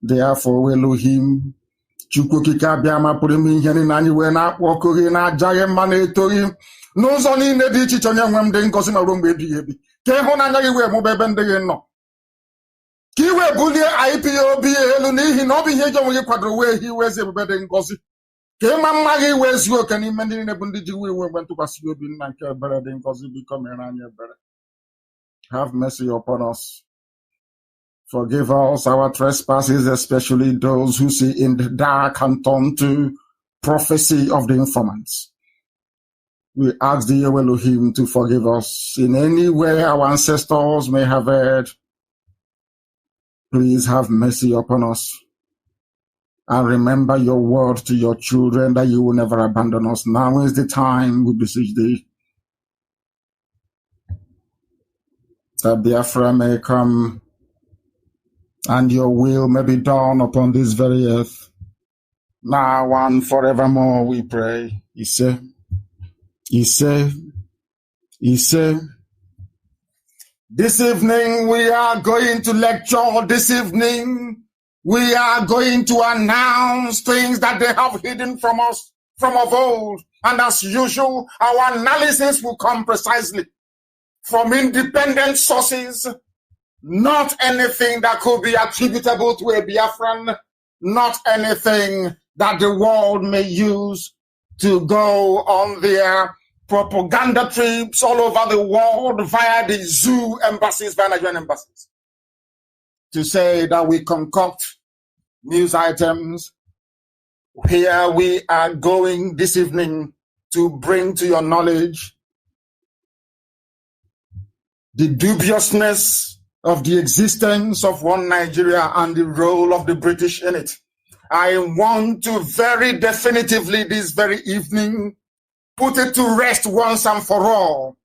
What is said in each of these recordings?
Therefore, Elohim, Chukwukike abịama pụrụ ime ihe niile anyị wee na-akpọku gị na-ajaghị mma na-etoghị n'ụzọ niile dị iche iche. Onye nwe m dị ngọzi na ruo mgbe ebighị ebi, ka ịhụnanya gị wee mụba ebe ndị gị nọ, ka i wee bulie IPOB elu n'ihi na ọ bụ ihe gị onwe gị kwadoro wee hiwe ezi ebube dị ngọzi, ka ịma mma gị wee zuo oke n'ime ndị niile bụ ndị ji iwe mgbe ntụkwasị obi. Nna nke ebere dị ngọzi, biko mere anyị ebere. Have mercy upon us. Forgive us our trespasses, especially those who see in the dark and turn to prophecy of the informants. We ask the Elohim to forgive us in any way our ancestors may have erred. Please have mercy upon us. And remember your word to your children that you will never abandon us. Now is the time, we beseech thee, that Biafra may come and your will may be done upon this very earth, now and forevermore, we pray. He said, this evening we are going to lecture. This evening we are going to announce things that they have hidden from us from of old. And as usual, our analysis will come precisely from independent sources, not anything that could be attributable to a Biafran, not anything that the world may use to go on their propaganda trips all over the world via the zoo embassies, via Nigerian embassies, to say that we concoct news items. Here we are going this evening to bring to your knowledge the dubiousness of the existence of one Nigeria and the role of the British in it. I want to very definitively this very evening put it to rest once and for all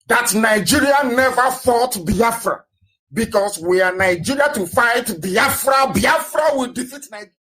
that Nigeria never fought Biafra, because we are Nigeria to fight Biafra. Biafra will defeat Nigeria.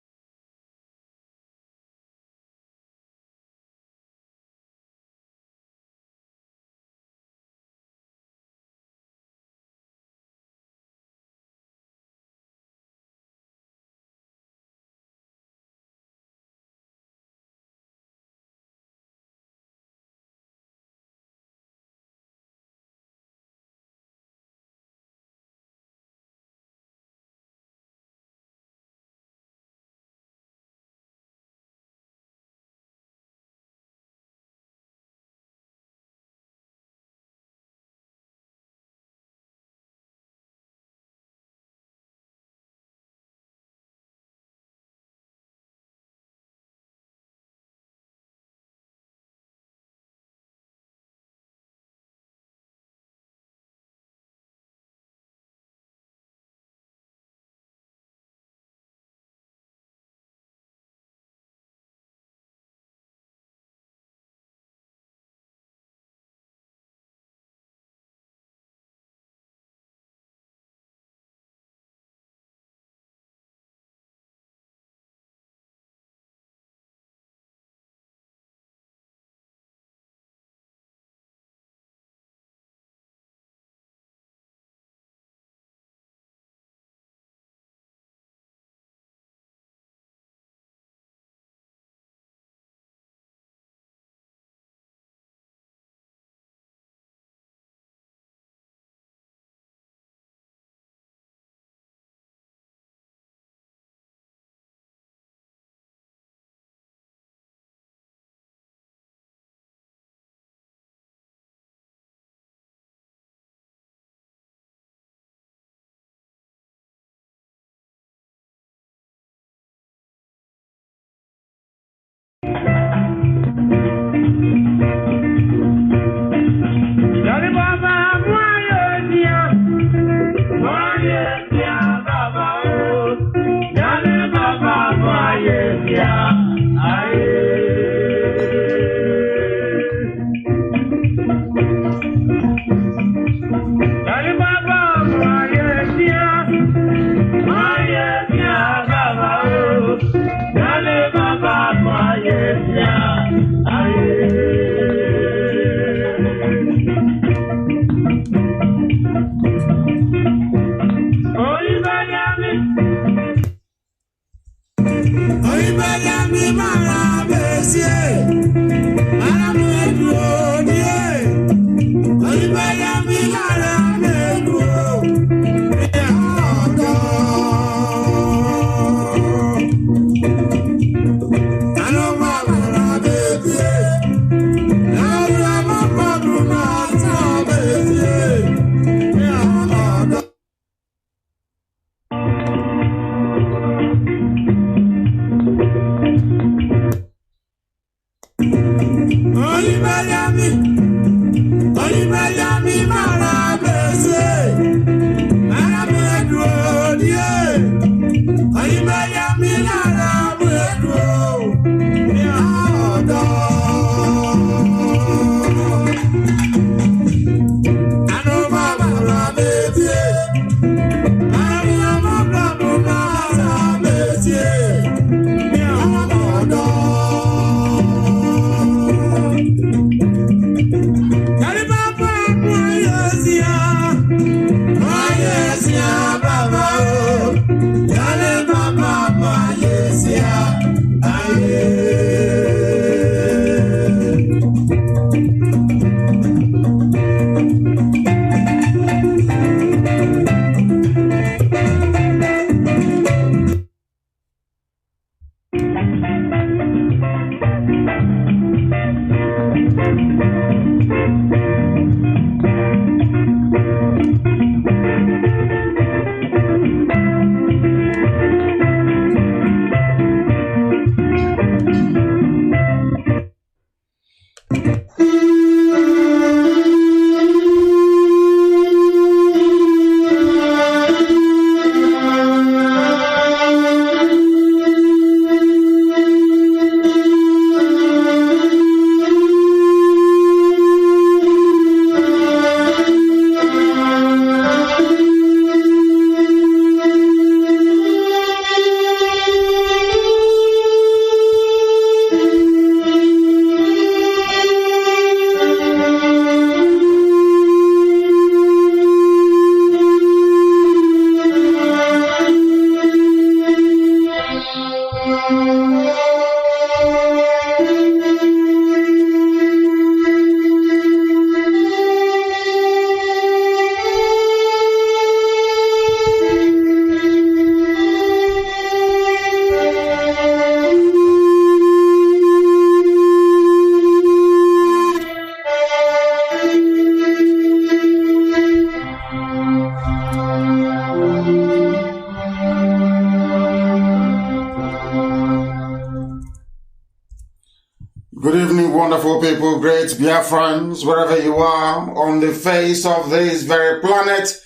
Good evening, wonderful people, great Biafrans, wherever you are on the face of this very planet.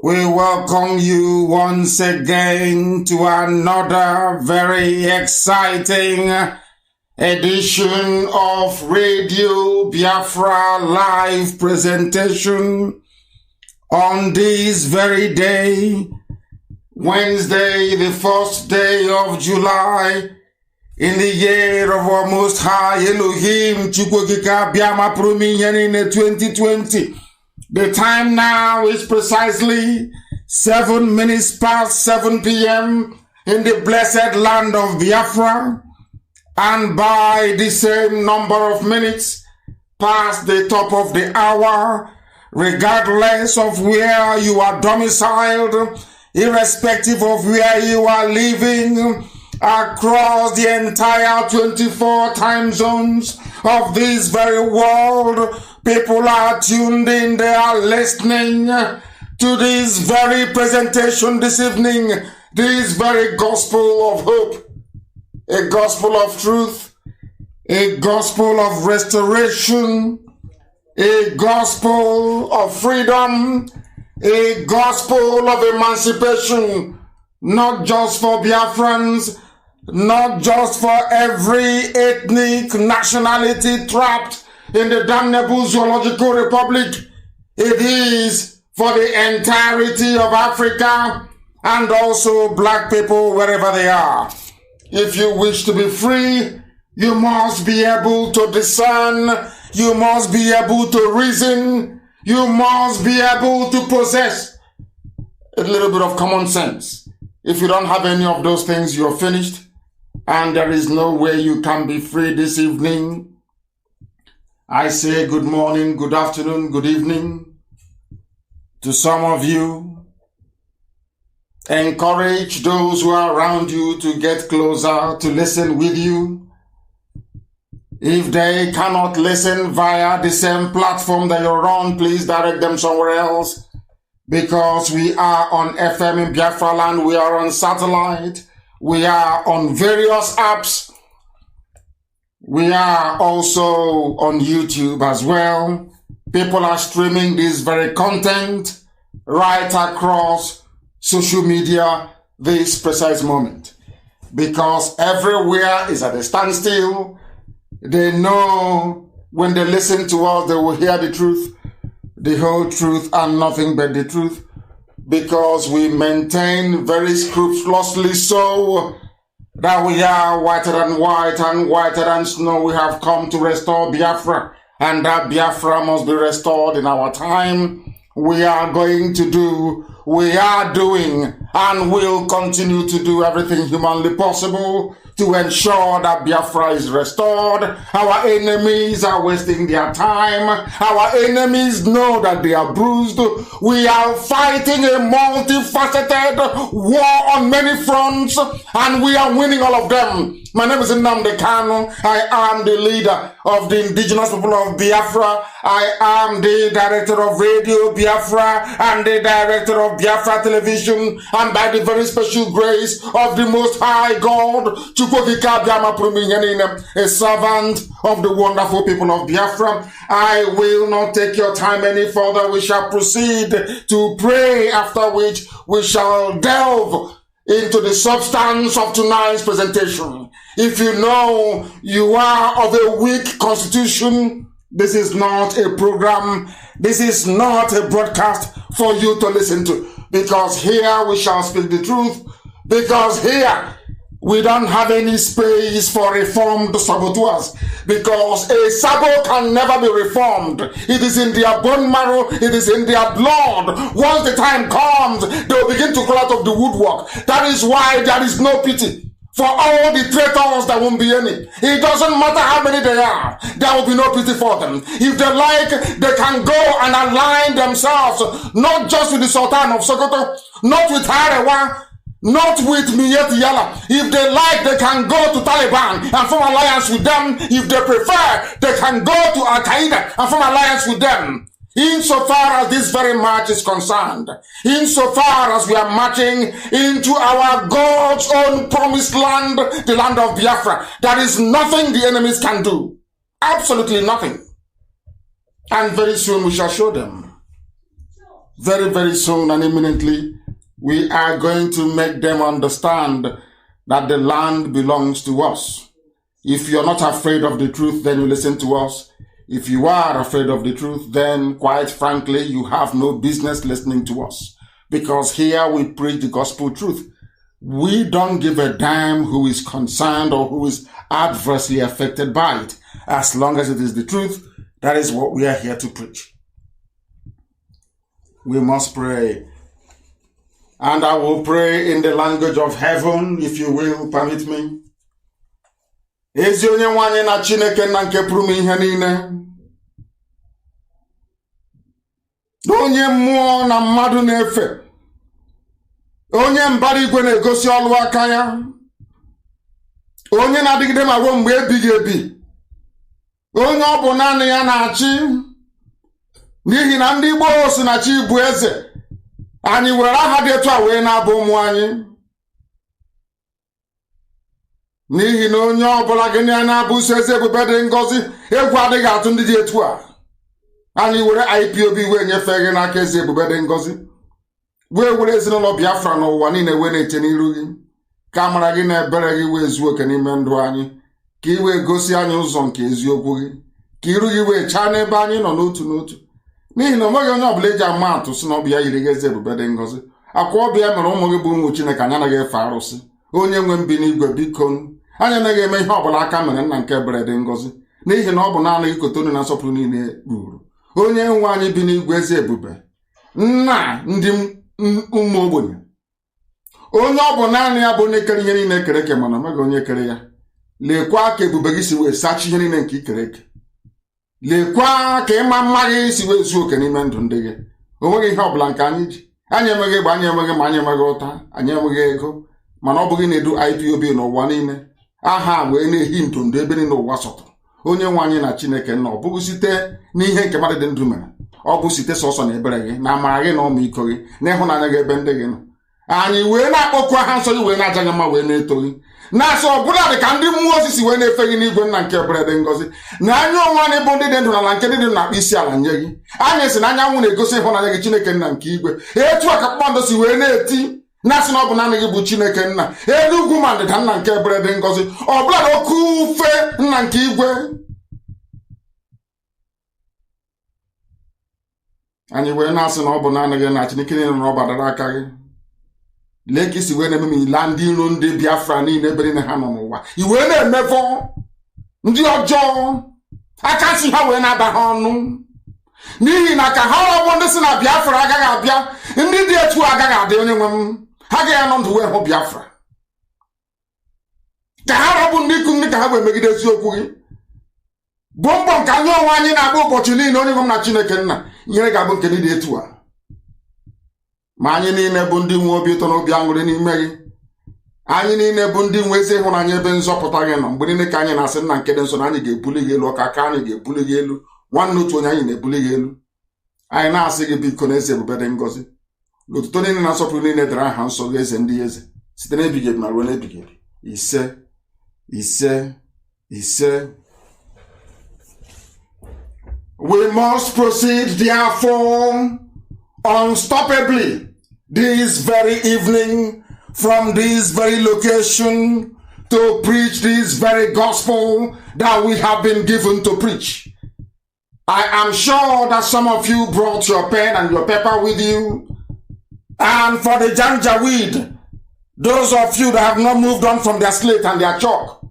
We welcome you once again to another very exciting edition of Radio Biafra live presentation on this very day, Wednesday, the 1st day of July, in the year of our Most High Elohim, Chukwokika Biama Prominyan in 2020. The time now is precisely 7 minutes past 7 p.m. in the blessed land of Biafra, and by the same number of minutes past the top of the hour, regardless of where you are domiciled, irrespective of where you are living, across the entire 24 time zones of this very world, people are tuned in, they are listening to this very presentation this evening, this very gospel of hope, a gospel of truth, a gospel of restoration, a gospel of freedom, a gospel of emancipation, not just for Biafrans, not just for every ethnic nationality trapped in the damnable zoological republic. It is for the entirety of Africa and also black people wherever they are. If you wish to be free, you must be able to discern, you must be able to reason, you must be able to possess a little bit of common sense. If you don't have any of those things, you're finished. and there is no way you can be free this evening. I say good morning, good afternoon, good evening to some of you. Encourage those who are around you to get closer, to listen with you. If they cannot listen via the same platform that you're on, please direct them somewhere else. Because we are on FM in Biafra land, we are on satellite, we are on various apps. We are also on YouTube as well. People are streaming this very content right across social media this precise moment. Because everywhere is at a standstill. They know when they listen to us, they will hear the truth, the whole truth, and nothing but the truth. Because we maintain very scrupulously so that we are whiter than white and whiter than snow. We have come to restore Biafra, and that Biafra must be restored in our time. We are going to do, we are doing, and will continue to do everything humanly possible to ensure that Biafra is restored. Our enemies are wasting their time. Our enemies know that they are bruised. We are fighting a multifaceted war on many fronts, and we are winning all of them. My name is NNAMDI KANU. I am the leader of the indigenous people of Biafra. I am the director of Radio Biafra and the director of Biafra Television. And by the very special grace of the Most High God, a servant of the wonderful people of Biafra, I will not take your time any further. We shall proceed to pray, after which we shall delve into the substance of tonight's presentation. If you know you are of a weak constitution, this is not a program, this is not a broadcast for you to listen to. Because here we shall speak the truth. Because here we don't have any space for reformed saboteurs. Because a sabo can never be reformed. It is in their bone marrow, it is in their blood. Once the time comes, they will begin to crawl out of the woodwork. That is why there is no pity for all the traitors. There won't be any. It doesn't matter how many they are, there will be no pity for them. If they like, they can go and align themselves, not just with the Sultan of Sokoto, not with Arewa, not with Miyeti Yala. If they like, they can go to Taliban and form alliance with them. If they prefer, they can go to Al-Qaeda and form alliance with them. Insofar as this very march is concerned, insofar as we are marching into our God's own promised land, the land of Biafra, there is nothing the enemies can do. Absolutely nothing. And very soon we shall show them. Very, very soon and imminently, we are going to make them understand that the land belongs to us. If you're not afraid of the truth, then you listen to us. If you are afraid of the truth, then quite frankly, you have no business listening to us. Because here we preach the gospel truth. We don't give a damn who is concerned or who is adversely affected by it. As long as it is the truth, that is what we are here to preach. We must pray. And I will pray in the language of heaven, if you will permit me. Ezi onye nwanyị na Chineke na nke pụrụ ihe niile. Onye mmụọ na mmadụ na-efe. Onye mbara igwe na-egosi ọlụ aka ya. Onye na-adịgide ma ruo mgbe ebighị ebi. Onye ọ bụ naanị ya na-achị. N'ihi na ndị Igbo si na chi bụ eze. Anyị were aha dị etu a wee na-abụ ụmụ anyị. N'ihi na onye ọbụla gị na-abụ eze ebube dị ngọzi, egwu adịghị atụ ndị dị etu a. Anyị were IPOB wee nyefee gị n'aka eze ebube dị ngọzi. Wee were ezinụlọ Biafra n'ụwa niile wee na-eche n'iru gị. Ka amara gị na ebere gị wee zuo oke n'ime ndụ anyị. Ka i wee gosi anyị ụzọ nke eziokwu gị. Ka iru gị wee chaa n'ebe anyị nọ n'otu n'otu. N'ihi na onweghị onye ọbụla eji ama atụ si na ọ bụ ya yiri gị eze ebube dị ngọzi. Akwa ọbịa mere ụmụ gị bụ ụmụ Chineke anyị anaghị efe arụsị. Onye nwe mbi n'igwe biko anyị anaghị eme ihe ọbụla aka mere nna nke ebere dị ngọzi. N'ihi na ọ bụ naanị gị kotonu na nsọpụrụ niile ruru. Onye nwe anyị bi n'igwe eze ebube. Nna ndị ụmụ ogbenye. Onye ọbụ naanị ya bụ onye kere ihe niile kere eke mana omeghị onye kere ya. Lekwa ka ebube gị si wee sachi ihe niile nke ikere eke. Lekwa ka ịma mma gị si wee zuo oke n'ime ndụ ndị gị. O nweghị ihe ọbụla nke anyị ji. Anyị enweghị egbe, anyị enweghị ma anyị enweghị ụta, anyị enweghị ego. Mana ọ bụghị na-edu IPOB n'ụwa niile. Aha wee na-ehi ntụndụ ebe niile ụwa sọtụrụ. Onye nwe anyị na Chineke nna ọ bụghị site n'ihe nke mmadụ dị ndụ mere. Ọ bụ site sọsọ na ebere gị, na amara gị na ọmịiko gị, na ịhụnanya gị ebe ndị gị nọ. Anyị wee na-akpọku aha nsọ gị wee na-aja gị mma wee na-eto gị. Na-asị ọbụla dị ka ndị mmụọ osisi wee na-efe gị n'igwe nna nke ebere dị ngọzi. Na anya onwe anyị bụ ndị dị ndụ n'ala nke ndị dị na-akpa isi ala nye gị. Anyị si na anyanwụ na-egosi ịhụnanya gị Chineke nna nke igwe. Etu a ka kpakpando si wee na-eti. Na-asị na ọ bụ naanị gị bụ Chineke nna. Elu ugwu ma ndịda nna nke ebere dị ngọzi. Ọbụla dị oke ufe nna nke igwe. Anyị wee na-asị na ọ bụ naanị gị na Chineke niile na ọ badara aka gị. Lee ka isi wee na-eme ma ila ndị iro ndị Biafra niile ebe niile ha nọ n'ụwa. I wee na-emevọ ndị ọjọọ aka si ha wee na-aba ha ọnụ. N'ihi na ka ha ọbụ ndị si na Biafra agaghị abịa, ndị dị etu agaghị adị onye nwe m. Ha agaghị anọ ndụ wee hụ Biafra. Ka ha ọbụ ndị ikwu ndị ka ha wee megide eziokwu gị. Bụ mbọ nke anyị onwe anyị na-agba ụbọchị niile onye nwe m na Chineke nna. Ihe ga-abụ nke dị etu a. Ma anyị niile bụ ndị nwe obi ụtọ na obi aṅụrị n'ime gị. Anyị niile bụ ndị nwe ezi ịhụnanya ebe nzọpụta gị nọ. Mgbe niile ka anyị na-asị nna nke dị nsọ na anyị ga-ebuli gị elu, ọka anyị ga-ebuli gị elu, nwanne otu onye anyị na-ebuli gị elu. Anyị na-asị gị biko na eze ebube dị ngọzi. N'otuto niile na nsọpụrụ niile dara aha nsọ gị eze ndị eze site n'ebighị ebi ma ruo n'ebighị ebi. Ise ise ise. We must proceed therefore unstoppably this very evening from this very location to preach this very gospel that we have been given to preach. I am sure that some of you brought your pen and your paper with you. And for the Janjaweed, those of you that have not moved on from their slate and their chalk,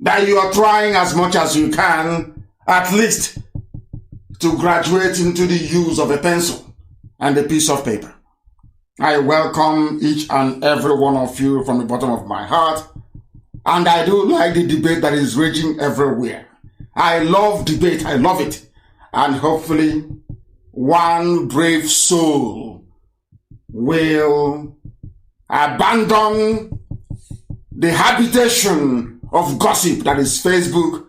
that you are trying as much as you can at least to graduate into the use of a pencil and a piece of paper. I welcome each and every one of you from the bottom of my heart. And I do like the debate that is raging everywhere. I love debate. I love it. And hopefully one brave soul will abandon the habitation of gossip that is Facebook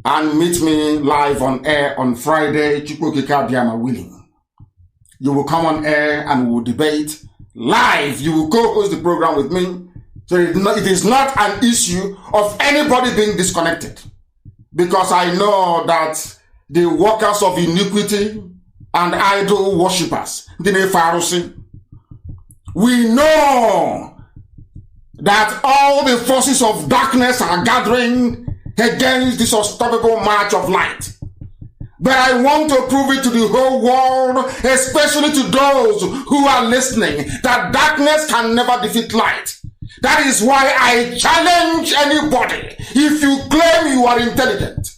and meet me live on air on Friday, Chukwukika Biama willing. You will come on air and we will debate live. You will co-host the program with me. So it is not an issue of anybody being disconnected. Because I know that the workers of iniquity and idol worshippers, we know that all the forces of darkness are gathering against this unstoppable march of light. But I want to prove it to the whole world, especially to those who are listening, that darkness can never defeat light. That is why I challenge anybody, if you claim you are intelligent,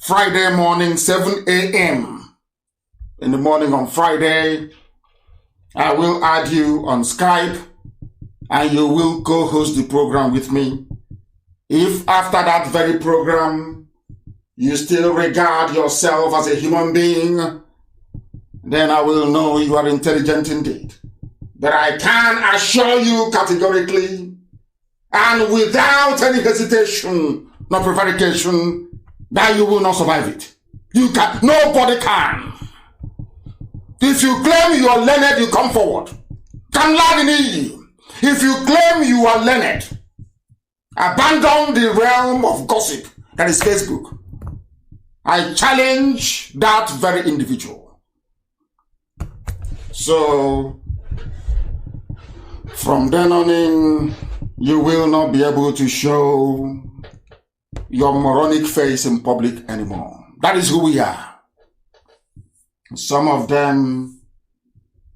Friday morning, 7 a.m. in the morning on Friday, I will add you on Skype and you will co-host the program with me. If after that very program, you still regard yourself as a human being, then I will know you are intelligent indeed. But I can assure you categorically and without any hesitation nor prevarication that you will not survive it. You can. Nobody can. If you claim you are learned, you come forward. If you claim you are learned, abandon the realm of gossip that is Facebook. I challenge that very individual. So, from then on in, you will not be able to show your moronic face in public anymore. That is who we are. Some of them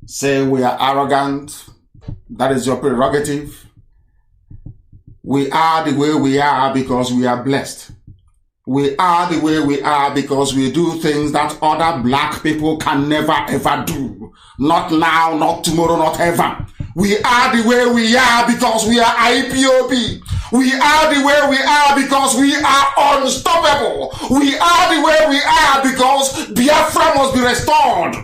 say we are arrogant. That is your prerogative. We are the way we are because we are blessed. We are the way we are because we do things that other black people can never ever do. you. Not now, not tomorrow, not ever. We are the way we are because we are IPOB. We are the way we are because we are unstoppable. We are the way we are because Biafra must be restored.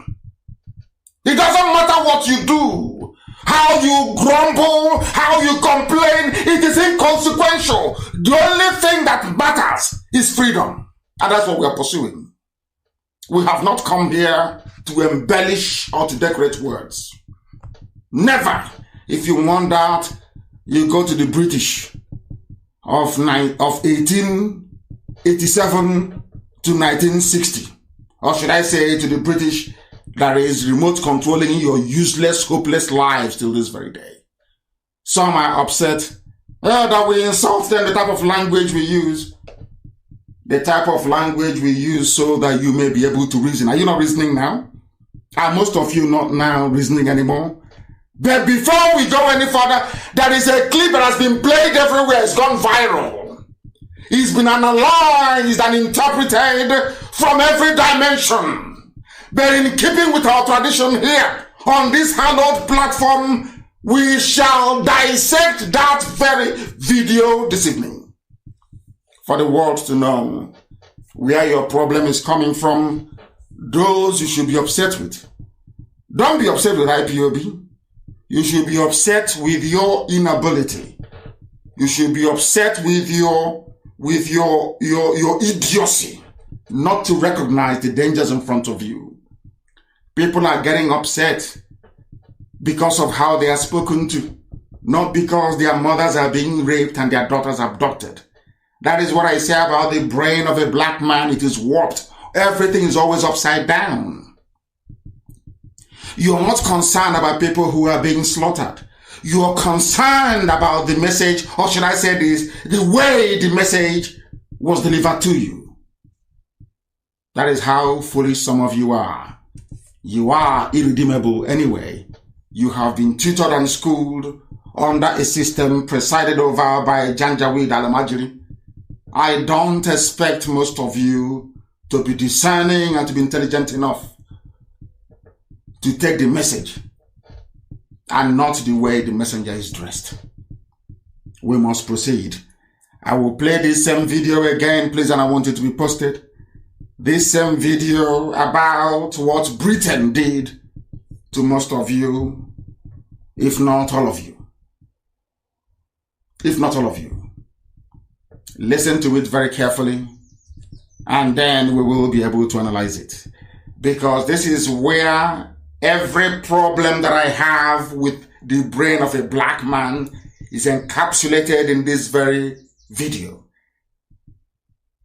It doesn't matter what you do, how you grumble, how you complain, it is inconsequential. The only thing that matters is freedom. And that's what we are pursuing. We have not come here to embellish or to decorate words. Never. If you want that, you go to the British of 1887 to 1960. Or should I say to the British that is remote controlling your useless, hopeless lives till this very day. Some are upset that we insult them, the type of language we use. The type of language we use so that you may be able to reason. Are you not reasoning now? Are most of you not now reasoning anymore? But before we go any further, there is a clip that has been played everywhere. It's gone viral. It's been analyzed and interpreted from every dimension. But in keeping with our tradition here, on this hallowed platform, we shall dissect that very video this evening. For the world to know where your problem is coming from, those you should be upset with. Don't be upset with IPOB. You should be upset with your inability. You should be upset with your idiocy, not to recognize the dangers in front of you. People are getting upset because of how they are spoken to, not because their mothers are being raped and their daughters abducted. That is what I say about the brain of a black man. It is warped. Everything is always upside down. You are not concerned about people who are being slaughtered. You are concerned about the message, or should I say this, the way the message was delivered to you. That is how foolish some of you are. You are irredeemable anyway. You have been tutored and schooled under a system presided over by Janjaweed Alamajiri. I don't expect most of you to be discerning and to be intelligent enough to take the message and not the way the messenger is dressed. We must proceed. I will play this same video again, please, and I want it to be posted. This same video about what Britain did to most of you, if not all of you. If not all of you. Listen to it very carefully, and then we will be able to analyze it. Because this is where every problem that I have with the brain of a black man is encapsulated in this very video.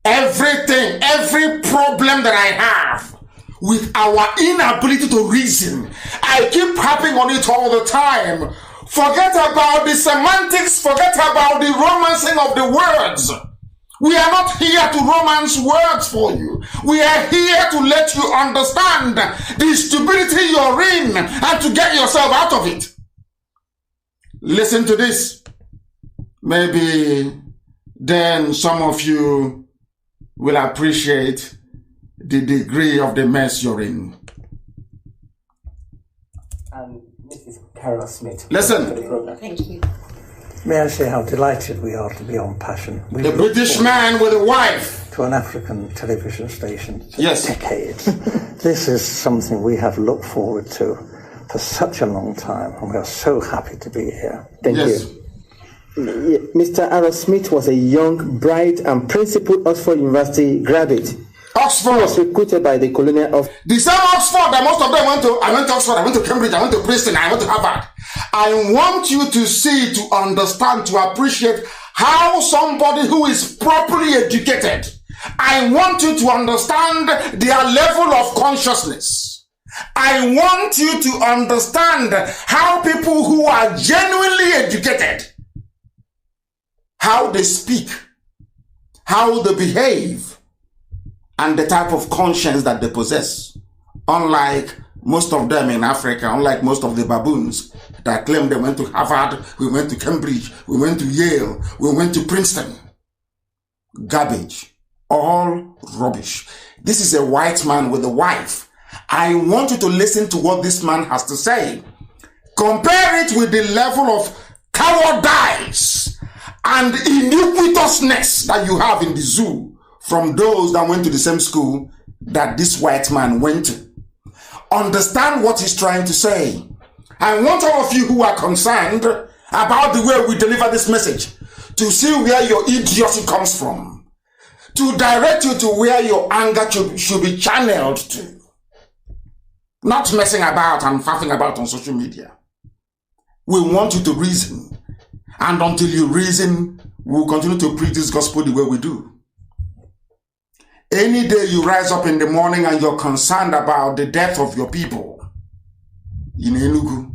Everything, every problem that I have with our inability to reason, I keep harping on it all the time. Forget about the semantics, forget about the romancing of the words. We are not here to romance words for you. We are here to let you understand the stupidity you're in and to get yourself out of it. Listen to this. Maybe then some of you will appreciate the degree of the mess you're in. And Mrs. Carol Smith. Listen. Thank you. May I say how delighted we are to be on Passion. The British man with a wife. To an African television station for yes. decades. This is something we have looked forward to for such a long time, and we are so happy to be here. Thank you. Mr. Aaron Smith was a young, bright, and principled Oxford University graduate. Oxford He was recruited by the colonial of the same Oxford that most of them went to. I went to Oxford, I went to Cambridge, I went to Princeton, I went to Harvard. I want you to see, to understand, to appreciate how somebody who is properly educated, I want you to understand their level of consciousness. I want you to understand how people who are genuinely educated, how they speak, how they behave, and the type of conscience that they possess. Unlike most of them in Africa, unlike most of the baboons that claim they went to Harvard, we went to Cambridge, we went to Yale, we went to Princeton. Garbage. All rubbish. This is a white man with a wife. I want you to listen to what this man has to say. Compare it with the level of cowardice and iniquitousness that you have in the zoo from those that went to the same school that this white man went to. Understand what he's trying to say. I want all of you who are concerned about the way we deliver this message to see where your idiocy comes from, to direct you to where your anger should be channeled to. Not messing about and faffing about on social media. We want you to reason. And until you reason, we'll continue to preach this gospel the way we do. Any day you rise up in the morning and you're concerned about the death of your people in Enugu,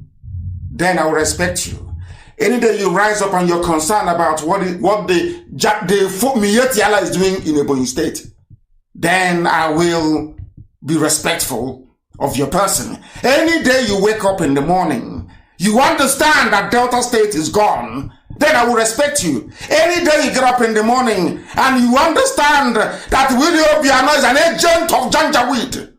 then I will respect you. Any day you rise up and you're concerned about what the Mietiala is doing in Ebonyi State, then I will be respectful of your person. Any day you wake up in the morning, you understand that Delta State is gone, then I will respect you. Any day you get up in the morning and you understand that Willie Obiano is an agent of Janjaweed,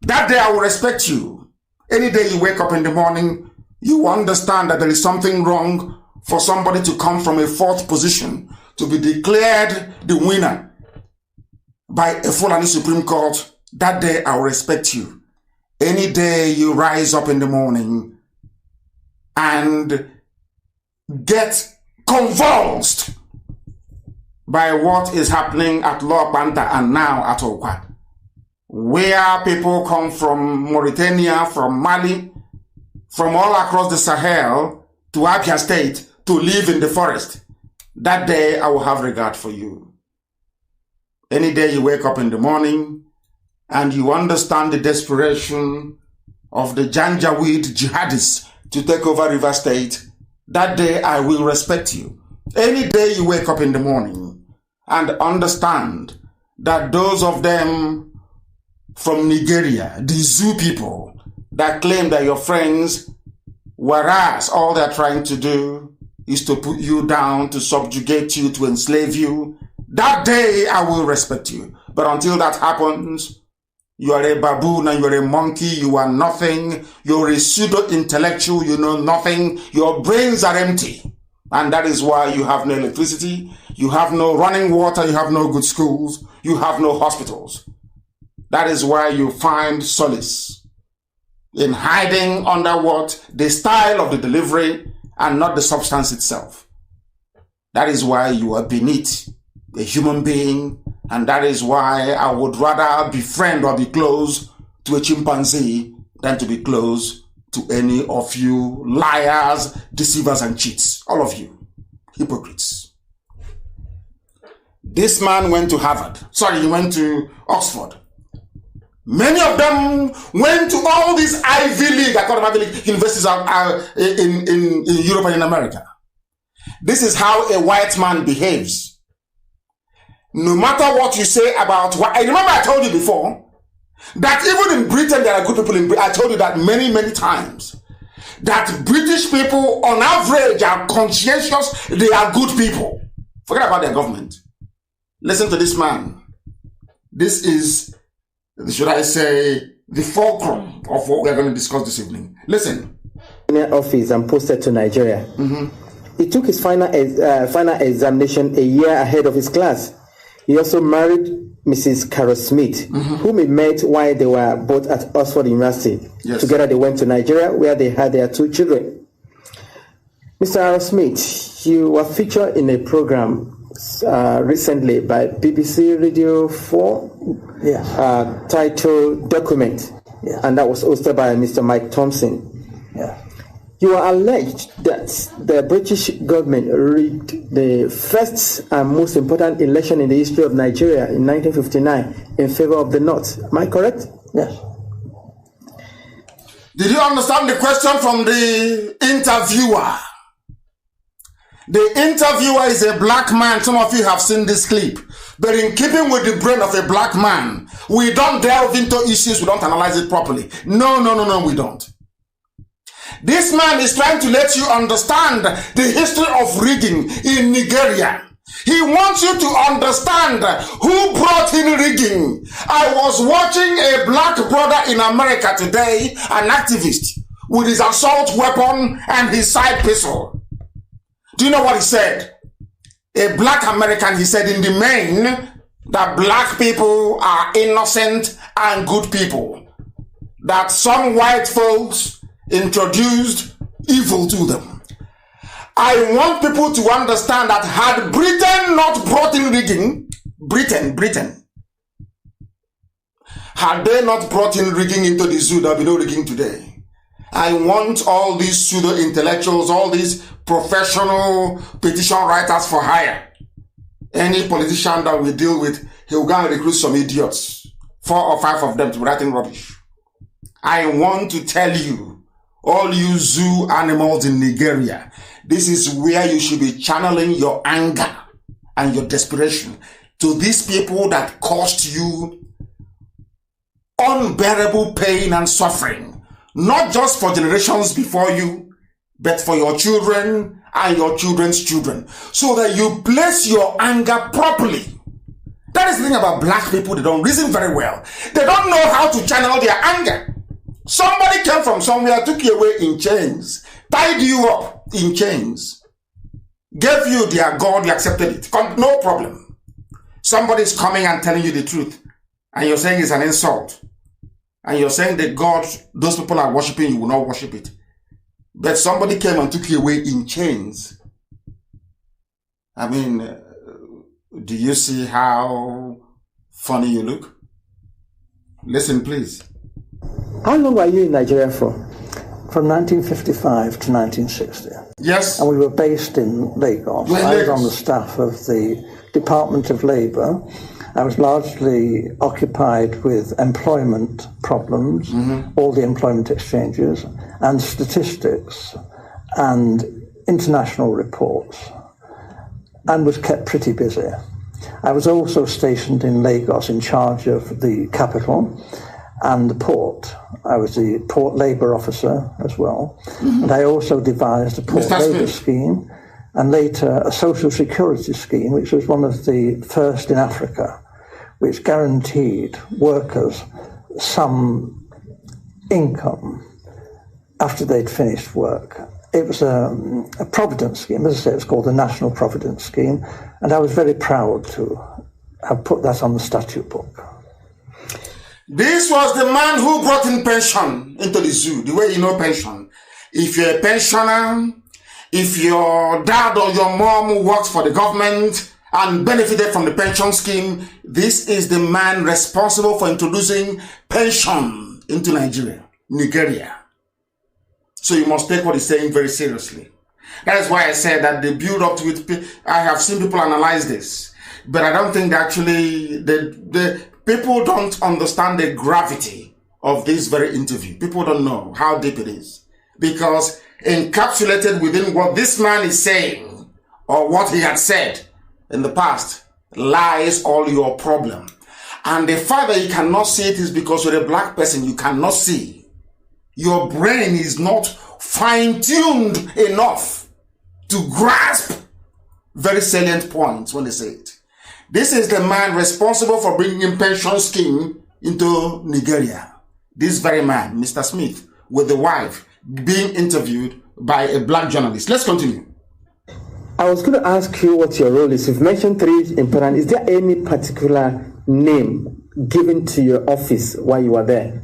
that day I will respect you. Any day you wake up in the morning, you understand that there is something wrong for somebody to come from a fourth position to be declared the winner by a Fulani Supreme Court, that day I will respect you. Any day you rise up in the morning and get convulsed by what is happening at Lower Banta and now at Okwa, where people come from Mauritania, from Mali, from all across the Sahel to Abia State to live in the forest. That day I will have regard for you. Any day you wake up in the morning and you understand the desperation of the Janjaweed jihadists to take over River State, that day I will respect you. Any day you wake up in the morning and understand that those of them from Nigeria, the Zoo people, that claim that your friends, whereas all they're trying to do is to put you down, to subjugate you, to enslave you, that day I will respect you. But until that happens, you are a baboon and you're a monkey, you are nothing, you're a pseudo-intellectual, you know nothing, your brains are empty. And that is why you have no electricity, you have no running water, you have no good schools, you have no hospitals. That is why you find solace in hiding under what? The style of the delivery and not the substance itself. That is why you are beneath a human being, and that is why I would rather befriend or be close to a chimpanzee than to be close to any of you liars, deceivers, and cheats. All of you, hypocrites. This man went to Harvard. Sorry, he went to Oxford. Many of them went to all these Ivy League, I call them Ivy League universities in Europe and in America. This is how a white man behaves. No matter what you say about what, I remember I told you before that even in Britain there are good people in Britain. I told you that many, many times. That British people on average are conscientious, they are good people. Forget about their government. Listen to this man. This is, should I say, the fulcrum of what we're going to discuss this evening. Listen. Office and posted to Nigeria. He took his final examination a year ahead of his class. He also married Mrs. Carol Smith, whom he met while they were both at Oxford University. Yes. Together they went to Nigeria, where they had their 2 children. Mr. Carol Smith, you were featured in a program recently by BBC Radio 4, titled Document, and that was hosted by Mr. Mike Thompson. You are alleged that the British government rigged the first and most important election in the history of Nigeria in 1959 in favor of the North. Am I correct? Yes. Did you understand the question from the interviewer? The interviewer is a black man. Some of you have seen this clip. But in keeping with the brain of a black man, we don't delve into issues, we don't analyze it properly. No, we don't. This man is trying to let you understand the history of rigging in Nigeria. He wants you to understand who brought in rigging. I was watching a black brother in America today, an activist, with his assault weapon and his side pistol. Do you know what he said? A black American, he said, in the main, that black people are innocent and good people. That some white folks introduced evil to them. I want people to understand that had Britain not brought in rigging, Britain, had they not brought in rigging into the zoo, there would be no rigging today. I want all these pseudo-intellectuals, all these professional petition writers for hire. Any politician that we deal with, he will go and recruit some idiots, 4 or 5 of them to be writing rubbish. I want to tell you, all you zoo animals in Nigeria, this is where you should be channeling your anger and your desperation to these people that caused you unbearable pain and suffering, not just for generations before you, but for your children and your children's children, so that you place your anger properly. That is the thing about black people. They don't reason very well. They don't know how to channel their anger. Somebody came from somewhere, took you away in chains, tied you up in chains, gave you their God, you accepted it. No problem. Somebody is coming and telling you the truth, and you're saying it's an insult. And you're saying that God, those people are worshiping, you will not worship it. But somebody came and took you away in chains. I mean, do you see how funny you look? Listen, please. How long were you in Nigeria for? From 1955 to 1960. Yes. And we were based in Lagos. I was on the staff of the Department of Labour. I was largely occupied with employment problems, all the employment exchanges, and statistics, and international reports, and was kept pretty busy. I was also stationed in Lagos in charge of the capital and the port. I was the port labour officer as well. And I also devised a port labour scheme, and later a social security scheme, which was one of the first in Africa, which guaranteed workers some income after they'd finished work. It was a providence scheme. As I say, it's called the National Providence Scheme, and I was very proud to have put that on the statute book. This was the man who brought in pension into the zoo, the way you know pension. If you're a pensioner, if your dad or your mom works for the government and benefited from the pension scheme, this is the man responsible for introducing pension into Nigeria. So you must take what he's saying very seriously. That is why I said that the build up to it, I have seen people analyze this, but I don't think that actually the people don't understand the gravity of this very interview. People don't know how deep it is, because encapsulated within what this man is saying or what he had said in the past lies all your problem. And the fact that you cannot see it is because you're a black person. You cannot see. Your brain is not fine-tuned enough to grasp very salient points when they say it. This is the man responsible for bringing in pension scheme into Nigeria. This very man, Mr. Smith, with the wife, being interviewed by a black journalist. Let's continue. I was going to ask you what your role is. You've mentioned 3 important. Is there any particular name given to your office while you were there?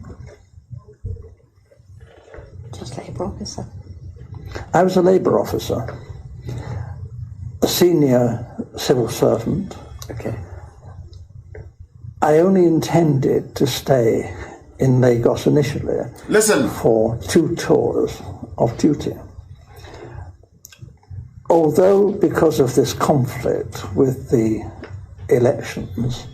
Just labour officer. I was a labour officer, a senior civil servant. Okay. I only intended to stay in Lagos initially for 2 tours of duty. Although, because of this conflict with the elections.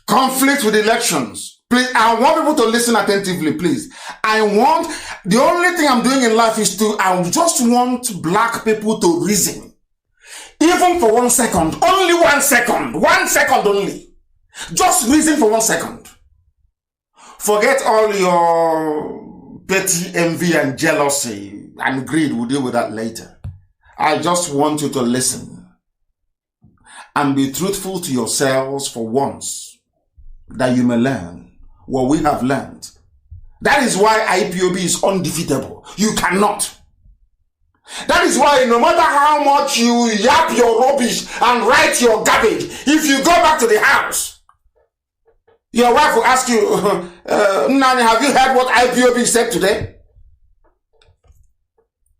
Conflict with elections. Please, I want people to listen attentively, please. The only thing I'm doing in life is I just want black people to reason. Even for 1 second, only 1 second, 1 second only. Just reason for 1 second. Forget all your petty envy and jealousy and greed. We'll deal with that later. I just want you to listen. and be truthful to yourselves for once, that you may learn what we have learned. That is why IPOB is undefeatable. You cannot. That is why no matter how much you yap your rubbish and write your garbage, if you go back to the house, your wife will ask you, Nani, have you heard what IPOB said today?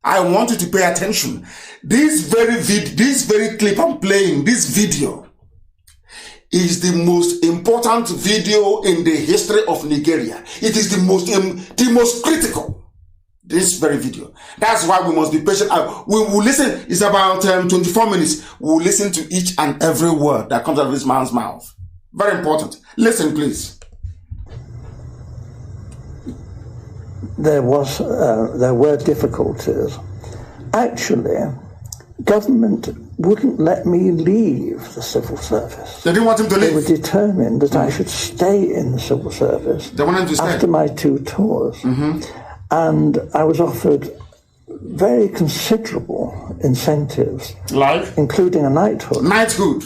I want you to pay attention. This very clip I'm playing, this video, is the most important video in the history of Nigeria. It is the most critical. This very video. That's why we must be patient. We will listen. It's about 24 minutes. We will listen to each and every word that comes out of this man's mouth. Very important. Listen, please. There were difficulties. Actually, government wouldn't let me leave the civil service. They didn't want him to leave. They were determined that I should stay in the civil service. They wanted him to stay. After my 2 tours. And I was offered very considerable incentives. Like? Including a knighthood. Knighthood.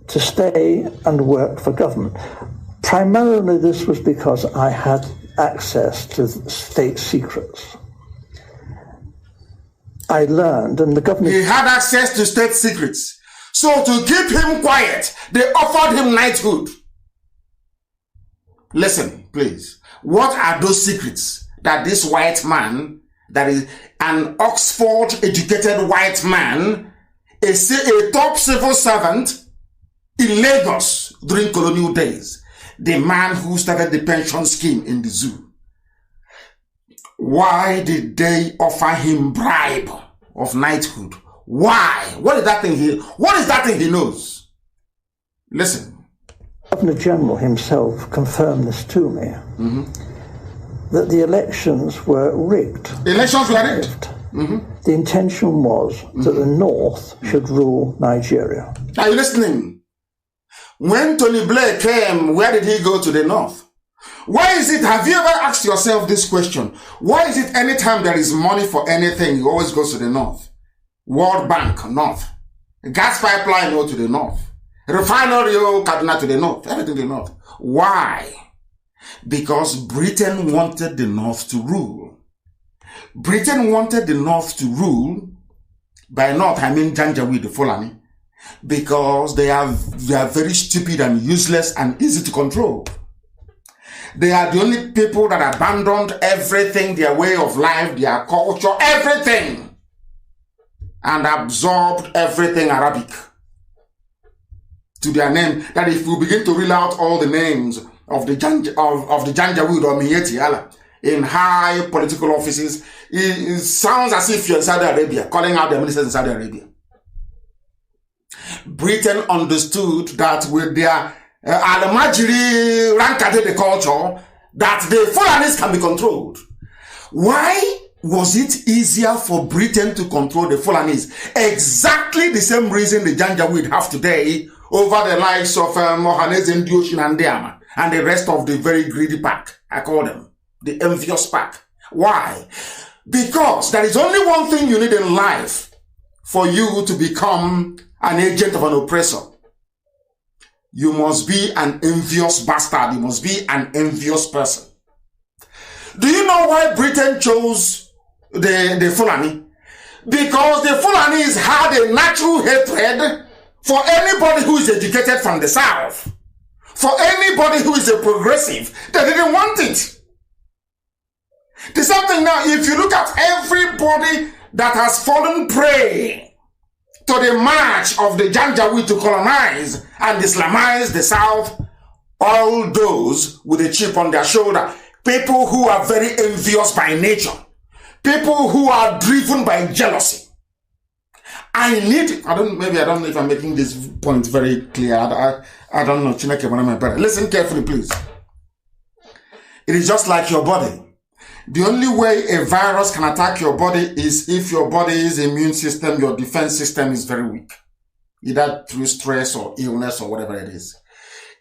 To stay and work for government. Primarily this was because I had access to state secrets. I learned, and the government... He had access to state secrets. So to keep him quiet, they offered him knighthood. Listen, please. What are those secrets that this white man, that is an Oxford-educated white man, a top civil servant in Lagos during colonial days, the man who started the pension scheme in the zoo? Why did they offer him bribe of knighthood? Why? What is that thing he knows? Listen. Governor General himself confirmed this to me, that the elections were rigged. Elections were rigged. The intention was that the North should rule Nigeria. Are you listening? When Tony Blair came, where did he go to the North? Why is it, have you ever asked yourself this question? Why is it anytime there is money for anything, you always go to the North? World Bank, North. Gas pipeline, go to the North. Refinery, Kaduna to the North. Everything to the North. Why? Because Britain wanted the North to rule. Britain wanted the North to rule. By North, I mean Janjaweed, the Fulani. Because they are very stupid and useless and easy to control. They are the only people that abandoned everything, their way of life, their culture, everything, and absorbed everything Arabic to their name. That if we begin to reel out all the names of the Janjaweed or Miyetti Allah in high political offices, it sounds as if you're in Saudi Arabia, calling out the ministers in Saudi Arabia. Britain understood that with their Al-Majiri Rankade the culture, that the Fulanis can be controlled. Why was it easier for Britain to control the Fulanis? Exactly the same reason the Janjaweed have today over the likes of Mohanez and Dioshin and Deama and the rest of the very greedy pack, I call them, the envious pack. Why? Because there is only one thing you need in life for you to become an agent of an oppressor. You must be an envious bastard. You must be an envious person. Do you know why Britain chose the Fulani? Because the Fulanis had a natural hatred for anybody who is educated from the South. For anybody who is a progressive. They didn't want it. The same thing now, if you look at everybody that has fallen prey to the march of the Janjaweed to colonize and Islamize the South, all those with a chip on their shoulder, people who are very envious by nature, people who are driven by jealousy. I don't know if I'm making this point very clear. I don't know. Listen carefully, please. It is just like your body. The only way a virus can attack your body is if your body's immune system, your defense system is very weak. Either through stress or illness or whatever it is.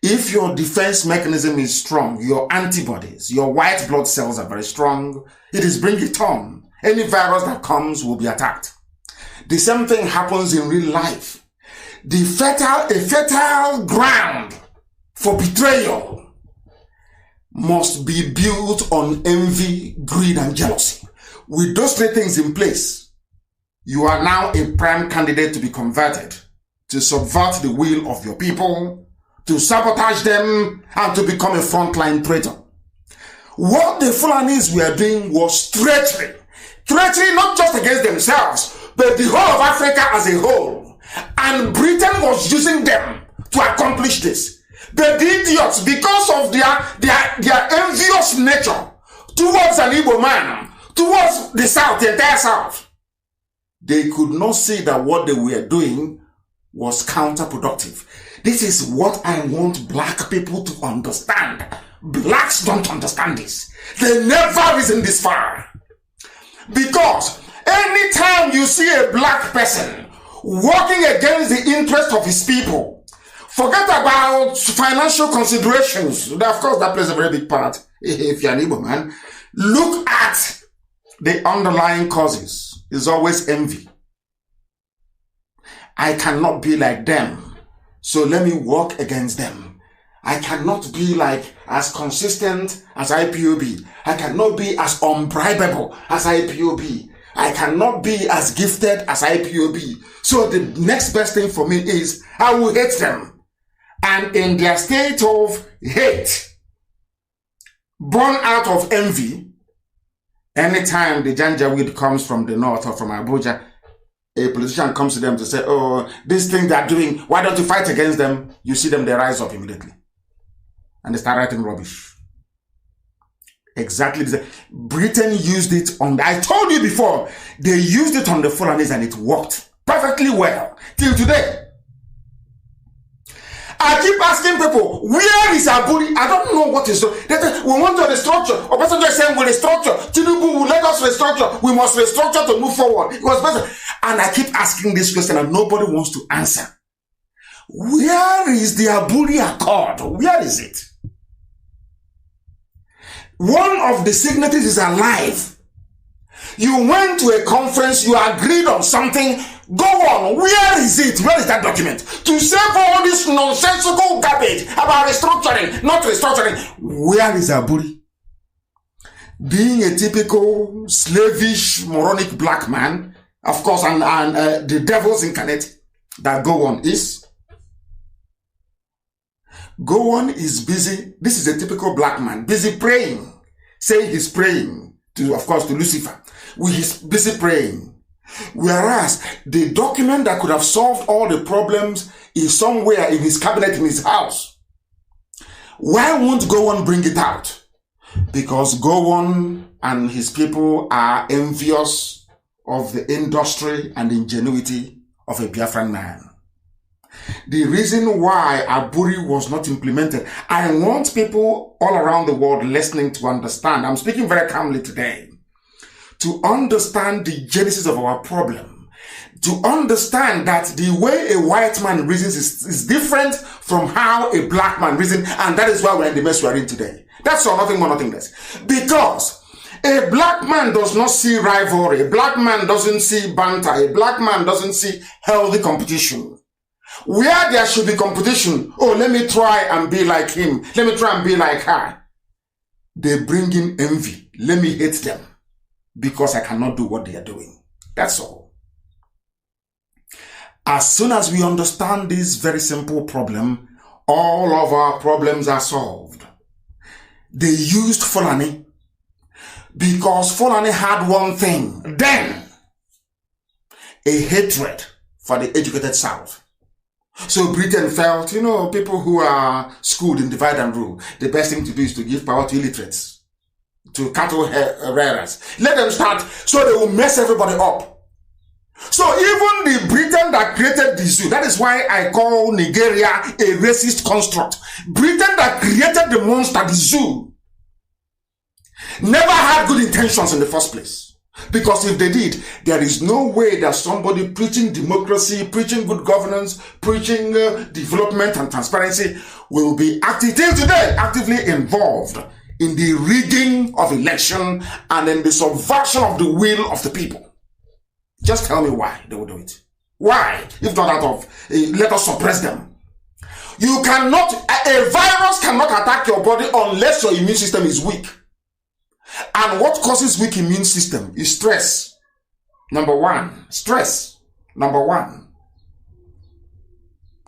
If your defense mechanism is strong, your antibodies, your white blood cells are very strong, it is bring it on. Any virus that comes will be attacked. The same thing happens in real life. a fertile ground for betrayal must be built on envy, greed, and jealousy. With those three things in place, you are now a prime candidate to be converted, to subvert the will of your people, to sabotage them, and to become a frontline traitor. What the Fulanis were doing was treachery. Treachery not just against themselves, but the whole of Africa as a whole. And Britain was using them to accomplish this. But the idiots, because of their envious nature towards an Igbo man, towards the South, the entire South, they could not see that what they were doing was counterproductive. This is what I want black people to understand. Blacks don't understand this. They never reason this far. Because anytime you see a black person working against the interest of his people, forget about financial considerations. Of course, that plays a very big part if you're an Igbo man. Look at the underlying causes. It's always envy. I cannot be like them, so let me work against them. I cannot be as consistent as IPOB. I cannot be as unbribable as IPOB. I cannot be as gifted as IPOB. So the next best thing for me is I will hate them. And in their state of hate, born out of envy, anytime the Janjaweed comes from the north or from Abuja, a politician comes to them to say, oh, this thing they're doing, why don't you fight against them? You see them, they rise up immediately. And they start writing rubbish. Exactly. Britain used it on, I told you before, they used it on the Fulanis and it worked perfectly well till today. I keep asking people, where is Aburi? I don't know what is so. We want to restructure. Or person just saying we restructure. Tinubu will let us restructure. We must restructure to move forward. It was better. And I keep asking this question and nobody wants to answer. Where is the Aburi Accord? Where is it? One of the signatories is alive. You went to a conference, you agreed on something. Go on. Where is it? Where is that document? To save all this nonsensical garbage about restructuring, not restructuring. Where is Aburi? Being a typical slavish, moronic black man, of course, and the devil's incarnate that Go On is. Go On is busy. This is a typical black man, busy praying. Saying he's praying to, of course, to Lucifer. He's busy praying. Whereas the document that could have solved all the problems is somewhere in his cabinet in his house. Why won't Go On bring it out? Because Go On and his people are envious of the industry and ingenuity of a Biafran man. The reason why Aburi was not implemented, I want people all around the world listening to understand. I'm speaking very calmly today. To understand the genesis of our problem. To understand that the way a white man reasons is different from how a black man reasons. And that is why we're in the mess we're in today. That's all, nothing more, nothing less. Because a black man does not see rivalry. A black man doesn't see banter. A black man doesn't see healthy competition. Where there should be competition, oh, let me try and be like him. Let me try and be like her. They bring in envy. Let me hate them because I cannot do what they are doing. That's all. As soon as we understand this very simple problem, all of our problems are solved. They used Fulani because Fulani had one thing then, a hatred for the educated South. So Britain felt, people who are schooled in divide and rule, the best thing to do is to give power to illiterates, to cattle rearers. Let them start so they will mess everybody up. So even the Britain that created the zoo, that is why I call Nigeria a racist construct. Britain that created the monster, the zoo, never had good intentions in the first place. Because if they did, there is no way that somebody preaching democracy, preaching good governance, preaching development and transparency will be actively involved in the rigging of election and in the subversion of the will of the people. Just tell me why they will do it. Why? If not out of, let us suppress them. You cannot, a virus cannot attack your body unless your immune system is weak. And what causes weak immune system is stress. Number one, stress. Number one,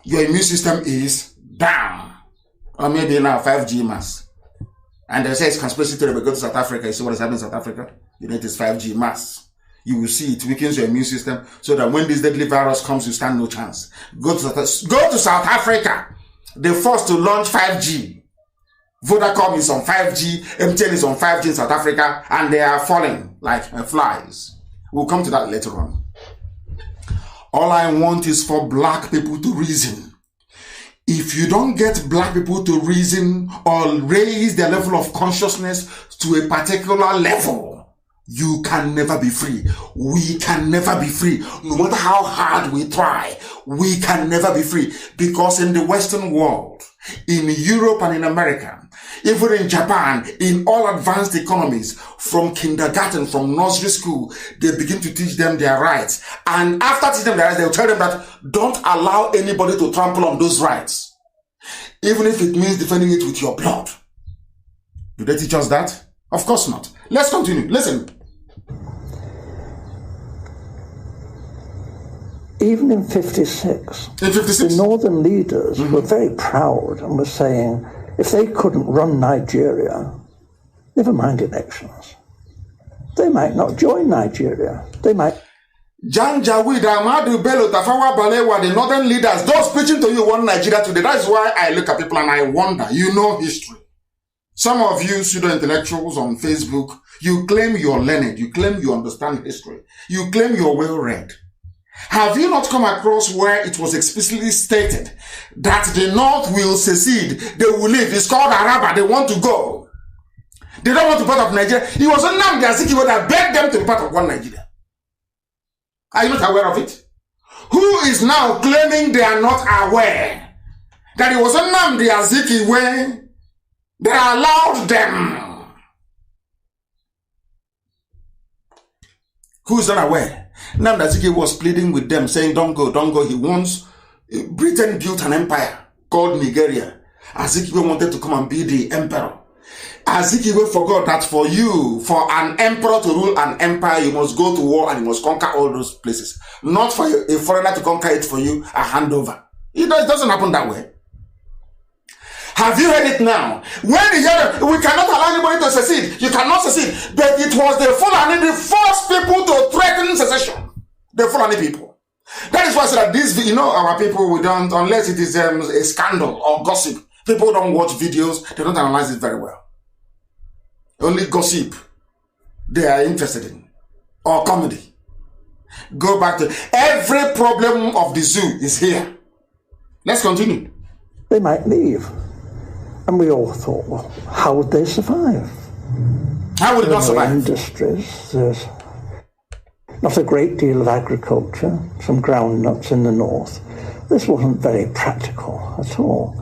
your immune system is down. Or maybe now 5G mass. And they say it's conspiracy theory, but go to South Africa, you see what is happening in South Africa? You know it is 5G mass. You will see it weakens your immune system so that when this deadly virus comes, you stand no chance. Go to South Africa. They're forced to launch 5G. Vodacom is on 5G, MTN is on 5G in South Africa, and they are falling like flies. We'll come to that later on. All I want is for black people to reason. If you don't get black people to reason or raise their level of consciousness to a particular level, you can never be free. We can never be free. No matter how hard we try, we can never be free. Because in the Western world, in Europe and in America, even in Japan, in all advanced economies, from kindergarten, from nursery school, they begin to teach them their rights. And after teaching them their rights, they'll tell them that don't allow anybody to trample on those rights. Even if it means defending it with your blood. Do they teach us that? Of course not. Let's continue. Listen. Even in 56, the northern leaders were very proud and were saying, if they couldn't run Nigeria, never mind elections, they might not join Nigeria. They might. Janjaweed, Ahmadu Bello, Tafawa Balewa, the northern leaders, those preaching to you want Nigeria today. That's why I look at people and I wonder, you know history. Some of you pseudo-intellectuals on Facebook, you claim you're learned, you claim you understand history, you claim you're well-read. Have you not come across where it was explicitly stated that the North will secede, they will leave? It's called Araba, they want to go. They don't want to be part of Nigeria. It was NNAMDI that begged them to be part of one Nigeria. Are you not aware of it? Who is now claiming they are not aware that it was NNAMDI Azikiwe that allowed them? Who is not aware? NNAMDI Azikiwe was pleading with them, saying, don't go, don't go. He wants, Britain built an empire called Nigeria. Azikiwe wanted to come and be the emperor. Azikiwe forgot that for an emperor to rule an empire, you must go to war and you must conquer all those places. Not for a foreigner to conquer it for you, a handover. It doesn't happen that way. Have you heard it now? When you hear it, we cannot allow anybody to secede. You cannot secede. But it was the Fulani, the first people to threaten secession. The Fulani people. That is why I said that this, our people, we don't, unless it is a scandal or gossip. People don't watch videos, they don't analyze it very well. Only gossip they are interested in. Or comedy. Go back to every problem of the zoo is here. Let's continue. They might leave. And we all thought, well, how would they survive? How would it not survive? Industries, there's not a great deal of agriculture, some groundnuts in the north. This wasn't very practical at all.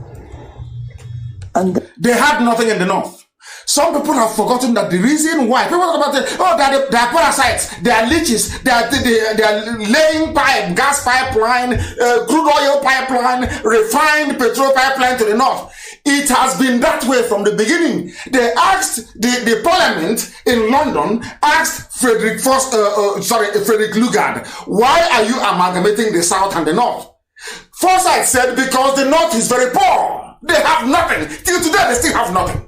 And they had nothing in the north. Some people have forgotten that the reason why people talk about it, they are parasites, they are leeches, they are laying pipe, gas pipeline, crude oil pipeline, refined petrol pipeline to the north. It has been that way from the beginning. They asked the parliament in London asked Frederick Lugard, why are you amalgamating the south and the north? Forsyth said because the north is very poor. They have nothing. Till today they still have nothing.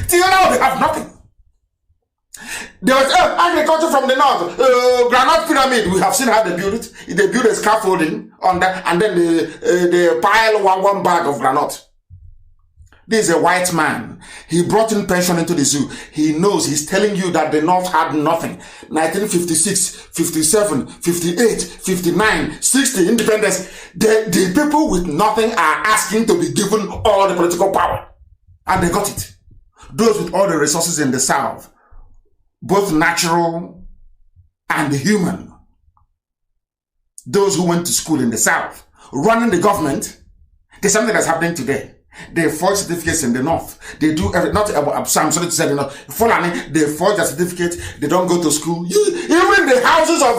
Till now, they have nothing. There was agriculture from the north. Granite pyramid, we have seen how they build it. They build a scaffolding on that, and then they pile one bag of granite. This is a white man. He brought in pension into the zoo. He knows, he's telling you that the north had nothing. 1956, 57, 58, 59, 60, independence. The people with nothing are asking to be given all the political power. And they got it. Those with all the resources in the south, both natural and human, those who went to school in the south, running the government, there's something that's happening today. They forge certificates in the north. They do I'm sorry to say, Fulani, they forge their certificate, they don't go to school. Even the houses of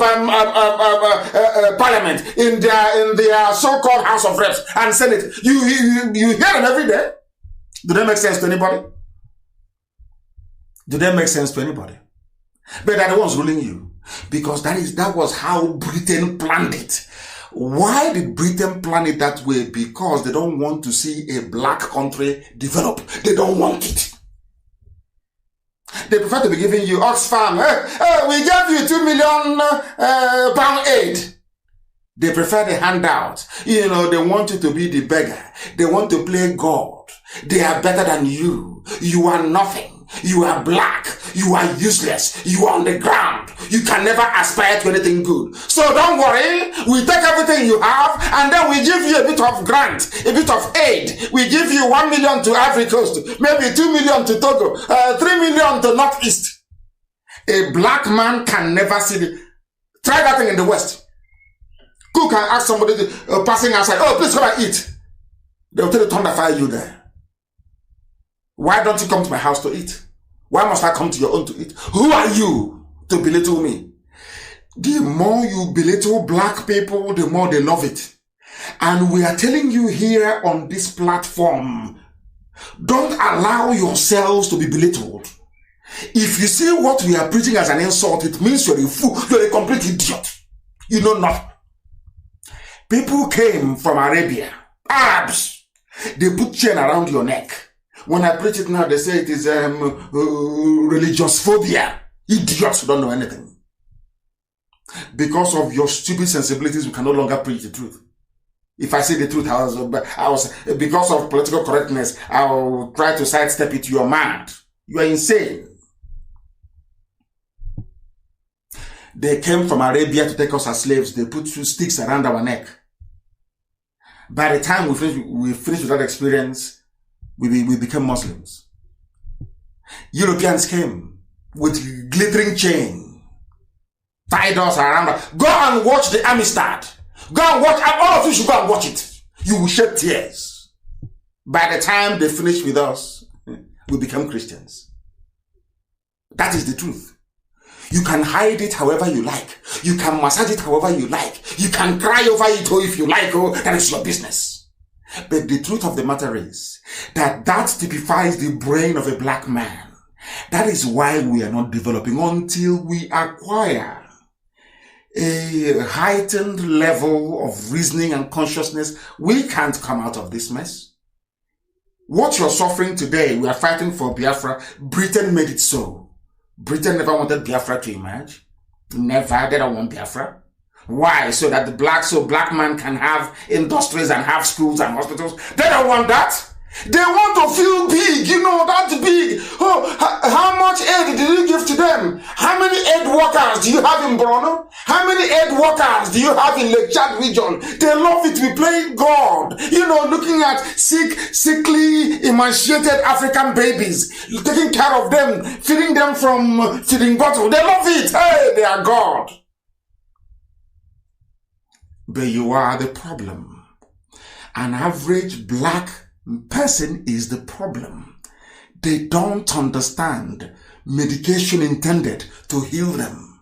parliament, in their so-called House of Reps and Senate. You hear them every day. Do they make sense to anybody? Do they make sense to anybody? But they're the ones ruling you, because that was how Britain planned it. Why did Britain plan it that way? Because they don't want to see a black country develop. They don't want it. They prefer to be giving you Oxfam. We gave you £2 million pound aid. They prefer the handout. They want you to be the beggar. They want to play God. They are better than you. You are nothing. You are black. You are useless. You are on the ground. You can never aspire to anything good. So don't worry. We take everything you have and then we give you a bit of grant, a bit of aid. We give you 1 million to Ivory Coast, maybe 2 million to Togo, 3 million to Northeast. A black man can never see Try that thing in the West. Who can ask somebody passing outside, oh, please come and eat. They'll tell you to thunderfire you there. Why don't you come to my house to eat? Why must I come to your own to eat? Who are you to belittle me? The more you belittle black people, the more they love it. And we are telling you here on this platform, don't allow yourselves to be belittled. If you see what we are preaching as an insult, it means you're a fool, you're a complete idiot. You know nothing. People came from Arabia, Arabs. They put chain around your neck. When I preach it now, they say it is religious phobia. Idiots who don't know anything. Because of your stupid sensibilities, we can no longer preach the truth. If I say the truth, because of political correctness, I'll try to sidestep it. You are mad. You are insane. They came from Arabia to take us as slaves. They put 2 sticks around our neck. By the time we finished with that experience, we became Muslims. Europeans came with glittering chain, tied us around. Go and watch the Amistad. Go and watch. All of you should go and watch it. You will shed tears. By the time they finished with us, we became Christians. That is the truth. You can hide it however you like. You can massage it however you like. You can cry over it if you like. That is your business. But the truth of the matter is that typifies the brain of a black man. That is why we are not developing until we acquire a heightened level of reasoning and consciousness. We can't come out of this mess. What you're suffering today, we are fighting for Biafra. Britain made it so. Britain never wanted Biafra to emerge. Never. They don't want Biafra. Why? So that black man can have industries and have schools and hospitals. They don't want that. They want to feel big, that's big. Oh, how much aid did you give to them? How many aid workers do you have in Borno? How many aid workers do you have in Lake Chad region? They love it. We play God. Looking at sickly, emaciated African babies, taking care of them, feeding them from feeding bottle. They love it. Hey, they are God. But you are the problem. An average black person is the problem. They don't understand medication intended to heal them.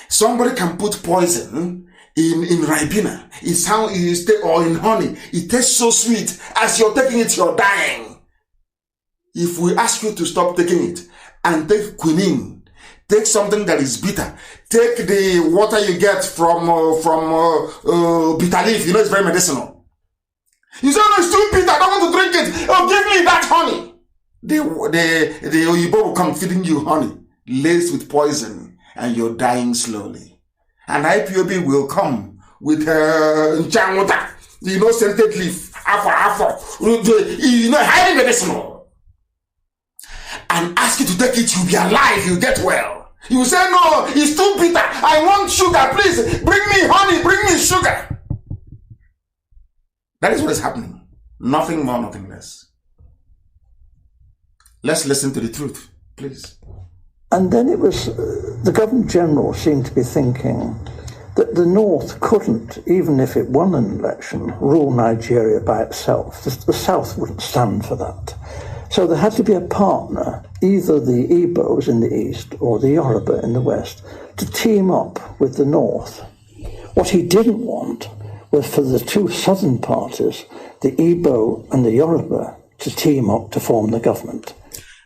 Somebody can put poison in Ribena, or in honey. It tastes so sweet. As you're taking it, you're dying. If we ask you to stop taking it and take quinine, take something that is bitter. Take the water you get from bitter leaf. It's very medicinal. You say, no, it's too bitter. I don't want to drink it. Oh, give me that honey. The Oyibo will come feeding you honey laced with poison, and you're dying slowly. And IPOB will come with water, scented leaf, highly medicinal, and ask you to take it. You'll be alive. You'll get well. You say, no, it's too bitter. I want sugar. Please bring me honey. Bring me sugar. That is what is happening. Nothing more, nothing less. Let's listen to the truth, please. And then it was, the Governor General seemed to be thinking that the North couldn't, even if it won an election, rule Nigeria by itself. The South wouldn't stand for that. So there had to be a partner, either the Igbos in the east or the Yoruba in the west, to team up with the north. What he didn't want was for the two southern parties, the Igbo and the Yoruba, to team up to form the government.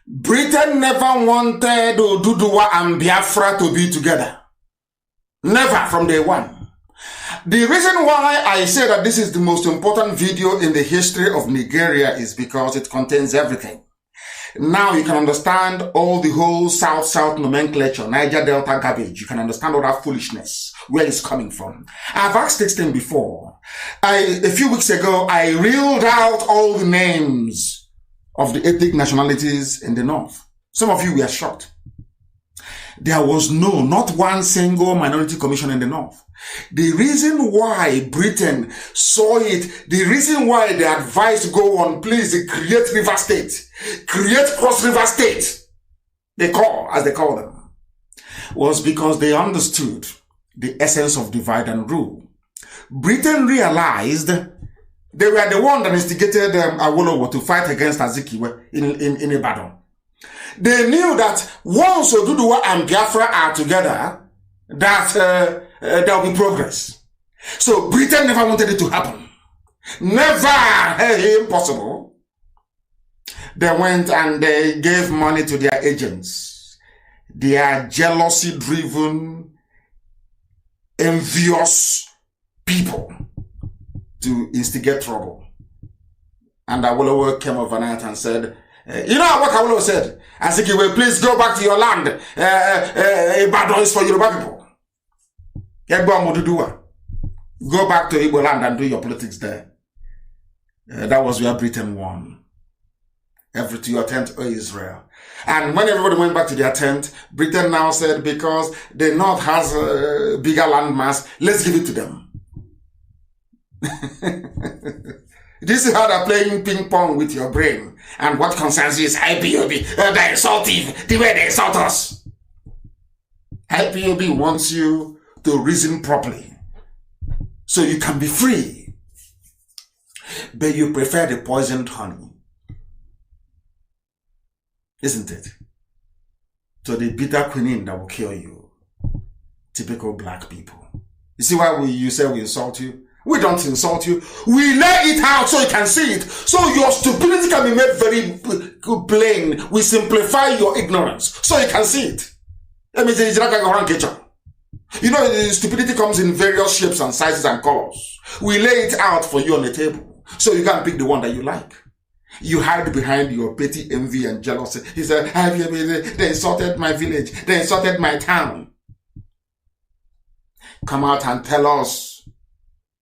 Britain never wanted Oduduwa and Biafra to be together. Never from day one. The reason why I say that this is the most important video in the history of Nigeria is because it contains everything. Now you can understand all the whole South-South nomenclature, Niger Delta garbage. You can understand all that foolishness, where it's coming from. I've asked this thing before. A few weeks ago, I reeled out all the names of the ethnic nationalities in the North. Some of you were shocked. There was not one single minority commission in the North. The reason why Britain saw it, the reason why they advised go on, please create River State, create Cross River State, as they call them, was because they understood the essence of divide and rule. Britain realized they were the one that instigated Awolowo to fight against Azikiwe in Ibadan. They knew that once Oduduwa and Biafra are together, that there will be progress. So Britain never wanted it to happen. Never. Impossible. They went and they gave money to their agents. They are jealousy-driven, envious people to instigate trouble. And Awolowo came overnight and said, you know what Awolowo said? Azikiwe, please go back to your land. Ibadan is for Yoruba people. Go back to Igbo land and do your politics there. That was where Britain won. To your tent, O Israel. And when everybody went back to their tent, Britain now said, because the North has a bigger landmass, let's give it to them. This is how they're playing ping pong with your brain. And what concerns you is IPOB. They're insultive the way they insult us. IPOB wants you to reason properly so you can be free. But you prefer the poisoned honey. Isn't it? To the bitter quinine that will kill you. Typical black people. You see why you say we insult you? We don't insult you. We lay it out so you can see it. So your stupidity can be made very plain. We simplify your ignorance so you can see it. Let me say, it's like a orange ketchup. You know, stupidity comes in various shapes and sizes and colors. We lay it out for you on the table so you can pick the one that you like. You hide behind your petty envy and jealousy. He said, they insulted my village. They insulted my town. Come out and tell us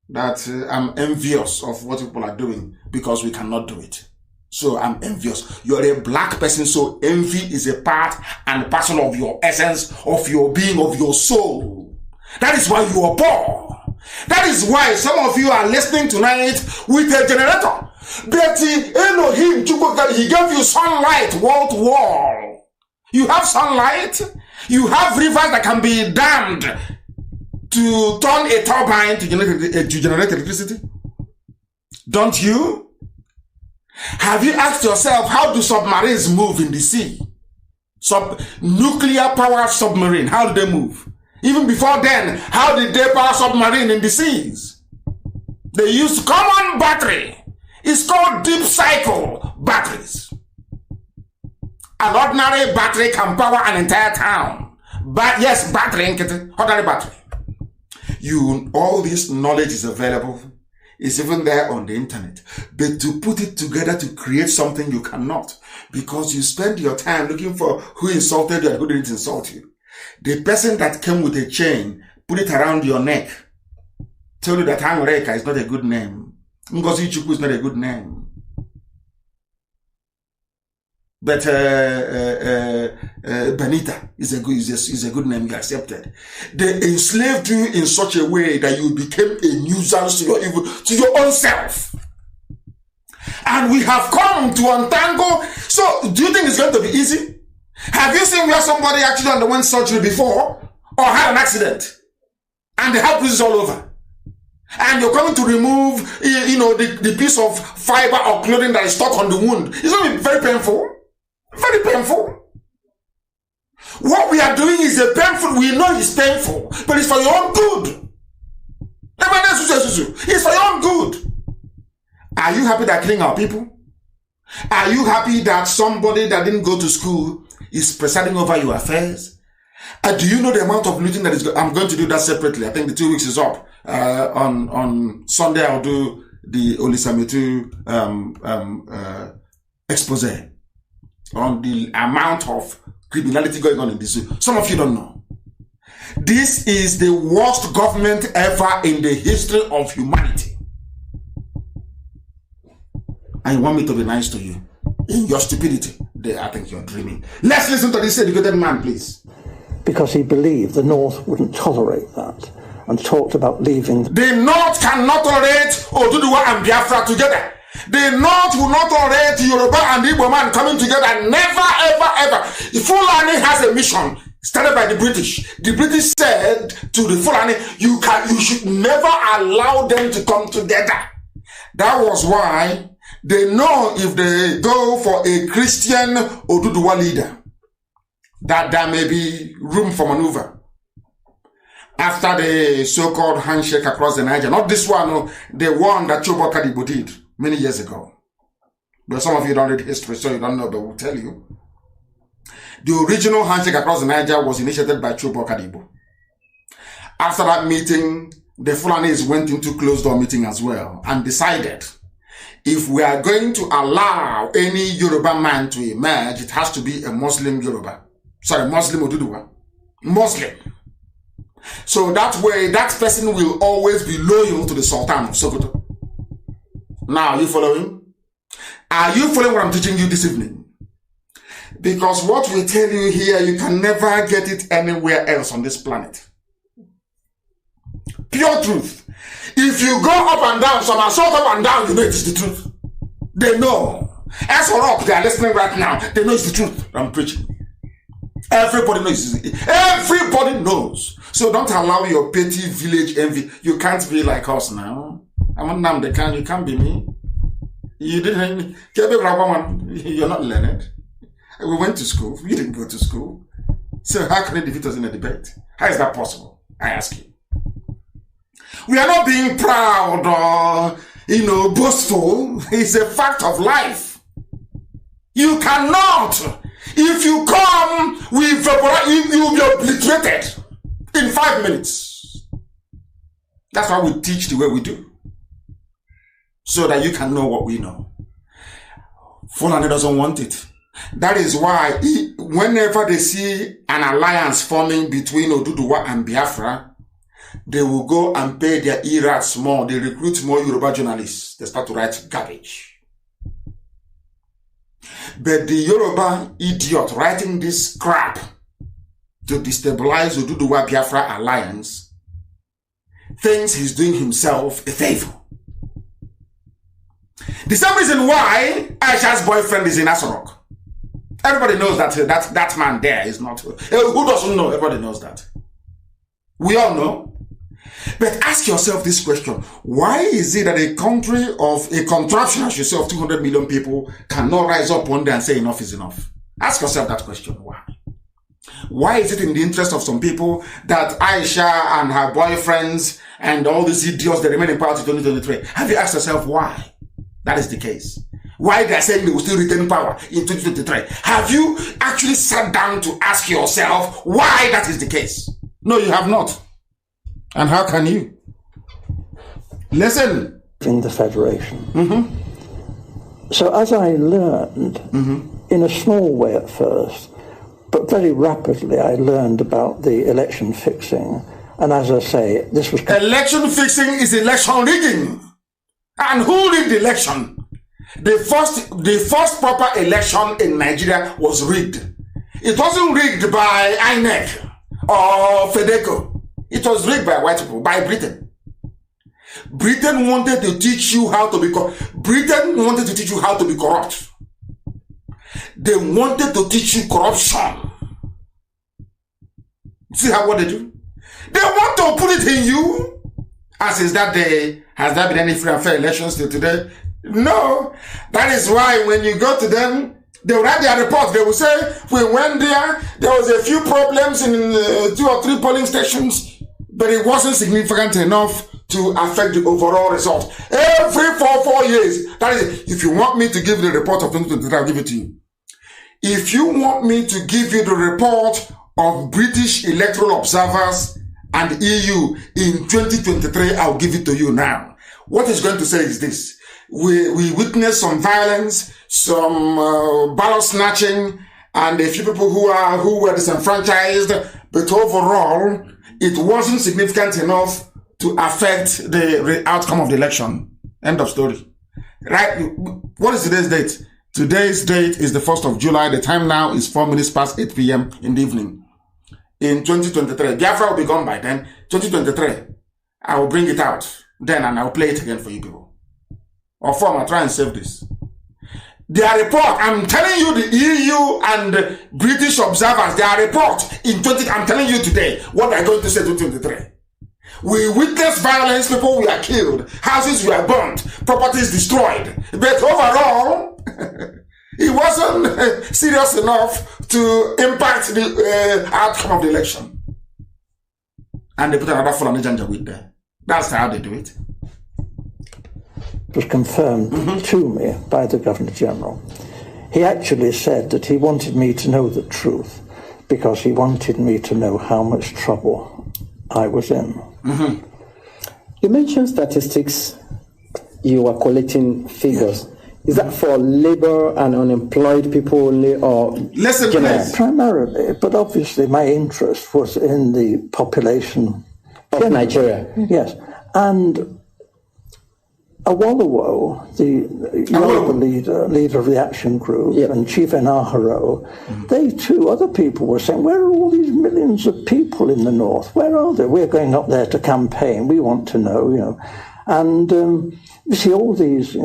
that I'm envious of what people are doing because we cannot do it. So I'm envious. You're a black person, so envy is a part and parcel of your essence, of your being, of your soul. That is why you are poor. That is why some of you are listening tonight with a generator. But Elohim, he gave you sunlight wall to wall. You have sunlight. You have rivers that can be dammed to turn a turbine to generate electricity. Don't you? Have you asked yourself, how do submarines move in the sea? Nuclear power submarine, how do they move? Even before then, how did they power submarine in the seas? They used common battery. It's called deep cycle batteries. An ordinary battery can power an entire town. But yes, battery, ordinary battery. All this knowledge is available. It's even there on the internet. But to put it together to create something, you cannot. Because you spend your time looking for who insulted you and who didn't insult you. The person that came with a chain, put it around your neck, tell you that Angoreka is not a good name. Ngozi Chukwu is not a good name. But Benita is a good name, you accepted. They enslaved you in such a way that you became a nuisance to your own self. And we have come to untangle. So, do you think it's going to be easy? Have you seen where somebody actually underwent surgery before or had an accident and they have bruises all over? And you're coming to remove, the piece of fiber or clothing that is stuck on the wound. It's going to be very painful. Very painful. What we are doing is painful. We know it's painful, but it's for your own good. It's for your own good. Are you happy that killing our people? Are you happy that somebody that didn't go to school is presiding over your affairs? Do you know the amount of looting that is I'm going to do that separately. I think the 2 weeks is up. On Sunday, I'll do the Olisametu expose on the amount of criminality going on in this. Some of you don't know. This is the worst government ever in the history of humanity. And you want me to be nice to you? In your stupidity, I think you're dreaming. Let's listen to this educated man, please. Because he believed the North wouldn't tolerate that and talked about leaving. The North cannot tolerate Oduduwa and Biafra together. The North will not tolerate Yoruba and Igbo man coming together. Never, ever, ever. The Fulani has a mission started by the British. The British said to the Fulani, you should never allow them to come together. That was why they know if they go for a Christian Oduduwa leader, that there may be room for maneuver. After the so-called handshake across the Niger, not this one, the one that Chobo Kadibo did many years ago. But some of you don't read history, so you don't know, but we'll tell you. The original handshake across the Niger was initiated by Chobo Kadibo. After that meeting, the Fulanis went into closed-door meeting as well and decided if we are going to allow any Yoruba man to emerge, it has to be a Muslim Yoruba. Sorry, Muslim Oduduwa. Muslim. So that way, that person will always be loyal to the Sultan of Sokoto. Now, are you following? Are you following what I'm teaching you this evening? Because what we tell you here, you can never get it anywhere else on this planet. Pure truth. If you go up and down, some assault up and down, you know it is the truth. They know. As for up, they are listening right now. They know it's the truth I'm preaching. Everybody knows. Everybody knows. So don't allow your petty village envy. You can't be like us now. I'm on NNAMDI. You can't be me. You didn't. You're not learned. We went to school. You didn't go to school. So how can you defeat us in a debate? How is that possible? I ask you. We are not being proud or, boastful. It's a fact of life. You cannot. If you come, you will be obliterated in 5 minutes. That's why we teach the way we do. So that you can know what we know. Fulani doesn't want it. That is why whenever they see an alliance forming between Oduduwa and Biafra, they will go and pay their irats more. They recruit more Yoruba journalists. They start to write garbage. But the Yoruba idiot writing this crap to destabilize Oduduwa Biafra alliance thinks he's doing himself a favor. The same reason why Aisha's boyfriend is in Asorok. Everybody knows that man there is not. Who doesn't know? Everybody knows that. We all know. But ask yourself this question. Why is it that a country of a contraption as you say of 200 million people cannot rise up one day and say enough is enough? Ask yourself that question. Why? Why is it in the interest of some people that Aisha and her boyfriends and all these idiots that remain in power to 2023? Have you asked yourself why that is the case? Why they are saying they will still retain power in 2023? Have you actually sat down to ask yourself why that is the case? No, you have not. And how can you? Listen. In the Federation. So as I learned, in a small way at first, but very rapidly I learned about the election fixing. And as I say, this was... Election fixing is election rigging. And who rigged the election? The first proper election in Nigeria was rigged. It wasn't rigged by INEC or FEDECO. It was rigged by white people, by Britain. Britain wanted to teach you how to be corrupt. They wanted to teach you corruption. See what they do? They want to put it in you. As is that day, has there been any free and fair elections till today? No. That is why when you go to them, they will write their report. They will say, we went there was a few problems in 2 or 3 polling stations, but it wasn't significant enough to affect the overall result. Every 4 years, that is, if you want me to give the report of 2023, I'll give it to you. If you want me to give you the report of British electoral observers and EU in 2023, I'll give it to you now. What it's going to say is this. We witnessed some violence, some ballot snatching, and a few people who were disenfranchised, but overall, it wasn't significant enough to affect the outcome of the election. End of story. Right? What is today's date? Today's date is the 1st of July. The time now is 4 minutes past 8 p.m. in the evening. In 2023, Biafra will be gone by then. 2023, I will bring it out then and I'll play it again for you people. Or form, I'll try and save this. Their report, I'm telling you, the EU and the British observers, their report I'm telling you today, what they're going to say to 2023. We witnessed violence, people were killed, houses were burnt, properties destroyed. But overall, it wasn't serious enough to impact the outcome of the election. And they put another Fulani Janja with there. That's how they do it. It was confirmed to me by the Governor-General. He actually said that he wanted me to know the truth because he wanted me to know how much trouble I was in. You mentioned statistics. You were collecting figures. Is that for labor and unemployed people only, or listen, primarily? But obviously, my interest was in the population of Nigeria. Yes, and Awolowo, the Yoruba leader of the action group, and Chief Enaharo, they too, other people were saying, where are all these millions of people in the north? Where are they? We're going up there to campaign. We want to know, And you see all these,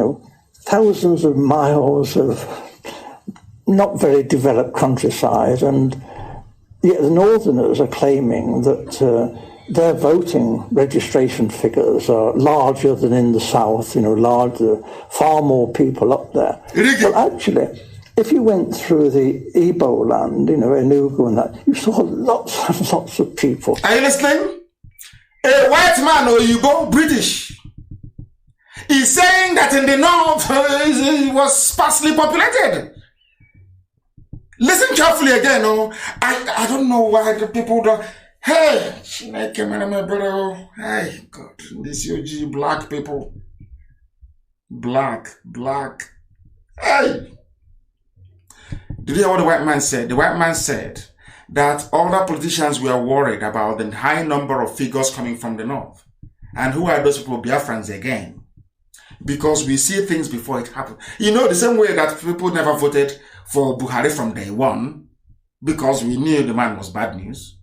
thousands of miles of not very developed countryside, and yet the northerners are claiming that their voting registration figures are larger than in the south, larger, far more people up there. But actually, if you went through the Igbo land, Enugu and that, you saw lots and lots of people. Are you listening? A white man or Igbo, British, is saying that in the north it was sparsely populated. Listen carefully again. I don't know why the people don't. Hey, my brother. Hey, God, this UG black people. Black. Hey. Did you hear what the white man said? The white man said that other politicians were worried about the high number of figures coming from the north. And who are those people? Biafrans again. Because we see things before it happens. The same way that people never voted for Buhari from day one, because we knew the man was bad news.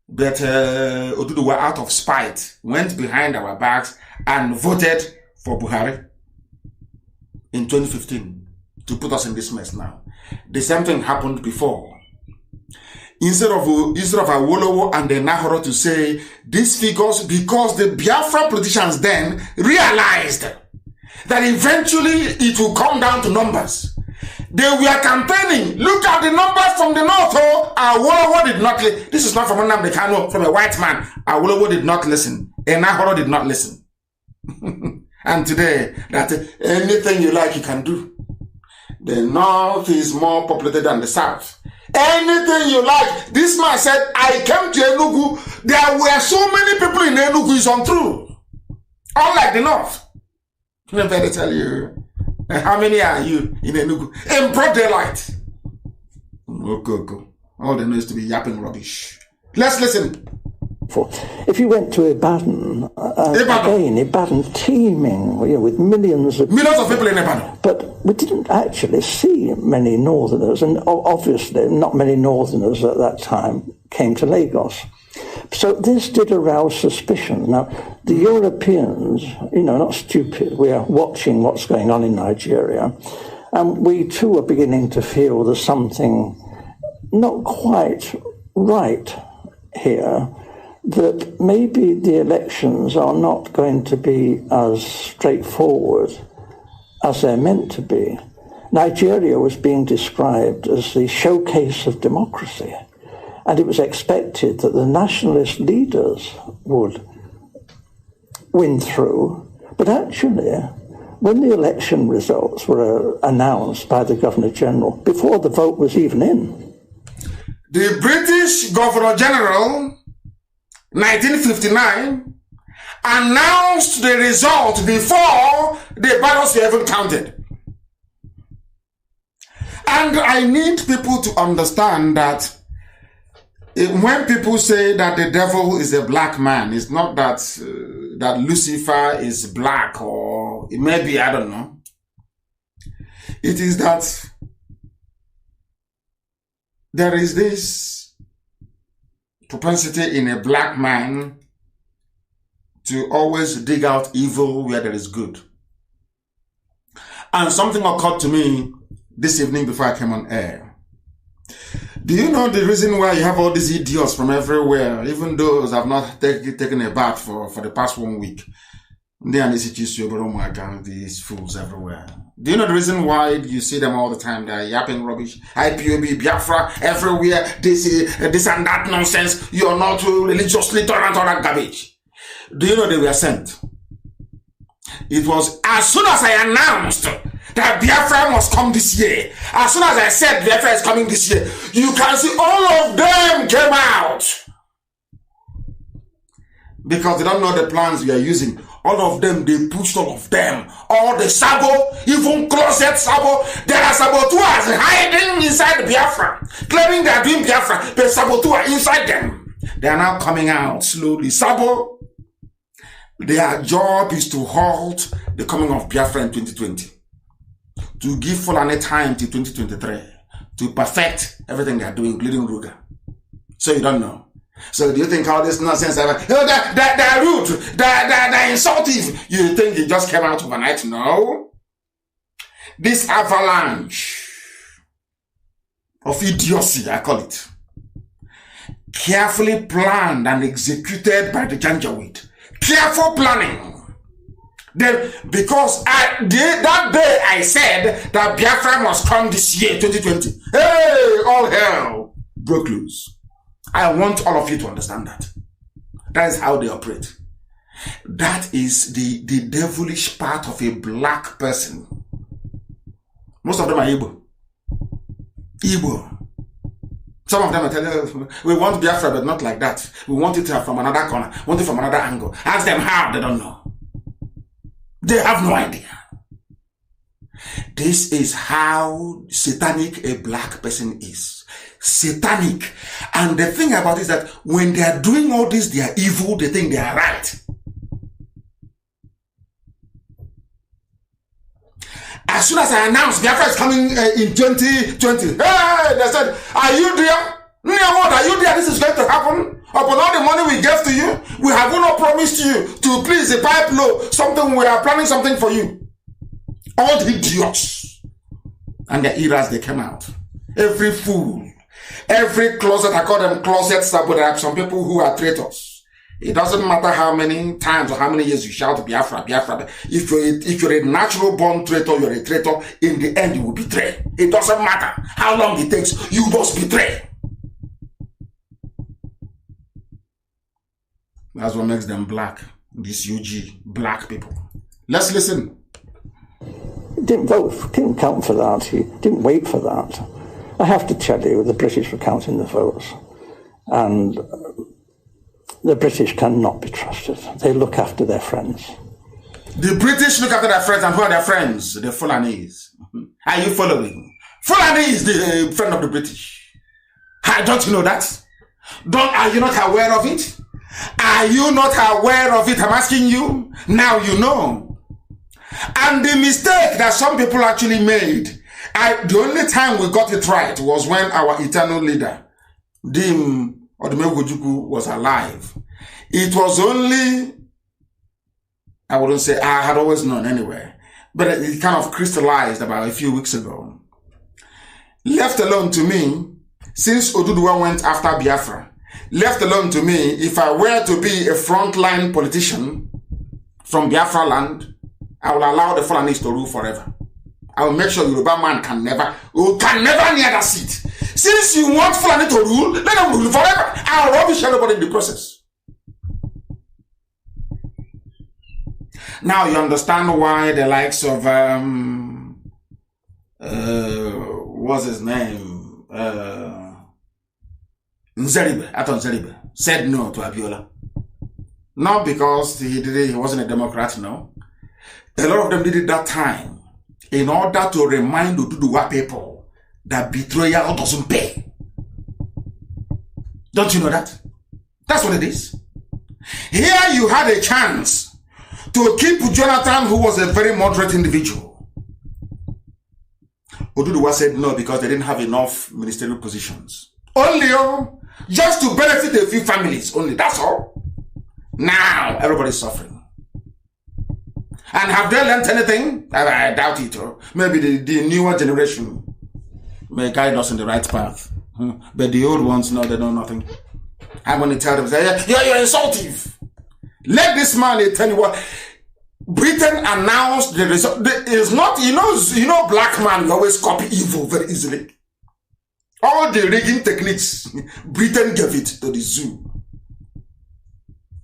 But Oduduwa, out of spite, went behind our backs and voted for Buhari in 2015 to put us in this mess now. The same thing happened before. Instead of Awolowo and the Nahoro to say these figures, because the Biafra politicians then realized that eventually it will come down to numbers. They were campaigning. Look at the numbers from the north. Awolowo did not listen. This is not from NNAMDI, KANU, from a white man. Awolowo did not listen. Enahoro did not listen. And today, that anything you like, you can do. The north is more populated than the south. Anything you like. This man said, I came to Enugu. There were so many people in Enugu. It's untrue. Unlike the north. Let me tell you. How many are you in Enugu? In broad daylight. Go. All they know is to be yapping rubbish. Let's listen. If you went to Ibadan, Ibadan teeming with millions of people in Ibadan. But we didn't actually see many northerners, and obviously not many northerners at that time came to Lagos. So this did arouse suspicion. Now, the Europeans, not stupid, we are watching what's going on in Nigeria, and we too are beginning to feel there's something not quite right here. that maybe the elections are not going to be as straightforward as they're meant to be. Nigeria was being described as the showcase of democracy, and it was expected that the nationalist leaders would win through. But actually, when the election results were announced by the Governor-General, before the vote was even in, the British Governor-General, 1959, announced the result before the ballots were even counted. And I need people to understand that when people say that the devil is a black man, it's not that that Lucifer is black, or it may be, I don't know. It is that there is this propensity in a black man to always dig out evil where there is good. And something occurred to me this evening before I came on air. Do you know the reason why you have all these idiots from everywhere, even those have not taken a bath for the past 1 week? These fools everywhere. Do you know the reason why you see them all the time? They're yapping rubbish. IPOB, Biafra, everywhere. This and that nonsense. You're not religiously tolerant, all that garbage. Do you know they were sent? It was as soon as I announced that Biafra must come this year. As soon as I said Biafra is coming this year, you can see all of them came out. Because they don't know the plans we are using. All of them, they pushed all of them. All the Sabo, even closet Sabo. There are saboteurs hiding inside Biafra, claiming they are doing Biafra, but saboteurs inside them. They are now coming out slowly. Sabo, their job is to halt the coming of Biafra in 2020. To give Fulani time till 2023 to perfect everything they are doing, including Ruga. So you don't know. So do you think all this nonsense they're rude, they're insultive? You think it just came out overnight? No. This avalanche of idiocy, I call it, carefully planned and executed by the Janjaweed. Careful planning. Then, because that day I said that Biafra must come this year, 2020. Hey, all hell broke loose. I want all of you to understand that. That is how they operate. That is the devilish part of a black person. Most of them are Igbo. Igbo. Some of them are telling us, we want Biafra, but not like that. We want it from another corner. We want it from another angle. Ask them how, they don't know. They have no idea. This is how satanic a black person is. Satanic. And the thing about it is that when they are doing all this, they are evil, they think they are right. As soon as I announced Biafra is coming in 2020, hey, they said, are you there? What are you there? This is going to happen. Upon all the money we gave to you, we have not promised you to please the pipe low. Something, we are planning something for you. All the idiots and the eras, they came out. Every fool, every closet, I call them closet sabo. There are some people who are traitors. It doesn't matter how many times or how many years you shout Biafra, Biafra. If you're a natural born traitor, you're a traitor. In the end, you will betray. It doesn't matter how long it takes, you must betray. That's what makes them black. These UG black people. Let's listen. He didn't vote, didn't count for that. He didn't wait for that. I have to tell you, the British were counting the votes, and the British cannot be trusted. They look after their friends. The British look after their friends, and who are their friends? The Fulanese. Are you following? Fulani is the friend of the British. Don't you know that? Are you not aware of it? Are you not aware of it? I'm asking you. Now you know. And the mistake that some people actually made, the only time we got it right was when our eternal leader, Dim Odumegwu was alive. It was only, I wouldn't say, I had always known anyway, but it kind of crystallized about a few weeks ago. Left alone to me, since Oduduwa went after Biafra, Left alone to me, if I were to be a frontline politician from Biafra land, I will allow the Fulanis to rule forever. I will make sure Yoruba man can never near that seat. Since you want Fulani to rule, let them rule forever. I'll rubbish everybody in the process. Now you understand why the likes of what's his name? Nzeribe said no to Abiola. Not because he wasn't a Democrat, no. A lot of them did it that time in order to remind Oduduwa people that betrayal doesn't pay. Don't you know that? That's what it is. Here you had a chance to keep Jonathan, who was a very moderate individual. Oduduwa said no because they didn't have enough ministerial positions. Only just to benefit a few families only, that's all. Now everybody's suffering. And have they learned anything? I doubt it. Maybe the newer generation may guide us in the right path. But the old ones, no, they know nothing. I'm going to tell them, you're insultive. Let this man tell you what. Britain announced the result. It's not, you know, black man, you always copy evil very easily. All the rigging techniques, Britain gave it to the zoo.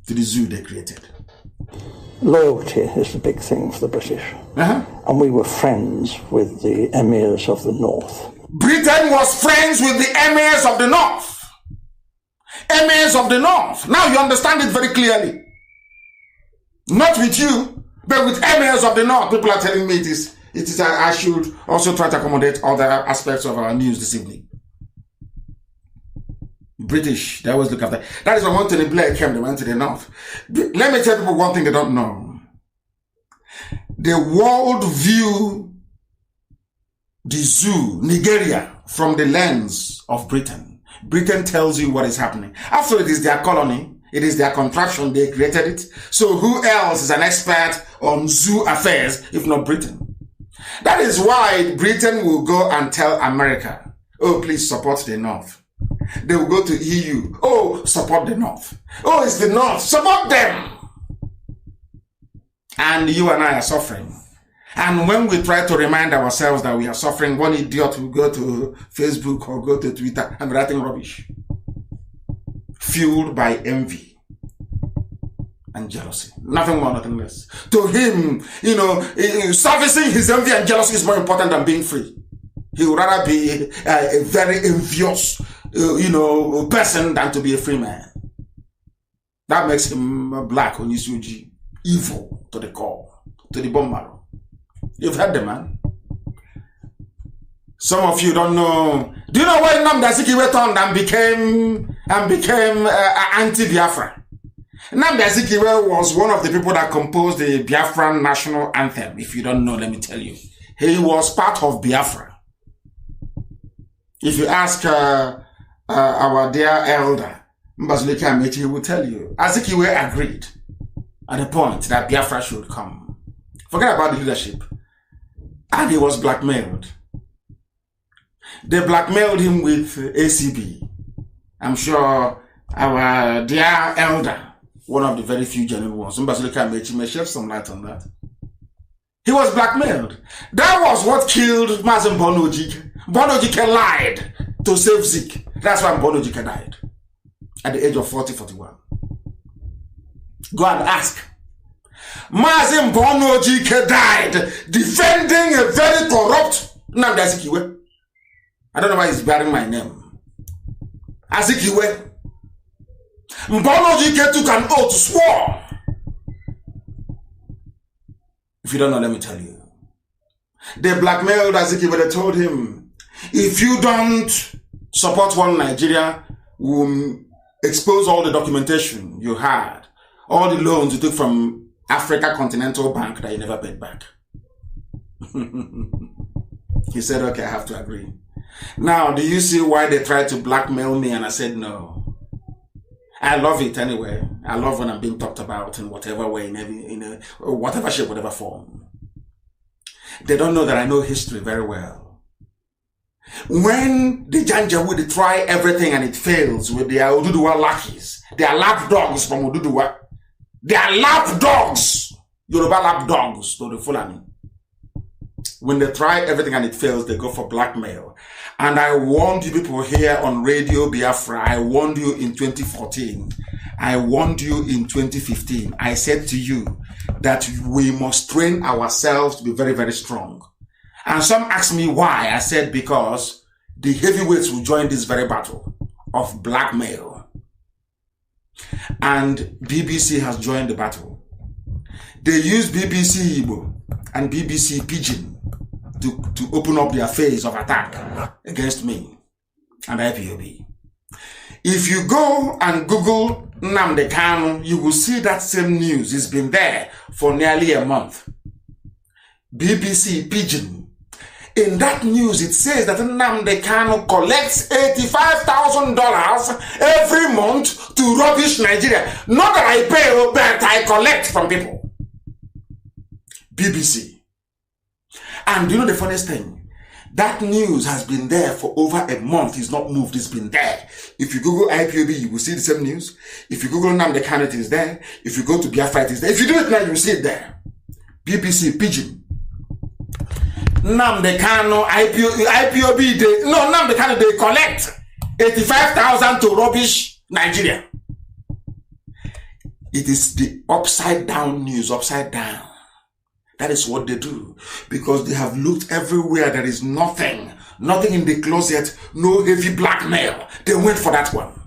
To the zoo they created. Loyalty is the big thing for the British. And we were friends with the emirs of the north. Britain was friends with the emirs of the north. Emirs of the north. Now you understand it very clearly. Not with you, but with emirs of the north. People are telling me it is I should also try to accommodate other aspects of our news this evening. British, they always look after. That is when Tony Blair came, they went to the north. Let me tell people one thing they don't know. The world view the zoo, Nigeria, from the lens of Britain. Britain tells you what is happening. After it is their colony, it is their contraction, they created it. So who else is an expert on zoo affairs if not Britain? That is why Britain will go and tell America, oh, please support the North. They will go to EU, oh, support the North. Oh, it's the North, support them. And you and I are suffering. And when we try to remind ourselves that we are suffering, one idiot will go to Facebook or go to Twitter and writing rubbish. Fueled by envy and jealousy. Nothing more, nothing less. To him, servicing his envy and jealousy is more important than being free. He would rather be a very envious, person than to be a free man. That makes him black, Onisuji, evil to the core, to the bone marrow. You've heard the man. Some of you don't know. Do you know why NNAMDI went on and became anti-Biafra? NNAMDI was one of the people that composed the Biafran national anthem. If you don't know, let me tell you. He was part of Biafra. If you ask our dear elder, Mbazulike Amechi, he will tell you. Azikiwe agreed at the point that Biafra should come. Forget about the leadership. And he was blackmailed. They blackmailed him with ACB. I'm sure our dear elder, one of the very few genuine ones, Mbazulike Amechi, may shed some light on that. He was blackmailed. That was what killed Mazi Mbono Ojike. Mbono Ojike lied to save Zik. That's why Mbono Ojike died at the age of 41. Go and ask. Mazi Mbono Ojike died defending a very corrupt NNAMDI Azikiwe. I don't know why he's bearing my name. Azikiwe. Mbono Ojike took an oath, swore. If you don't know, let me tell you. They blackmailed Azikiwe. They told him, if you don't support one Nigeria, we'll expose all the documentation you had, all the loans you took from Africa Continental Bank that you never paid back. He said, okay, I have to agree. Now, do you see why they tried to blackmail me? And I said, no. I love it anyway. I love when I'm being talked about in whatever way, in whatever shape, whatever form. They don't know that I know history very well. When the Janjaweed they try everything and it fails with their Oduduwa lackeys, they are lap dogs from Oduduwa. They are lap dogs, Yoruba lap dogs to the Fulani. When they try everything and it fails, they go for blackmail. And I warned you people here on Radio Biafra. I warned you in 2014. I warned you in 2015. I said to you that we must train ourselves to be very, very strong. And some asked me why. I said because the heavyweights will join this very battle of blackmail. And BBC has joined the battle. They use BBC Igbo and BBC Pidgin to open up their phase of attack against me and IPOB. If you go and Google NNAMDI KANU, you will see that same news. It's been there for nearly a month. BBC Pidgin. In that news, it says that NNAMDI KANU collects $85,000 every month to rubbish Nigeria. Not that I pay, but I collect from people. BBC. And you know the funniest thing? That news has been there for over a month. It's not moved. It's been there. If you Google IPOB, you will see the same news. If you Google NNAMDI KANU, it is there. If you go to Biafra, it is there. If you do it now, you will see it there. BBC Pidgin. NNAMDI KANU, IPOB, NNAMDI KANU, they collect 85,000 to rubbish Nigeria. It is the upside down news, upside down. That is what they do. Because they have looked everywhere. There is nothing in the closet, no heavy blackmail. They went for that one.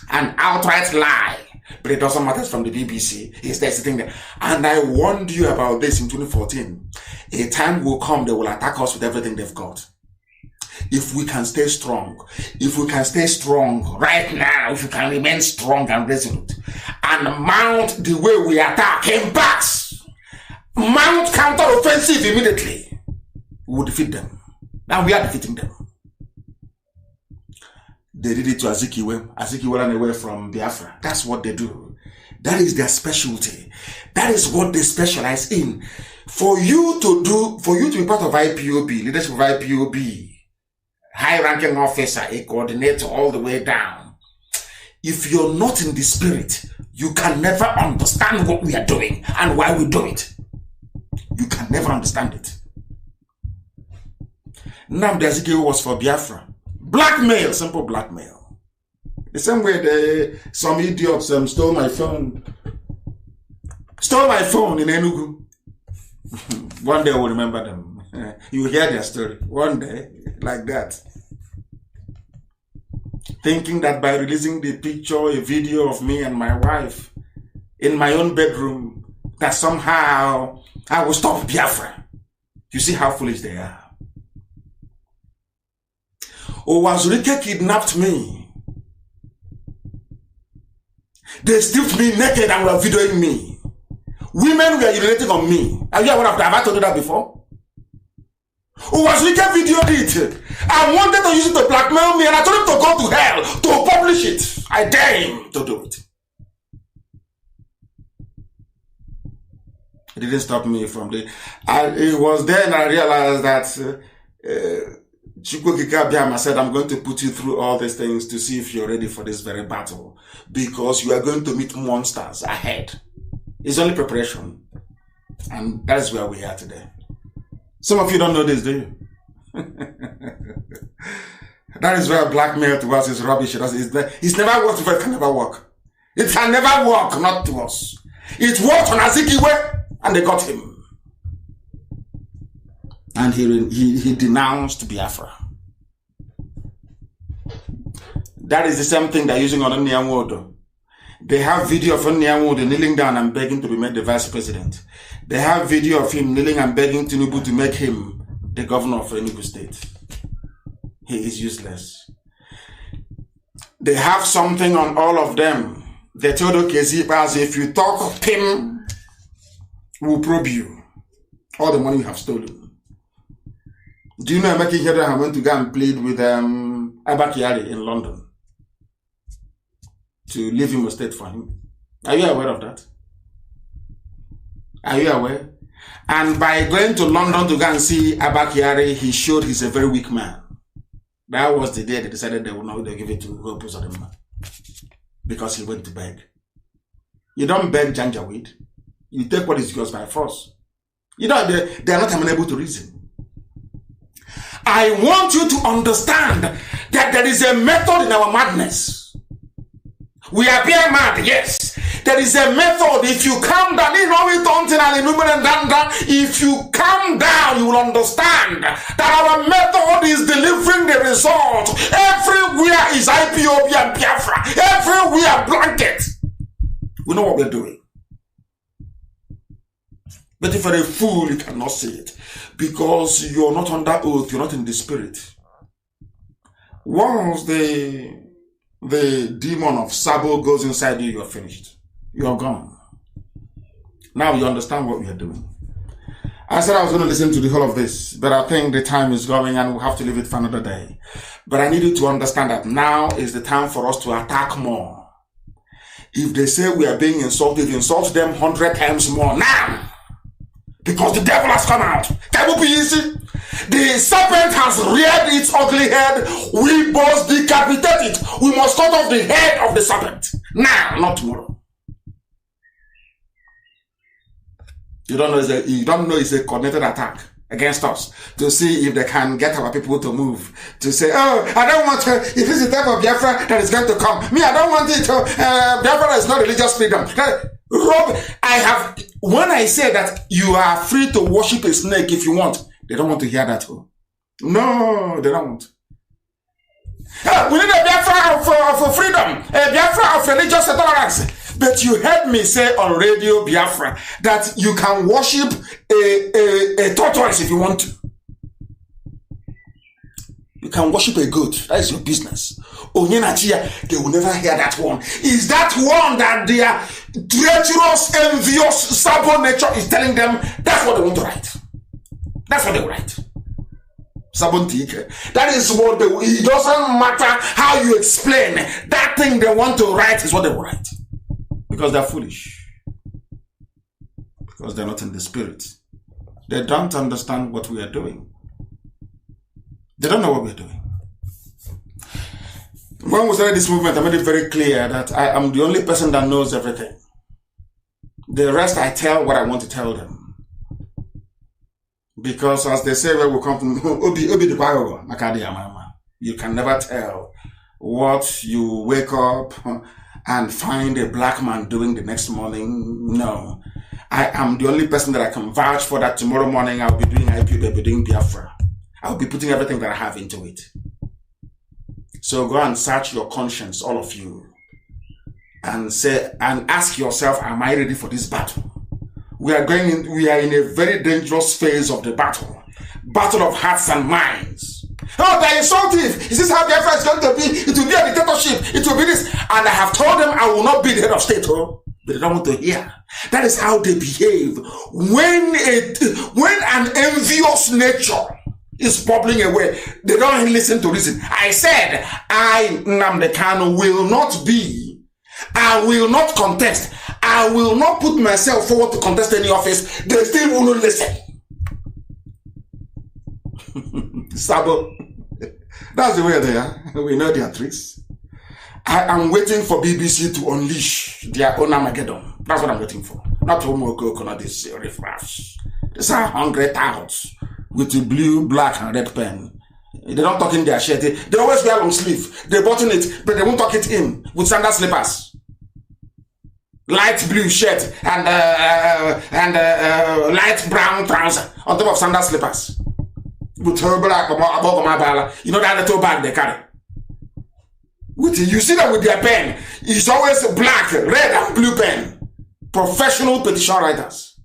An outright lie. But it doesn't matter, it's from the BBC. It's there sitting there. And I warned you about this in 2014. A time will come, they will attack us with everything they've got. If we can stay strong, right now, if you can remain strong and resolute, and mount the way we attack in backs, mount counter-offensive immediately, we will defeat them. Now we are defeating them. They did it to Azikiwe. Azikiwe ran away from Biafra. That's what they do. That is their specialty. That is what they specialize in. For you to be part of IPOB, leadership of IPOB, high-ranking officer, a coordinator all the way down, if you're not in the spirit, you can never understand what we are doing and why we do it. You can never understand it. Nnamdi Azikiwe was for Biafra. Blackmail, simple blackmail. The same way some idiots stole my phone. Stole my phone in Enugu. One day we'll remember them. You will hear their story. One day, like that. Thinking that by releasing the picture, a video of me and my wife in my own bedroom, that somehow I will stop Biafra. You see how foolish they are. Owazurike kidnapped me. They stripped me naked and were videoing me. Women were urinating on me. Have you ever have I told you that before? Owazurike videoed it. I wanted to use it to blackmail me and I told him to go to hell to publish it. I dare him to do it. It didn't stop me from the... It was then I realized that Chukwukika Biama said, I'm going to put you through all these things to see if you're ready for this very battle. Because you are going to meet monsters ahead. It's only preparation. And that's where we are today. Some of you don't know this, do you? That is where blackmail to us is rubbish. It's never worked before, it can never work. It can never work, not to us. It worked on Azikiwe. And they got him. And he denounced Biafra. That is the same thing they're using on NNAMDI. They have video of NNAMDI kneeling down and begging to be made the vice president. They have video of him kneeling and begging Tinubu to make him the governor of Enugu State. He is useless. They have something on all of them. They told Okezipas, if you talk PIM, we'll probe you. All the money you have stolen. Do you know Emeka Ihedioha went to go and plead with Abba Kyari in London to leave him a state for him? Are you aware of that? Are you aware? And by going to London to go and see Abba Kyari, he showed he's a very weak man. That was the day they decided they would not give it to Hope Uzodimma. Because he went to beg. You don't beg Janjaweed. You take what is yours by force. You know, they are not amenable to reason. I want you to understand that there is a method in our madness. We appear mad, yes. There is a method. If you calm down, if you calm down, you will understand that our method is delivering the result. Everywhere is IPOB and Biafra. Everywhere blanket. We know what we're doing. But if you're a fool, you cannot see it. Because you're not under oath, you're not in the spirit. Once the demon of Sabo goes inside you, you're finished. You're gone. Now you understand what we are doing. I said I was going to listen to the whole of this, but I think the time is going and we'll have to leave it for another day. But I need you to understand that now is the time for us to attack more. If they say we are being insulted, insult them 100 times more now. Because the devil has come out. That will be easy. The serpent has reared its ugly head. We must decapitate it. We must cut off the head of the serpent. Now, not tomorrow. You don't know it's a coordinated attack against us to see if they can get our people to move. To say, oh, I don't want to, if this is the type of Biafra that is going to come. Me, I don't want it to, Biafra is not religious freedom. Rob, when I say that you are free to worship a snake if you want, they don't want to hear that. No, they don't want. We need a Biafra of freedom, a Biafra of religious tolerance. But you heard me say on Radio Biafra that you can worship a tortoise if you want to. You can worship a goat. That is your business. Onyenachia, they will never hear that one. Is that one that their treacherous, envious, Sabo nature is telling them that's what they want to write? That's what they write. That is what they will. It doesn't matter how you explain. That thing they want to write is what they will write. Because they're foolish. Because they're not in the spirit. They don't understand what we are doing. They don't know what we're doing. When we started this movement, I made it very clear that I am the only person that knows everything. The rest, I tell what I want to tell them. Because as they say, where we come from, you can never tell what you wake up and find a black man doing the next morning. No. I am the only person that I can vouch for that tomorrow morning I'll be doing IPOB, I'll be doing Biafra. I'll be putting everything that I have into it. So go and search your conscience, all of you, and say and ask yourself, am I ready for this battle? We are in a very dangerous phase of the battle. Battle of hearts and minds. Oh, they're insultive. Is this how Biafra is going to be? It will be a dictatorship. It will be this. And I have told them I will not be the head of state. Oh, but they don't want to hear. That is how they behave. When an envious nature is bubbling away, they don't listen to reason. I said, NNAMDI KANU will not be. I will not contest. I will not put myself forward to contest any office. They still will not listen. Sabo. That's the way they are. We know their tricks. I am waiting for BBC to unleash their own Armageddon. That's what I'm waiting for. Not Homoko, not this riffraffs. These are hungry touts with the blue, black, and red pen. They don't talk in their shirt. They always wear long sleeve. They button it, but they won't tuck it in with sandal slippers. Light blue shirt and light brown trouser on top of sandal slippers. With her black, you know that little bag they carry. You see them with their pen. It's always black, red, and blue pen. Professional petition writers.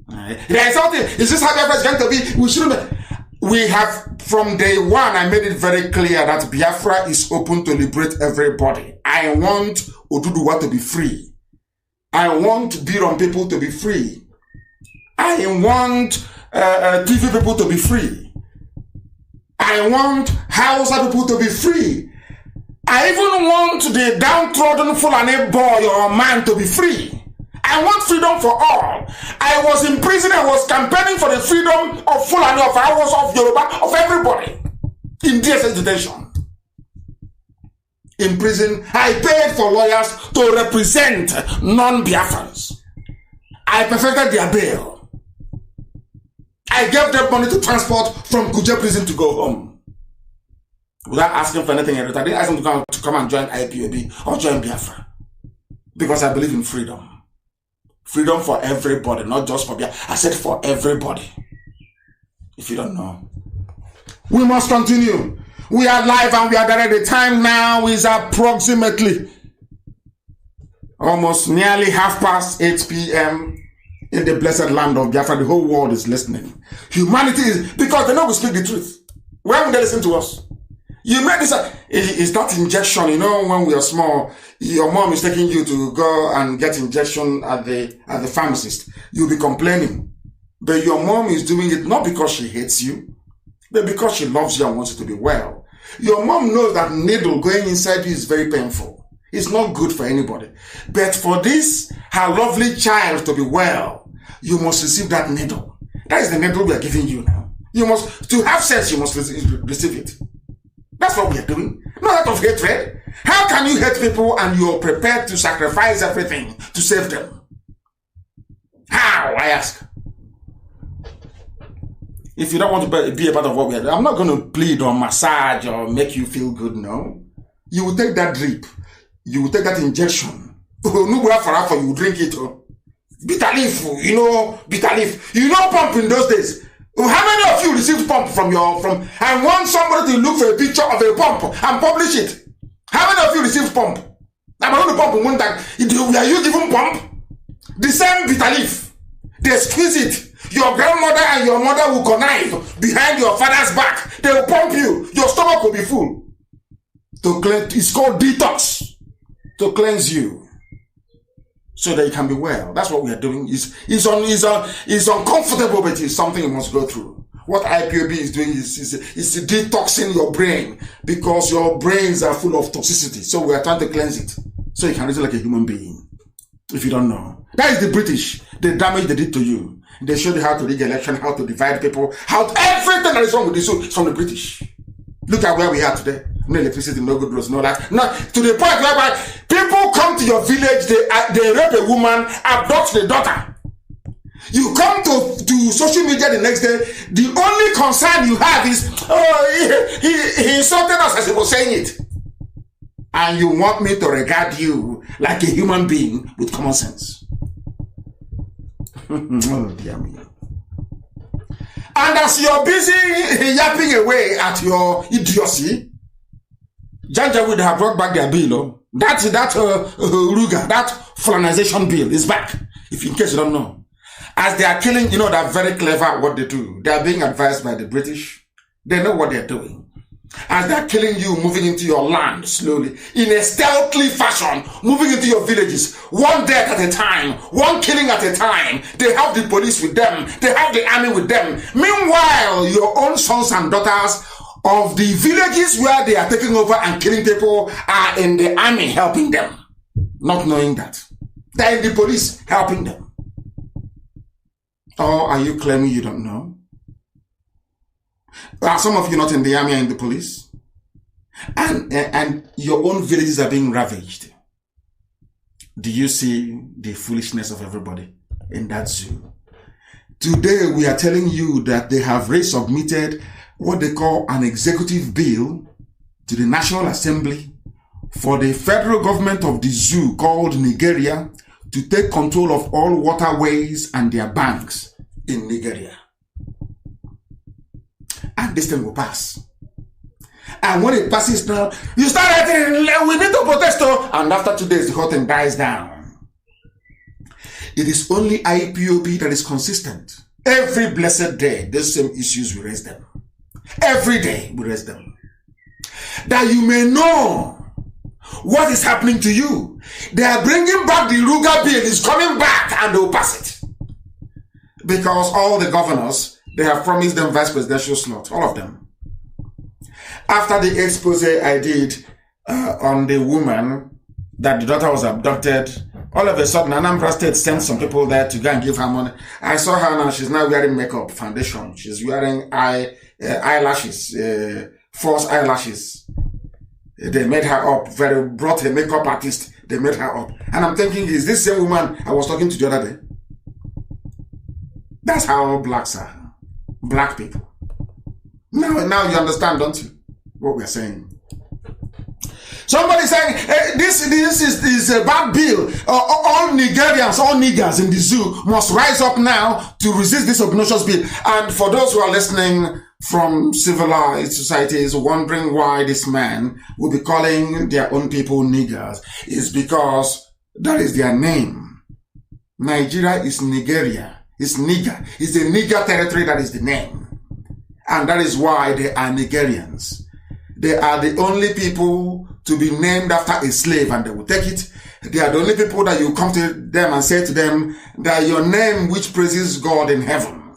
They're insulting. Is this how Biafra is going to be? We shouldn't. We have, from day one, I made it very clear that Biafra is open to liberate everybody. I want Oduduwa to be free. I want Biron people to be free. I want TV people to be free. I want Hausa people to be free. I even want the downtrodden Fulani boy or man to be free. I want freedom for all. I was in prison. I was campaigning for the freedom of Fulani, of ours, of Yoruba, of everybody in DSS detention. In prison, I paid for lawyers to represent non-Biafrans. I perfected their bail. I gave them money to transport from Kuje prison to go home. Without asking for anything in return. I didn't ask them to come and join IPOB or join Biafra. Because I believe in freedom. Freedom for everybody, not just for Biafra. I said for everybody. If you don't know. We must continue. We are live and we are there. The time now is approximately almost nearly 8:30 p.m. in the blessed land of Biafra. The whole world is listening. Humanity is, because they know we speak the truth. Why would they listen to us? You made this, it's not injection. You know, when we are small, your mom is taking you to go and get injection at the pharmacist. You'll be complaining. But your mom is doing it not because she hates you, but because she loves you and wants you to be well. Your mom knows that needle going inside you is very painful. It's not good for anybody. But for this, her lovely child to be well, you must receive that needle. That is the needle we are giving you now. You must, to have sense, you must receive it. That's what we are doing. Not out of hatred. How can you hate people and you're prepared to sacrifice everything to save them? How, I ask? If you don't want to be a part of what we are doing, I'm not going to plead or massage or make you feel good, no. You will take that drip. You will take that injection. You drink it. Bitter leaf, you know, bitter leaf. You know pump in those days. How many of you received pump from I want somebody to look for a picture of a pump and publish it. How many of you received pump? I'm going to pump in one time. Are you given pump? The same bitter leaf. They squeeze it. Your grandmother and your mother will connive behind your father's back. They will pump you. Your stomach will be full. To cleanse, it's called detox. To cleanse you. So that you can be well. That's what we are doing. It's uncomfortable, but it's something you must go through. What IPOB is doing is detoxing your brain because your brains are full of toxicity. So we are trying to cleanse it. So you can reason like a human being. If you don't know. That is the British. The damage they did to you. They showed you how to rig election, how to divide people, everything that is wrong with this is from the British. Look at where we are today. No electricity, no good roads, no that. No, to the point whereby people come to your village, they rape a woman, abduct the daughter. You come to social media the next day, the only concern you have is, he insulted us as he was saying it. And you want me to regard you like a human being with common sense. Oh, dear me. And as you're busy yapping away at your idiocy, Janja would have brought back their bill. That Ruga, that Fulanization bill is back. If in case you don't know. As they are killing, they're very clever at what they do. They are being advised by the British. They know what they're doing. As they're killing you, moving into your land slowly, in a stealthy fashion, moving into your villages, one death at a time, one killing at a time. They have the police with them. They have the army with them. Meanwhile, your own sons and daughters of the villages where they are taking over and killing people are in the army helping them. Not knowing that. They're in the police helping them. Or are you claiming you don't know? Are some of you not in the army and in the police? And your own villages are being ravaged. Do you see the foolishness of everybody in that zoo? Today we are telling you that they have resubmitted what they call an executive bill to the National Assembly for the federal government of the zoo called Nigeria to take control of all waterways and their banks in Nigeria. And this thing will pass. And when it passes now, you start writing, we need to protest. And after 2 days, the whole thing dies down. It is only IPOB that is consistent. Every blessed day, these same issues, we raise them. Every day, we raise them. That you may know what is happening to you. They are bringing back the Ruga bill. It's coming back and they will pass it. Because all the governors, they have promised them vice presidential slot, all of them. After the expose I did on the woman that the daughter was abducted All of a sudden, Anambra State sent some people there to go and give her money. I saw her now. She's now wearing makeup, foundation. She's wearing eyelashes, false eyelashes. They made her up. Brought a makeup artist. They made her up. And I'm thinking, is this same woman I was talking to the other day? That's how blacks are. Black people. Now you understand, don't you? What we're saying. Somebody saying, hey, this is a bad bill. All Nigerians, all niggers in the zoo must rise up now to resist this obnoxious bill. And for those who are listening from civilized societies wondering why this man will be calling their own people niggers, is because that is their name. Nigeria is Nigeria. It's nigger. It's the nigger territory that is the name. And that is why they are Nigerians. They are the only people to be named after a slave, and they will take it. They are the only people that you come to them and say to them that your name which praises God in heaven,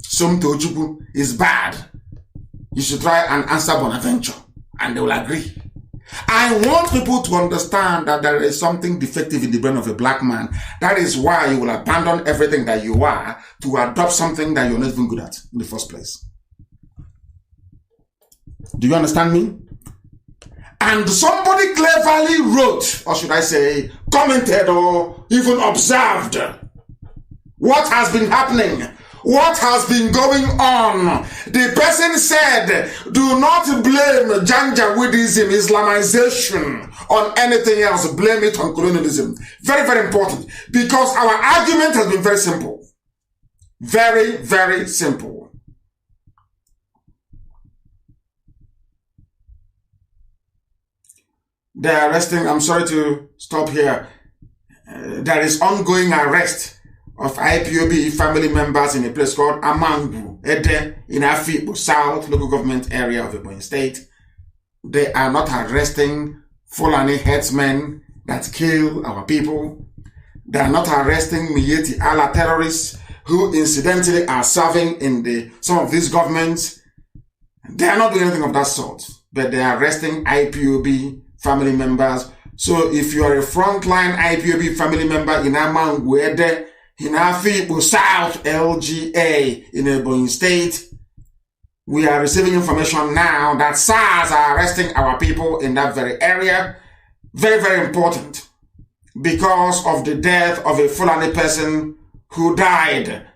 Somto Chukwu, is bad. You should try and answer Bonaventure, and they will agree. I want people to understand that there is something defective in the brain of a black man. That is why you will abandon everything that you are to adopt something that you're not even good at in the first place. Do you understand me? And somebody cleverly wrote, or should I say, commented or even observed what has been happening, what has been going on. The person said, do not blame Janjaweedism, Islamization on anything else. Blame it on colonialism. Very, very important. Because our argument has been very simple. Very, very simple. They are arresting, I'm sorry to stop here. There is ongoing arrest of IPOB family members in a place called Amangu, Ede, in Afikpo South, local government area of Ebonyi State. They are not arresting Fulani headsmen that kill our people. They are not arresting Miyetti Allah terrorists who incidentally are serving in some of these governments. They are not doing anything of that sort, but they are arresting IPOB family members. So if you are a frontline IPOB family member in Amangu, in Afikpo South, LGA, in Ebonyi State, we are receiving information now that SARS are arresting our people in that very area. Very, very important. Because of the death of a Fulani person who died.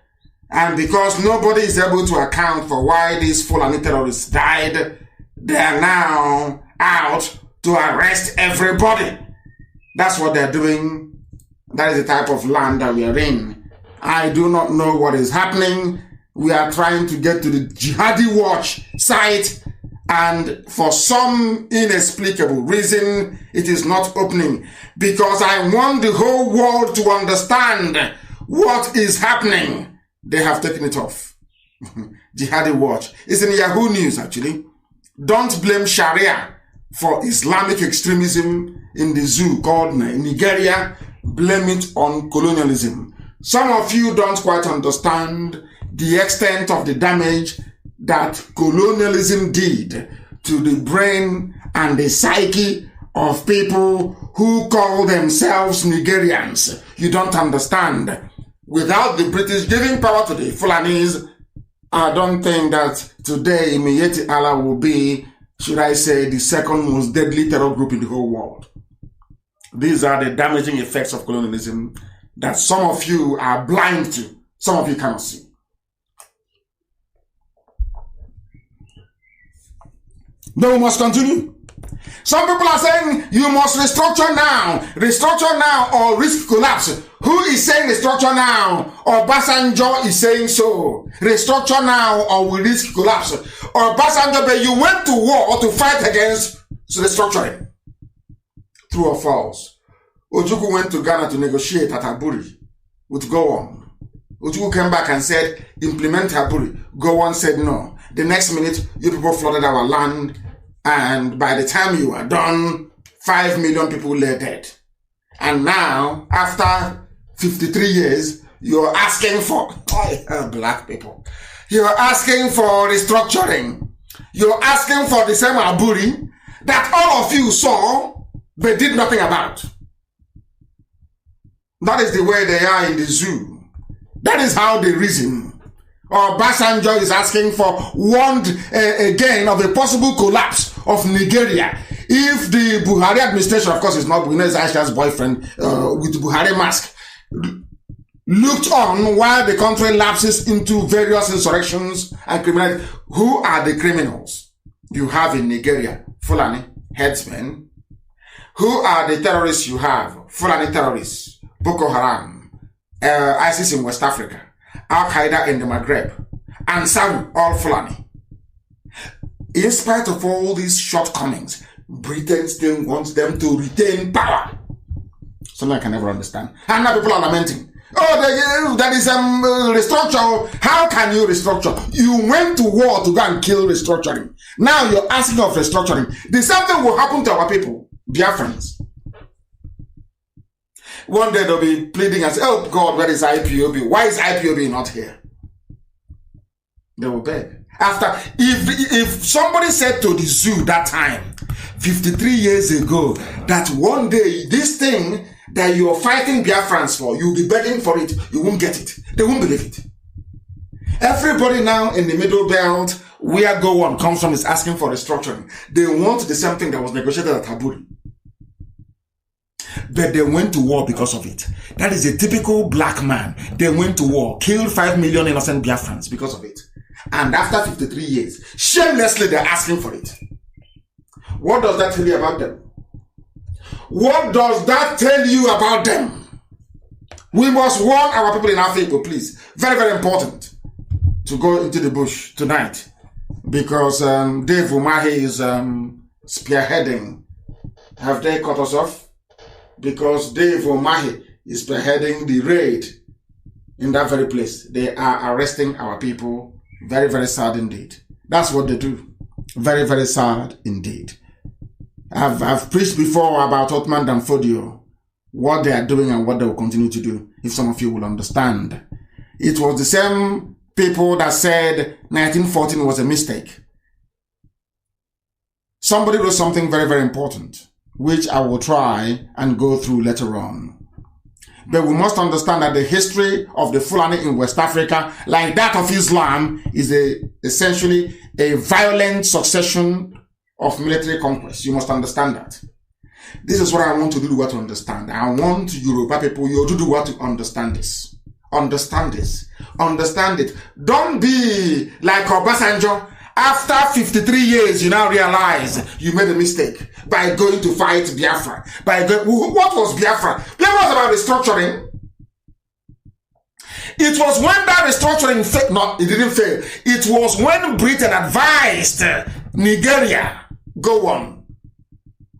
And because nobody is able to account for why these Fulani terrorists died, they are now out to arrest everybody. That's what they're doing. That is the type of land that we are in. I do not know what is happening. We are trying to get to the Jihadi Watch site, and for some inexplicable reason, it is not opening. Because I want the whole world to understand what is happening. They have taken it off. Jihadi Watch. It's in Yahoo News, actually. Don't blame Sharia for Islamic extremism in the zoo called Nigeria. Blame it on colonialism. Some of you don't quite understand the extent of the damage that colonialism did to the brain and the psyche of people who call themselves Nigerians. You don't understand. Without the British giving power to the Fulanis, I don't think that today Miyetti Allah will be, should I say, the second most deadly terror group in the whole world. These are the damaging effects of colonialism that some of you are blind to. Some of you cannot see. Then we must continue. Some people are saying you must restructure now or risk collapse. Who is saying restructure now? Or Obasanjo is saying so. Restructure now or we risk collapse. Or Obasanjo, but you went to war to fight against restructuring. True or false? Ojukwu went to Ghana to negotiate at Aburi with Gowon. Ojukwu came back and said, implement Aburi. Gowon said no. The next minute, you people flooded our land, and by the time you are done, 5 million people lay dead. And now, after 53 years, you're asking for black people. You're asking for restructuring. You're asking for the same Aburi that all of you saw, but did nothing about. That is the way they are in the zoo. That is how they reason. Or Basanjo is asking for warned again of a possible collapse of Nigeria if the Buhari administration, of course, is not Buhari's Aisha's boyfriend with the Buhari mask, looked on while the country lapses into various insurrections and criminality. Who are the criminals you have in Nigeria? Fulani headsmen. Who are the terrorists you have? Fulani terrorists, Boko Haram, ISIS in West Africa, Al-Qaeda in the Maghreb, and some all Fulani. In spite of all these shortcomings, Britain still wants them to retain power. Something I can never understand. And now people are lamenting. Oh, that is restructure. How can you restructure? You went to war to go and kill restructuring. Now you're asking of restructuring. The same thing will happen to our people, Biafrans. One day they'll be pleading and say, oh God, where is IPOB? Why is IPOB not here? They will beg. After, if somebody said to the zoo that time, 53 years ago, that one day this thing that you're fighting Biafrans for, you'll be begging for it, you won't get it. They won't believe it. Everybody now in the middle belt, where Go On comes from, is asking for restructuring. They want the same thing that was negotiated at Taburi. But they went to war because of it. That is a typical black man. They went to war, killed 5 million innocent Biafrans because of it. And after 53 years, shamelessly they're asking for it. What does that tell you about them? What does that tell you about them? We must warn our people in Africa, please. Very, very important to go into the bush tonight. Because Dave Umahi is spearheading. Have they cut us off? Because Dave Umahi is spearheading the raid in that very place. They are arresting our people. Very, very sad indeed. That's what they do. Very, very sad indeed. I've preached before about Otman Danfodio, what they are doing and what they will continue to do, if some of you will understand. It was the same people that said 1914 was a mistake. Somebody wrote something very, very important, which I will try and go through later on. But we must understand that the history of the Fulani in West Africa, like that of Islam, is essentially a violent succession of military conquest. You must understand that. This is what I want to do to understand. I want Yoruba people, you to do what to understand this. Understand this. Understand it. Don't be like Obasanjo. After 53 years, you now realize you made a mistake by going to fight Biafra. What was Biafra? Biafra was about restructuring. It was when that restructuring failed. No, it didn't fail. It was when Britain advised Nigeria, Go On,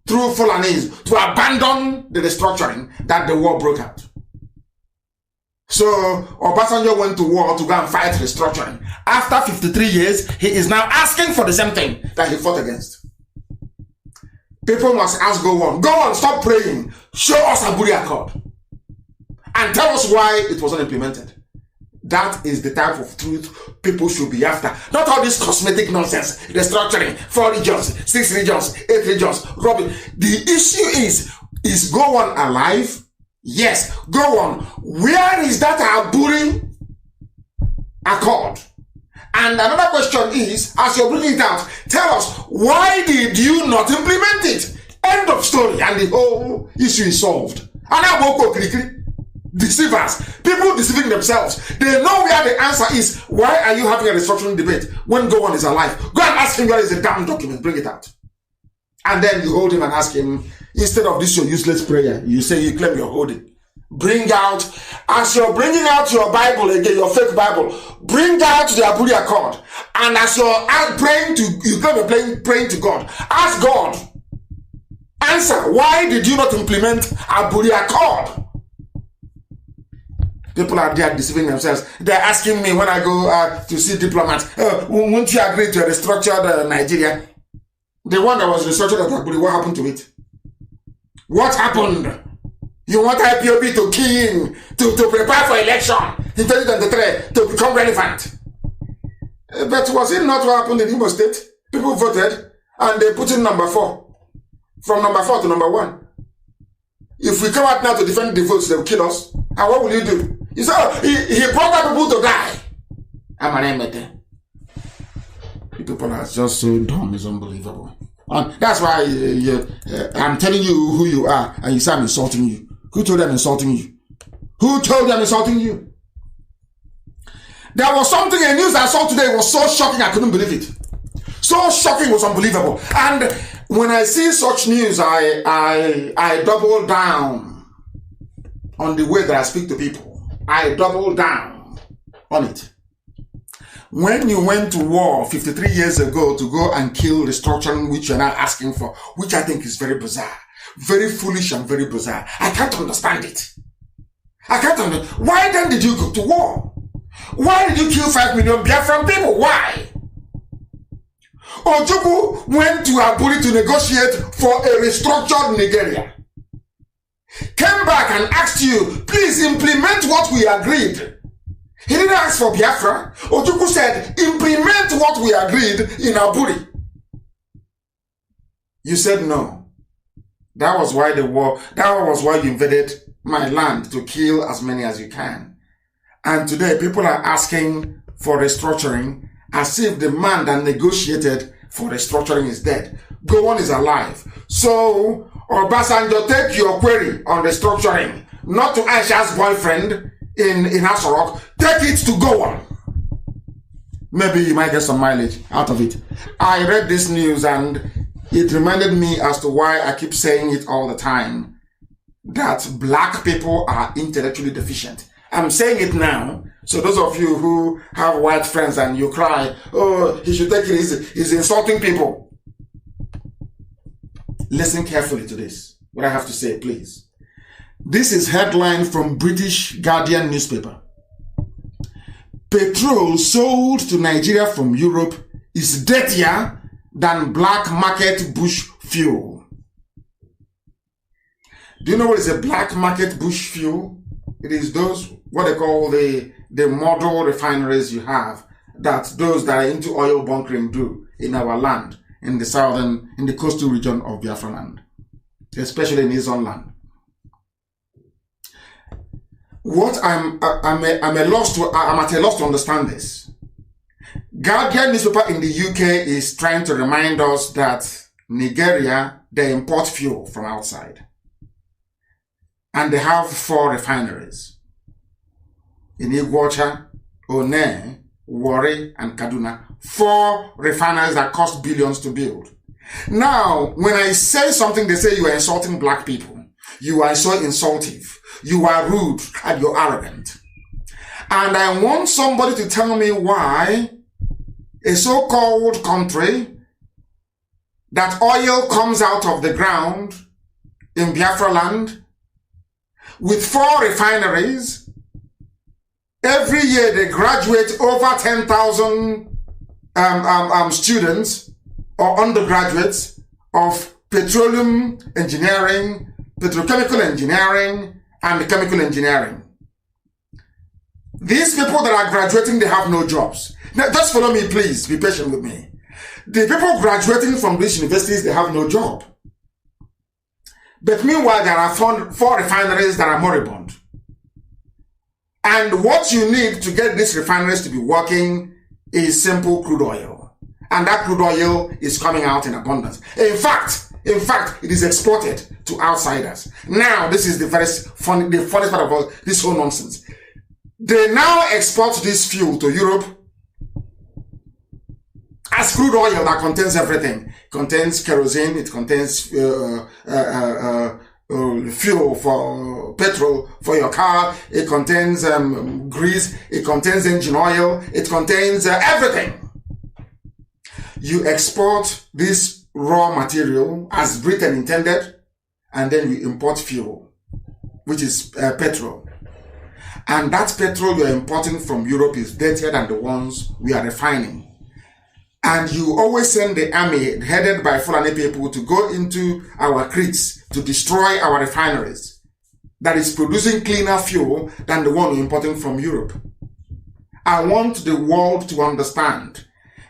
through Fulanese, to abandon the restructuring, that the war broke out. So Obasanjo went to war to go and fight restructuring. After 53 years, he is now asking for the same thing that he fought against. People must ask Go On. Go On, stop praying. Show us Aburi Accord. And tell us why it wasn't implemented. That is the type of truth people should be after. Not all this cosmetic nonsense. Restructuring, 4 regions, 6 regions, 8 regions, Robin. The issue is Go On alive? Yes, Go On. Where is that Aburi Accord? And another question is, as you're bringing it out, tell us, why did you not implement it? End of story. And the whole issue is solved. Deceivers. People deceiving themselves. They know where the answer is. Why are you having a restructuring debate when Go On is alive? Go and ask him where is the damn document. Bring it out. And then you hold him and ask him, instead of this your useless prayer, you say you claim you're holding. Bring out, as you're bringing out your Bible again, your fake Bible, bring out the Aburi Accord. And as you're praying to, you claim you're praying to God, ask God, answer, why did you not implement Aburi Accord? People are there deceiving themselves. They're asking me when I go to see diplomats, won't you agree to restructure Nigeria? The one that was restructured at Aburi, what happened to it? What happened? You want IPOB to key in, to prepare for election in 2023 to become relevant. But was it not what happened in Imo State? People voted and they put in number 4. From number 4 to number 1. If we come out now to defend the votes, they will kill us. And what will you do? You say, oh, he brought out people to die. You people are just so dumb, it's unbelievable. And that's why I'm telling you who you are, and you say I'm insulting you. Who told them I'm insulting you? Who told them I'm insulting you? There was something in news I saw today, it was so shocking I couldn't believe it. So shocking, it was unbelievable. And when I see such news, I double down on the way that I speak to people. I double down on it. When you went to war 53 years ago to go and kill restructuring, which you're now asking for, which I think is very bizarre, very foolish and very bizarre. I can't understand it. I can't understand. Why then did you go to war? Why did you kill 5 million Biafran people? Why? Ojukwu went to Aburi to negotiate for a restructured Nigeria. Came back and asked you, please implement what we agreed. He didn't ask for Biafra. Ojukwu said, implement what we agreed in Aburi. You said no. That was why the war, that was why you invaded my land, to kill as many as you can. And today people are asking for restructuring as if the man that negotiated for restructuring is dead. Gowon is alive. So, Obasanjo, take your query on restructuring, not to Aisha's boyfriend in Asorok. Take it to Gowon. Maybe you might get some mileage out of it. I read this news and it reminded me as to why I keep saying it all the time, that black people are intellectually deficient. I'm saying it now, so those of you who have white friends and you cry, oh, he should take it easy, he's insulting people. Listen carefully to this, what I have to say, please. This is headline from British Guardian newspaper. Petrol sold to Nigeria from Europe is dirtier than black market bush fuel. Do you know what is a black market bush fuel? It is those, what they call the model refineries you have, that those that are into oil bunkering do in our land, in the southern, in the coastal region of Biafra land, especially in his own land. What I'm at a loss to understand this. Guardian newspaper in the UK is trying to remind us that Nigeria, they import fuel from outside. And they have 4 refineries. In Iguacha, One, Warri, and Kaduna. 4 refineries that cost billions to build. Now, when I say something, they say you are insulting black people. You are so insultive. You are rude and you're arrogant. And I want somebody to tell me why a so-called country that oil comes out of the ground in Biafra land with 4 refineries, every year they graduate over 10,000 students or undergraduates of petroleum engineering, petrochemical engineering, and chemical engineering. These people that are graduating, they have no jobs. Now, just follow me, please. Be patient with me. The people graduating from these universities, they have no job. But meanwhile, there are 4 refineries that are moribund. And what you need to get these refineries to be working is simple crude oil. And that crude oil is coming out in abundance. In fact, it is exported to outsiders. Now, this is the funniest part about this whole nonsense. They now export this fuel to Europe as crude oil that contains everything. It contains kerosene, it contains fuel for petrol for your car, it contains grease, it contains engine oil, it contains everything. You export this raw material as Britain intended, and then you import fuel, which is petrol. And that petrol you're importing from Europe is dirtier than the ones we are refining. And you always send the army headed by Fulani people to go into our creeks to destroy our refineries that is producing cleaner fuel than the one we're importing from Europe. I want the world to understand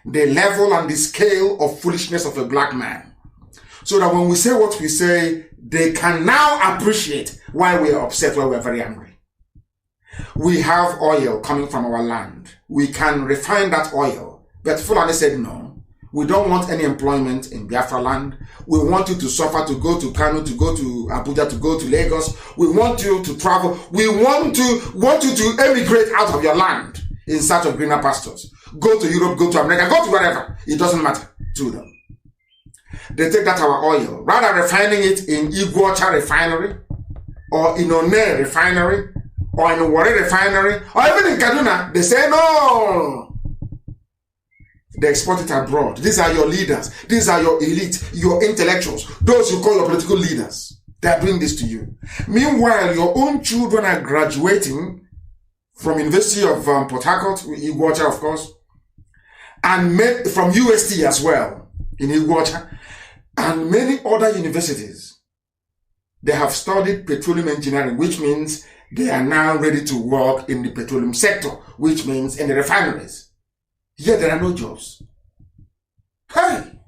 the level and the scale of foolishness of a black man, so that when we say what we say, they can now appreciate why we are upset, why we are very angry. We have oil coming from our land. We can refine that oil. But Fulani said, no, we don't want any employment in Biafra land. We want you to suffer, to go to KANU, to go to Abuja, to go to Lagos. We want you to travel. We want you to emigrate out of your land in search of greener pastures. Go to Europe, go to America, go to wherever. It doesn't matter to them. They take that our oil, rather refining it in Iguacha refinery, or in One refinery, or in Warri refinery, or even in Kaduna. They say no. They export it abroad. These are your leaders. These are your elite, your intellectuals, those you call your political leaders. They are doing this to you. Meanwhile, your own children are graduating from University of Port Harcourt, Iguacha, of course, and from UST as well, in Iguacha, and many other universities. They have studied petroleum engineering, which means they are now ready to work in the petroleum sector, which means in the refineries. Yet there are no jobs. Hey!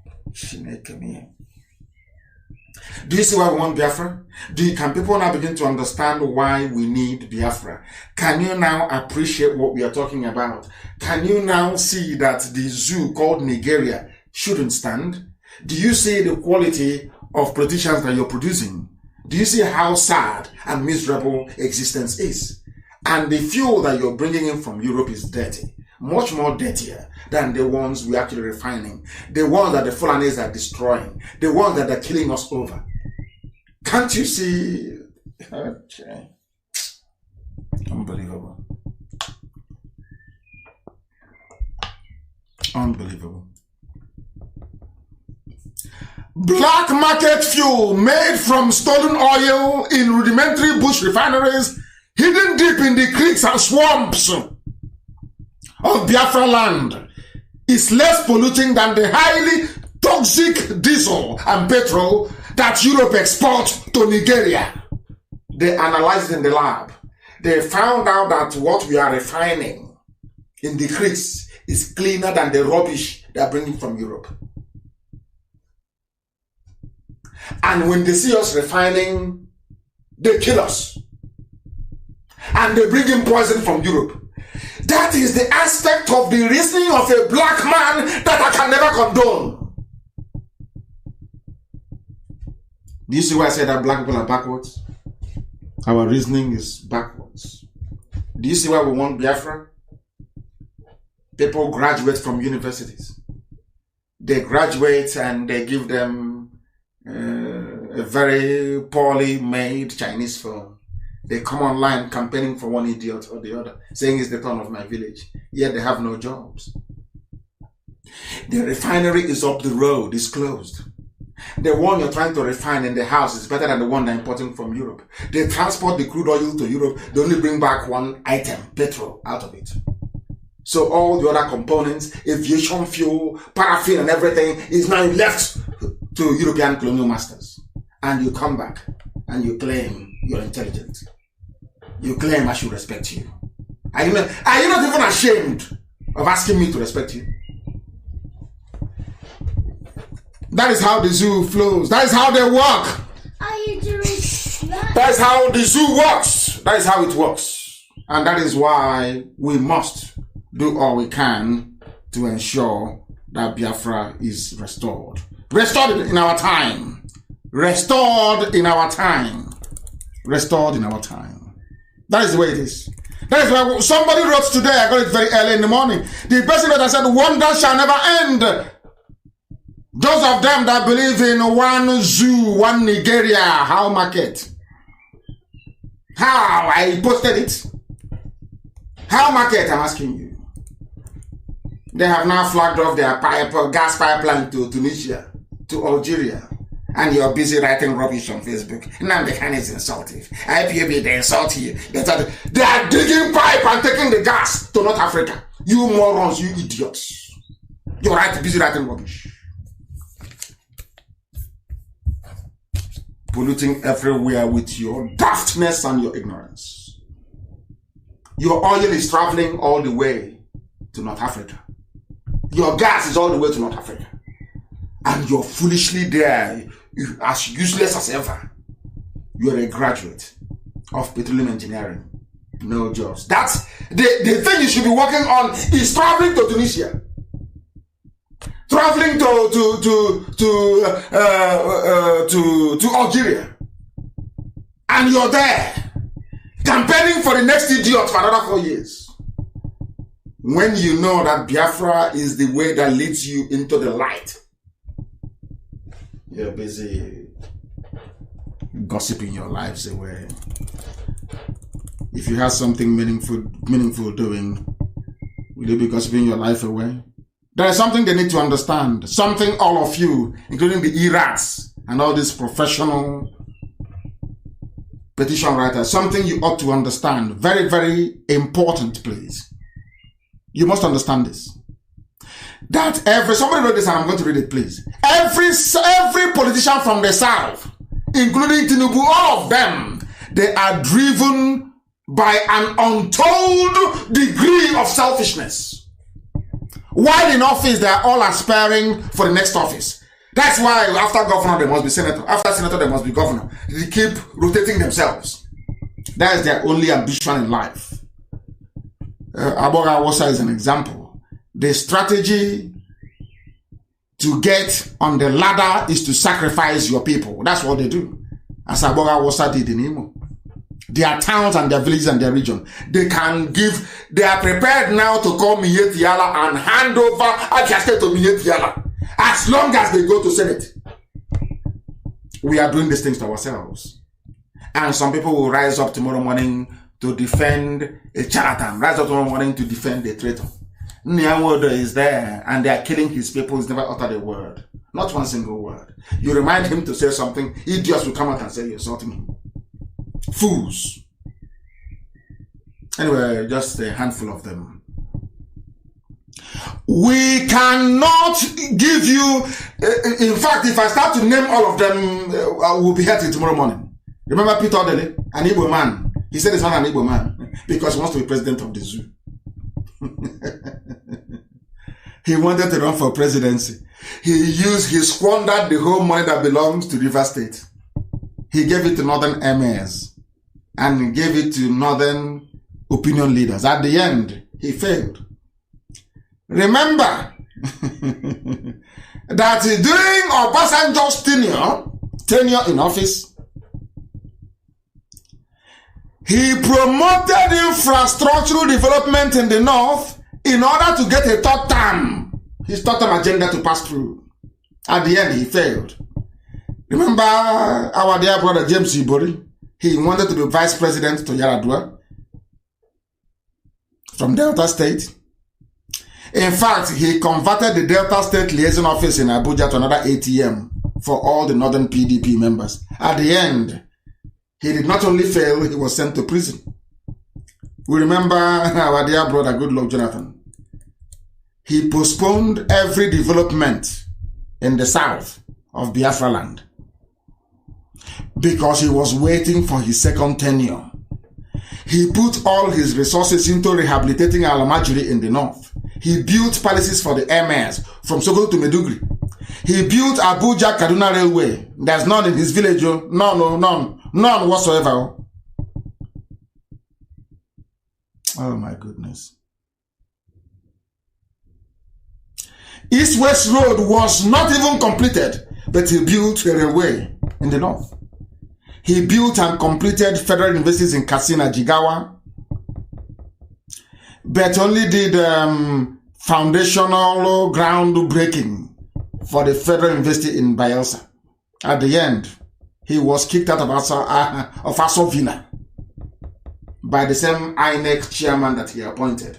Do you see why we want Biafra? Can people now begin to understand why we need Biafra? Can you now appreciate what we are talking about? Can you now see that the zoo called Nigeria shouldn't stand? Do you see the quality of politicians that you're producing? Do you see how sad and miserable existence is? And the fuel that you're bringing in from Europe is dirty. Much more dirtier than the ones we're actually refining. The ones that the Fulanis are destroying. The ones that are killing us over. Can't you see? Okay. Unbelievable. Unbelievable. Black market fuel made from stolen oil in rudimentary bush refineries, hidden deep in the creeks and swamps of Biafra land, is less polluting than the highly toxic diesel and petrol that Europe exports to Nigeria. They analyzed it in the lab. They found out that what we are refining in the creeks is cleaner than the rubbish they are bringing from Europe. And when they see us refining, they kill us. And they bring in poison from Europe. That is the aspect of the reasoning of a black man that I can never condone. Do you see why I said that black people are backwards? Our reasoning is backwards. Do you see why we want Biafra? People graduate from universities. They graduate and they give them a very poorly made Chinese phone. They come online campaigning for one idiot or the other, saying it's the turn of my village. Yet they have no jobs. The refinery is up the road, it's closed. The one you're trying to refine in the house is better than the one they're importing from Europe. They transport the crude oil to Europe, they only bring back one item, petrol, out of it. So all the other components, aviation fuel, paraffin and everything is now left to European colonial masters. And you come back and you claim you're intelligent. You claim I should respect you. Are you not even ashamed of asking me to respect you? That is how the zoo flows. That is how they work. Are you doing that? That is how the zoo works. That is how it works. And that is why we must do all we can to ensure that Biafra is restored. Restored in our time. Restored in our time. Restored in our time. That is the way it is. That is why somebody wrote today, I got it very early in the morning. The person that said, wonder shall never end. Those of them that believe in one zoo, one Nigeria, how market? How? I posted it. How market, I'm asking you. They have now flagged off their gas pipeline to Tunisia, to Algeria. And you're busy writing rubbish on Facebook. NNAMDI KANU is insultive. IPOB, they insult you. They are digging pipe and taking the gas to North Africa. You morons, you idiots. You're busy writing rubbish. Polluting everywhere with your daftness and your ignorance. Your oil is traveling all the way to North Africa. Your gas is all the way to North Africa. And you're foolishly there, as useless as ever. you're a graduate of petroleum engineering. No jobs. That's the thing you should be working on is traveling to Tunisia. Traveling to Algeria. And you're there. Campaigning for the next idiot for another 4 years. When you know that Biafra is the way that leads you into the light. You're busy gossiping your lives away. If you have something meaningful doing, will you be gossiping your life away? There is something they need to understand. Something all of you, including the ERATs and all these professional petition writers, something you ought to understand. Very, very important, please. You must understand this. That somebody wrote this and I'm going to read it, please. Every politician from the South, including Tinubu, all of them, they are driven by an untold degree of selfishness. While in office, they are all aspiring for the next office. That's why after governor, there must be senator. After senator, there must be governor. They keep rotating themselves. That is their only ambition in life. Aboga Wosa is an example. The strategy to get on the ladder is to sacrifice your people. That's what they do. As Aboga Wosa did in Imo. Their towns and their villages and their region. They are prepared now to call Miye Tiala and hand over Abia State to Miye Tiala. As long as they go to Senate. We are doing these things to ourselves. And some people will rise up tomorrow morning to defend a charlatan. Rise up tomorrow morning to defend a traitor. Nyawodo is there and they are killing his people. He's never uttered a word. Not one single word. You remind him to say something, idiots will come out and say you're insulting him. Fools. Anyway, just a handful of them. We cannot give you, in fact, if I start to name all of them, I will be here till tomorrow morning. Remember Peter Odele, an Igbo man. He said he's not an Igbo man because he wants to be president of the zoo. He wanted to run for presidency. He squandered the whole money that belongs to River State. He gave it to Northern MAs and gave it to Northern opinion leaders. At the end, he failed. Remember that during Obasanjo's tenure in office, he promoted infrastructural development in the north in order to get a third term, his third term agenda to pass through. At the end, he failed. Remember our dear brother James Ibori? He wanted to be vice president to Yaradua from Delta State. In fact, he converted the Delta State liaison office in Abuja to another ATM for all the northern PDP members. At the end, he did not only fail, he was sent to prison. We remember our dear brother Goodluck Jonathan. He postponed every development in the south of Biafra land because he was waiting for his second tenure. He put all his resources into rehabilitating Alamajiri in the north. He built palaces for the emirs from Sokoto to Meduguri. He built Abuja Kaduna Railway. There's none in his village. None whatsoever. Oh my goodness. East-West Road was not even completed, but he built a railway in the north. He built and completed federal universities in Katsina, Jigawa, but only did foundational groundbreaking for the federal university in Bayelsa. At the end, he was kicked out of Aso Villa by the same INEC chairman that he appointed.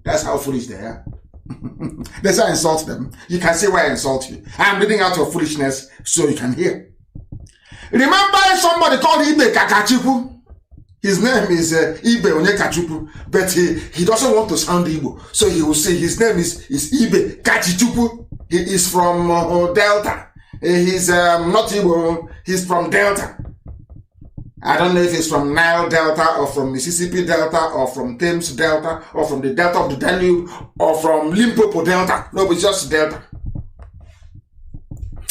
That's how foolish they are. That's why I insult them. You can see why I insult you. I am reading out your foolishness so you can hear. Remember somebody called Ibe Kakachuku? His name is Ibe Onyekachuku, but he doesn't want to sound Igbo. So he will say his name is Ibe Kachichuku. He is from Delta. He's not Igbo, he's from Delta. I don't know if he's from Nile Delta or from Mississippi Delta or from Thames Delta or from the Delta of the Danube or from Limpopo Delta. No, it's just Delta.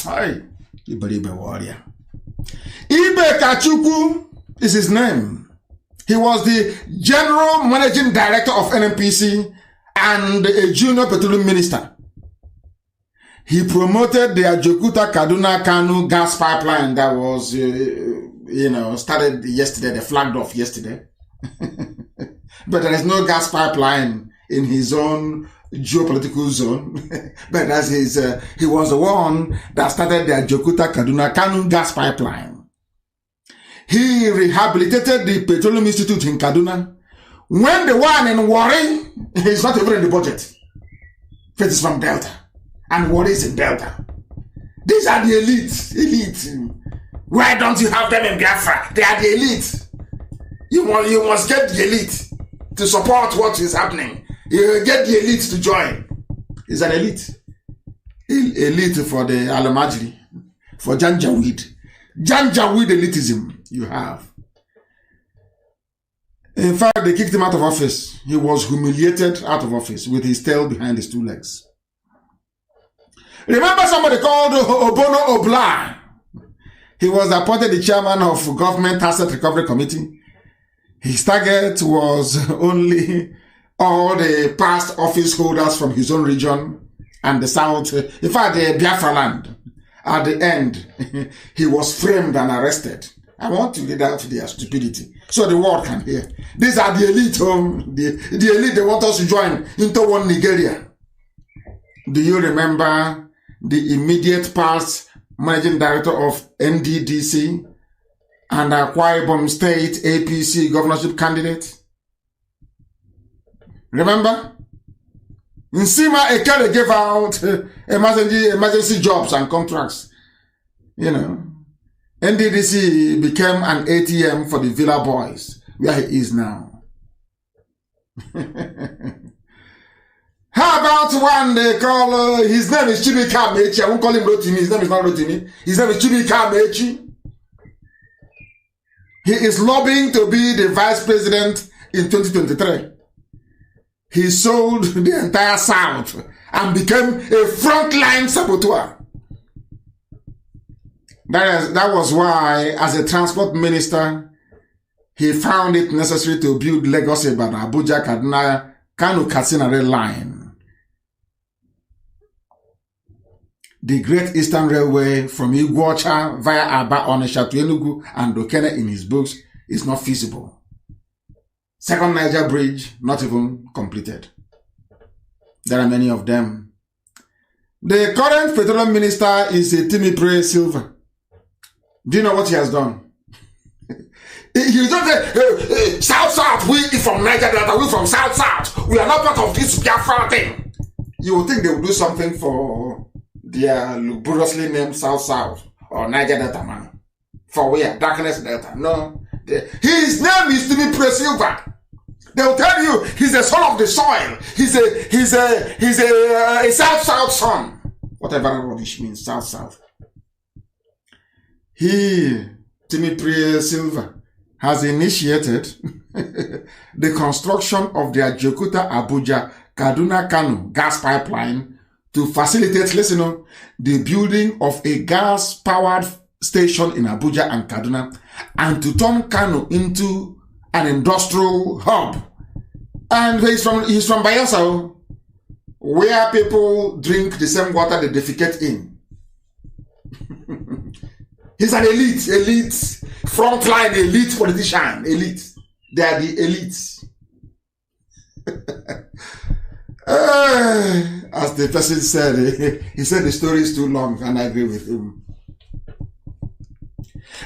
Hi, Ibe warrior. Ibe Kachuku is his name. He was the general managing director of NNPC and a junior petroleum minister. He promoted the Ajokuta Kaduna KANU gas pipeline that was, started yesterday, they flagged off yesterday. But there is no gas pipeline in his own geopolitical zone. But as he was the one that started the Ajokuta Kaduna KANU gas pipeline. He rehabilitated the Petroleum Institute in Kaduna. When the one in Warri is not even in the budget. It is from Delta. And Warri is in Delta. These are the elite. Why don't you have them in Biafra? They are the elite. You must get the elite to support what is happening. You get the elite to join. It's an elite. Elite for the Alamajri. For Janjaweed. Janjaweed elitism. You have. In fact, they kicked him out of office. He was humiliated out of office with his tail behind his two legs. Remember somebody called Obono Obla? He was appointed the chairman of Government Asset Recovery Committee. His target was only all the past office holders from his own region and the south. In fact, the Biafra land. At the end, he was framed and arrested. I want to read out their stupidity so the world can hear. These are the elite, the elite they want us to join into one Nigeria. Do you remember the immediate past managing director of NDDC and Akwa Ibom State APC governorship candidate? Remember? Nsima Ekele gave out emergency jobs and contracts. NDDC became an ATM for the Villa Boys, where he is now. How about one they call, his name is Chibika Mechi. I won't call him Rotimi. His name is not Rotimi. His name is Chibika Mechi. He is lobbying to be the vice president in 2023. He sold the entire South and became a frontline saboteur. That was why, as a transport minister, he found it necessary to build Lagos Ibadan, Abuja, Kaduna, KANU Katsina Rail Line. The Great Eastern Railway from Iguacha via Aba, Onitsha to Enugu and Okene in his books is not feasible. Second Niger Bridge, not even completed. There are many of them. The current petroleum minister is Timipre Silva. Do you know what he has done? He don't say, South, we from Niger Delta, we from South. We are not part of this Biafra thing. You would think they would do something for their luxuriously named South or Niger Delta man. For where? Darkness Delta. No. His name is Timipre Silva. They will tell you he's a son of the soil. He's a South son. Whatever rubbish means, South. He, Timipre Silva, has initiated the construction of the Ajokuta Abuja Kaduna KANU gas pipeline to facilitate, the building of a gas-powered station in Abuja and Kaduna, and to turn KANU into an industrial hub. And he's from Bayelsa, where people drink the same water they defecate in. He's an elite, frontline elite politician, elite. They are the elites. As the person said, he said the story is too long, and I agree with him.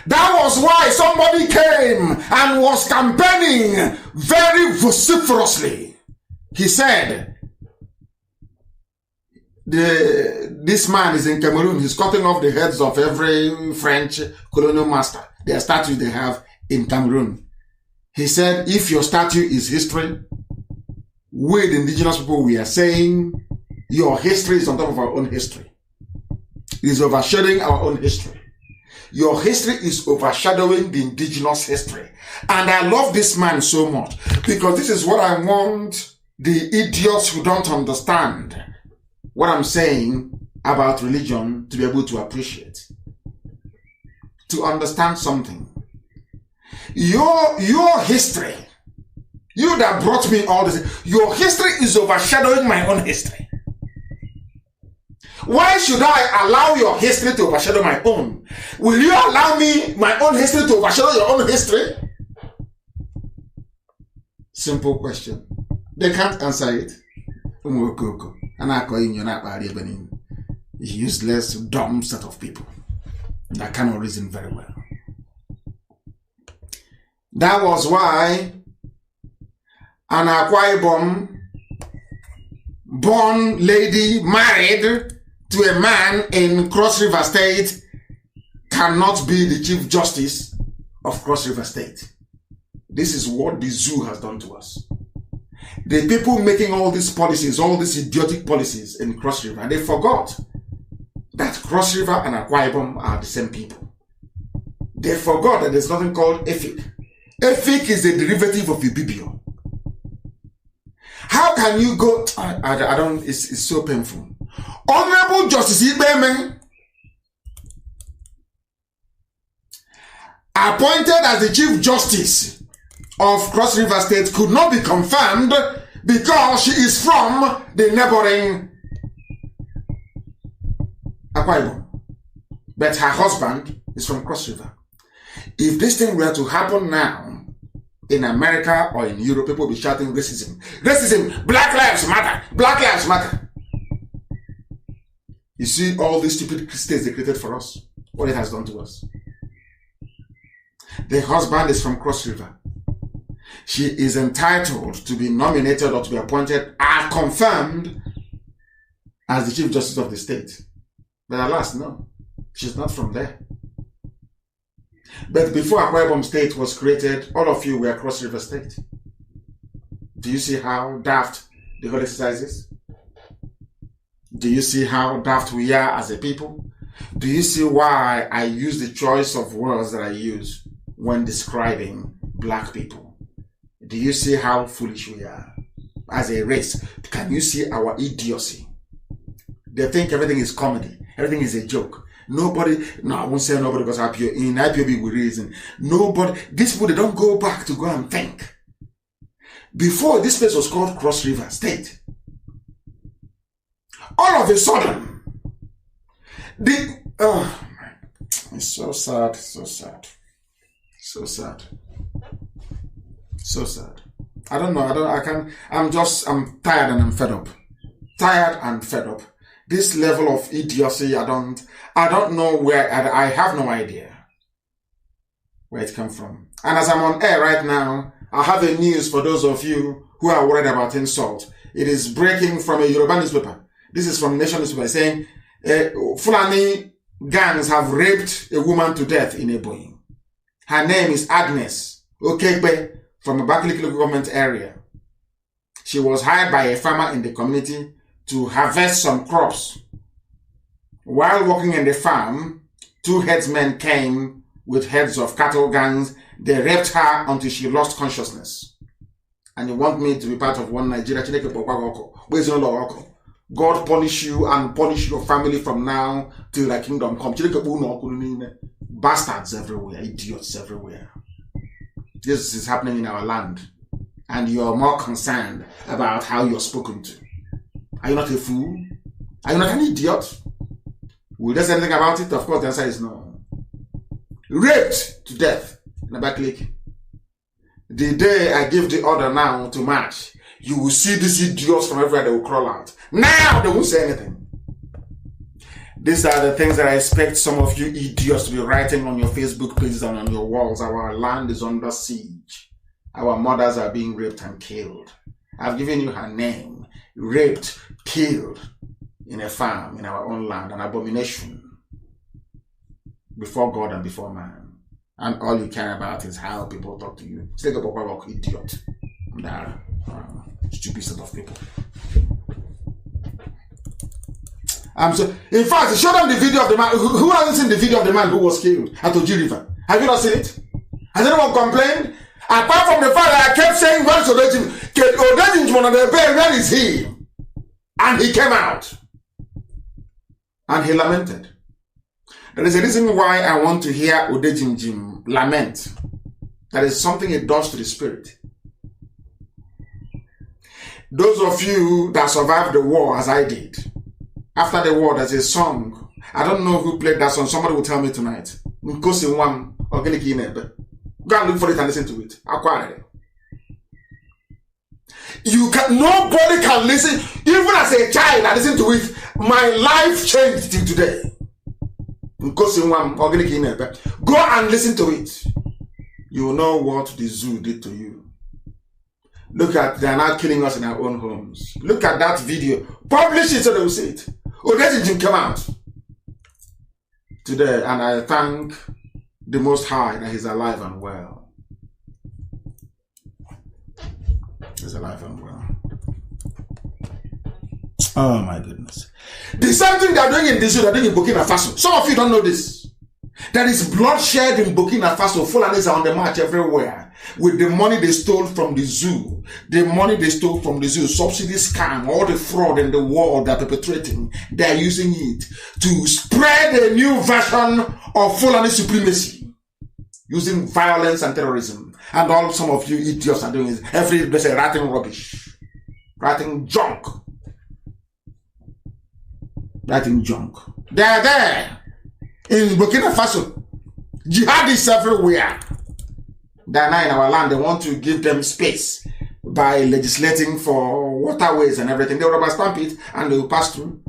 That was why somebody came and was campaigning very vociferously. He said, this man is in Cameroon. He's cutting off the heads of every French colonial master, their statues they have in Cameroon. He said, if your statue is history, we, the indigenous people, we are saying your history is on top of our own history. It is overshadowing our own history. Your history is overshadowing the indigenous history. And I love this man so much because this is what I want the idiots who don't understand what I'm saying about religion to be able to appreciate. to understand something. Your history, you that brought me all this, your history is overshadowing my own history. Why should I allow your history to overshadow my own? Will you allow me, my own history, to overshadow your own history? Simple question. They can't answer it. Useless, dumb set of people that cannot reason very well. That was why an Akwa Ibom born lady married to a man in Cross River State cannot be the Chief Justice of Cross River State. This is what the zoo has done to us. The people making all these policies, all these idiotic policies in Cross River, they forgot that Cross River and Akwa Ibom are the same people. They forgot that there's nothing called Efik. Efik is a derivative of Ibibio. How can you go? I don't, it's so painful. Honorable Justice Ibeme, appointed as the Chief Justice of Cross River State, could not be confirmed because she is from the neighboring Akwa Ibom. But her husband is from Cross River. If this thing were to happen now in America or in Europe, people will be shouting racism. Racism, Black Lives Matter, Black Lives Matter. You see all these stupid states they created for us, what it has done to us. The husband is from Cross River. She is entitled to be nominated or to be appointed or confirmed as the Chief Justice of the state. But alas, no, she's not from there. But before Akwa Ibom State was created, all of you were Cross River State. Do you see how daft the whole exercise is? Do you see how daft we are as a people? Do you see why I use the choice of words that I use when describing black people? Do you see how foolish we are as a race? Can you see our idiocy? They think everything is comedy. Everything is a joke. Nobody, no, I won't say nobody because in IPOB we reason. Nobody, these people, they don't go back to go and think. Before, this place was called Cross River State. All of a sudden, it's so sad, so sad, so sad, so sad. I don't know, I'm tired and I'm fed up. Tired and fed up. This level of idiocy, I don't know where, I have no idea where it comes from. And as I'm on air right now, I have a news for those of you who are worried about insult. It is breaking from a Yoruba newspaper. This is from Nation newspaper saying, Fulani gangs have raped a woman to death in Ebonyi. Her name is Agnes Okegbe from a Abakaliki local government area. She was hired by a farmer in the community to harvest some crops. While working in the farm, two headsmen came with heads of cattle gangs. They raped her until she lost consciousness. And you want me to be part of one Nigeria? God punish you and punish your family from now till the kingdom come. Bastards everywhere, idiots everywhere. This is happening in our land. And you're more concerned about how you're spoken to. Are you not a fool? Are you not an idiot? Will there say anything about it? Of course, the answer is no. Raped to death in a Abakaliki. The day I give the order now to march, you will see these idiots from everywhere, they will crawl out. Now they won't say anything. These are the things that I expect some of you idiots to be writing on your Facebook pages and on your walls. Our land is under siege. Our mothers are being raped and killed. I've given you her name. Raped, killed in a farm in our own land, an abomination before God and before man. And all you care about is how people talk to you. Take up a idiot. Stupid set of people. In fact, show them the video of the man. Who hasn't seen the video of the man who was killed at Oji River? Have you not seen it? Has anyone complained? Apart from the fact that I kept saying, where is he? And he came out. And he lamented There is a reason why I want to hear Odejinjim lament. That is something it does to the spirit. Those of you that survived the war as I did, after the war, there's a song. I don't know who played that song. Somebody will tell me tonight. Go and look for it and listen to it. Nobody can listen. Even as a child, I listened to it. My life changed till today. Go and listen to it. You will know what the zoo did to you. Look at, they are now killing us in our own homes. Look at that video. Publish it so they will see it. Odejinjim came out today, and I thank the Most High that he's alive and well. He's alive and well. Oh my goodness. The same thing they're doing in the zoo, they're doing in Burkina Faso. Some of you don't know this. There is bloodshed in Burkina Faso. Fulanis are on the march everywhere. With the money they stole from the zoo. The money they stole from the zoo. Subsidy scam. All the fraud in the world they're perpetrating. They're using it to spread a new version of Fulani supremacy. Using violence and terrorism. And all some of you idiots are doing is every day writing rubbish. Writing junk. Writing junk. They're there. In Burkina Faso, jihadists everywhere. They're now in our land. They want to give them space by legislating for waterways and everything. They will rubber stamp it and they will pass through.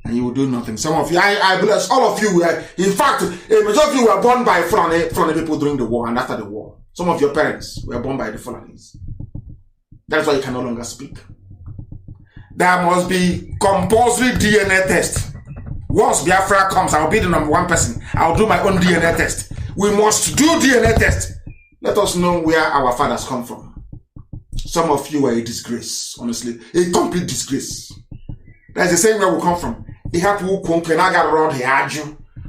And you will do nothing. Some of you, I bless all of you were, in fact, a majority of you were born by Fulani people during the war and after the war. Some of your parents were born by the Fulanis. That's why you can no longer speak. There must be compulsory DNA test. Once Biafra comes, I'll be the #1 person. I'll do my own DNA test. We must do DNA test. Let us know where our fathers come from. Some of you are a disgrace, honestly. A complete disgrace. That's the same where we come from.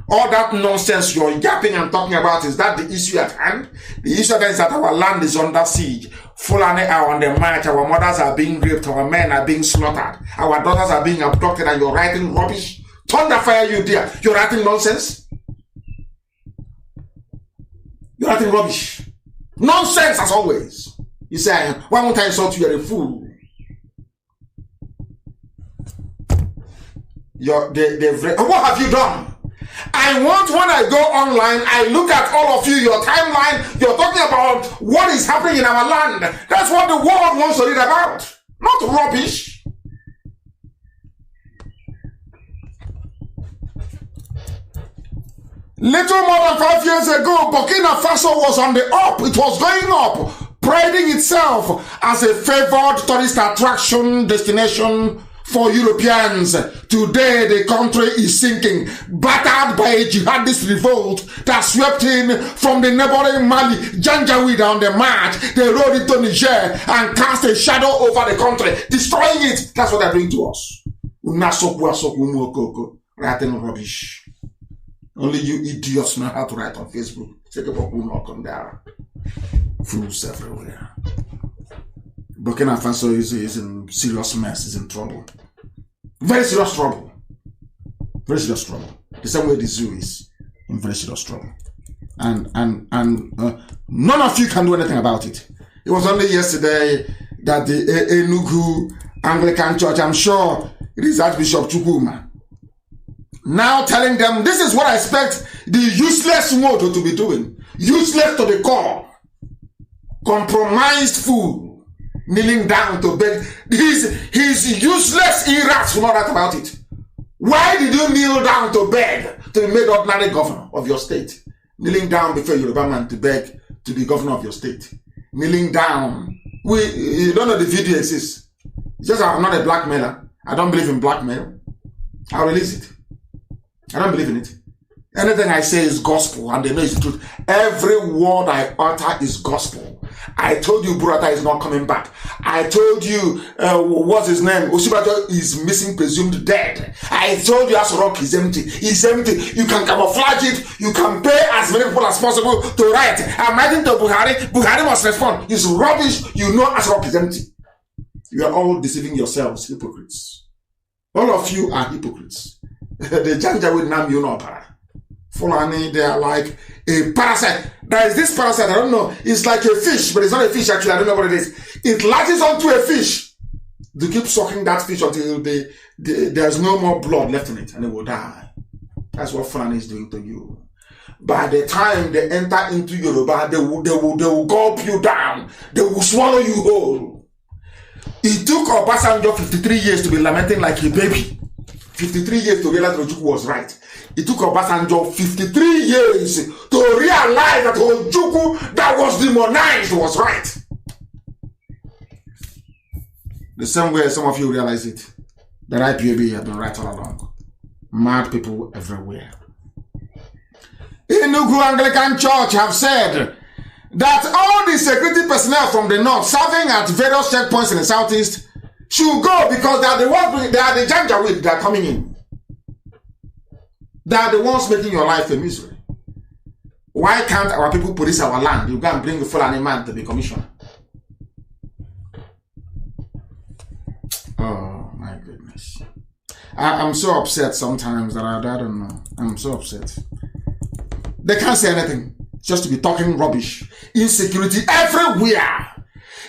All that nonsense you're yapping and talking about, is that the issue at hand? The issue is that our land is under siege. Fulani are on the march. Our mothers are being raped. Our men are being slaughtered. Our daughters are being abducted, and you're writing rubbish. Thunder fire you there. You're writing nonsense. You're writing rubbish. Nonsense as always. You say, why won't I insult you? You're a fool. What have you done? I want, when I go online, I look at all of you, your timeline, you're talking about what is happening in our land. That's what the world wants to read about. Not rubbish. Little more than 5 years ago, Burkina Faso was on the up. It was going up, priding itself as a favored tourist attraction destination for Europeans. Today, the country is sinking, battered by a jihadist revolt that swept in from the neighboring Mali, Janjaweed on the march. They rode into Niger and cast a shadow over the country, destroying it. That's what they're doing to us. Writing rubbish. Only you idiots know how to write on Facebook. Take a book, knock on there. Fools everywhere. Burkina Faso is in serious mess, is in trouble. Very serious trouble. Very serious trouble. The same way the zoo is in very serious trouble. And none of you can do anything about it. It was only yesterday that the Enugu Anglican Church, I'm sure it is Archbishop Chukwuma, now telling them, this is what I expect the useless Moto to be doing. Useless to the core. Compromised fool. Kneeling down to beg. His useless irats will not write about it. Why did you kneel down to beg to be made ordinary governor of your state? Kneeling down before Yoruba man to beg to be governor of your state. Kneeling down. You don't know the video exists. It's just I'm not a blackmailer. I don't believe in blackmail. I'll release it. I don't believe in it. Anything I say is gospel, and they know it's the truth. Every word I utter is gospel. I told you Burata is not coming back. I told you, what's his name? Osibajo is missing, presumed dead. I told you Asorok is empty. It's empty. You can camouflage it. You can pay as many people as possible to write. I'm writing to Buhari. Buhari must respond. It's rubbish. You know Asorok is empty. You are all deceiving yourselves, hypocrites. All of you are hypocrites. The Janjaweed Nam you know para. Fulani, they are like a parasite. There is this parasite, I don't know. It's like a fish, but it's not a fish actually. I don't know what it is. It latches onto a fish. They keep sucking that fish until there's no more blood left in it and it will die. That's what Fulani is doing to you. By the time they enter into Yoruba, they will gulp you down. They will swallow you whole. It took Obasanjo 53 years to be lamenting like a baby. 53 years to realize Ojukwu was right. It took Obasanjo 53 years to realize that Ojukwu that was demonized was right. The same way some of you realize it. The IPOB have been right all along. Mad people everywhere. Enugu Anglican Church have said that all the security personnel from the north serving at various checkpoints in the southeast should go because they are the ones, they are the Janjaweed that are coming in. They are the ones making your life a misery. Why can't our people police our land? You go and bring the Fulani man to be commissioner. Oh my goodness. I'm so upset sometimes that I don't know. I'm so upset. They can't say anything. Just to be talking rubbish. Insecurity everywhere.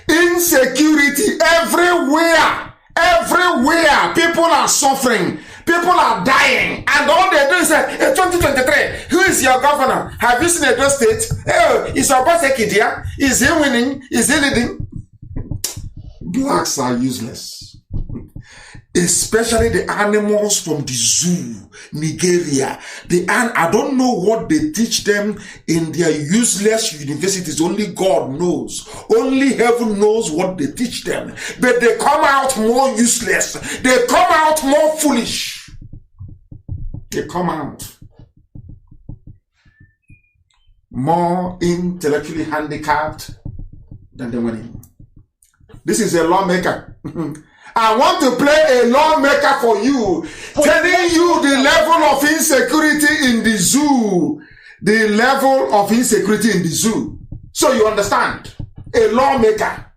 Insecurity everywhere. Everywhere. People are suffering. People are dying. And all they do is say, 2023, who is your governor? Have you seen Edo State? Oh, is Obaseki there? Is he winning? Is he leading? Blacks are useless. Especially the animals from the zoo, Nigeria. I don't know what they teach them in their useless universities. Only God knows. Only heaven knows what they teach them. But they come out more useless. They come out more foolish. They come out more intellectually handicapped than they went in. This is a lawmaker. I want to play a lawmaker for you, telling you the level of insecurity in the zoo. The level of insecurity in the zoo. So you understand. A lawmaker.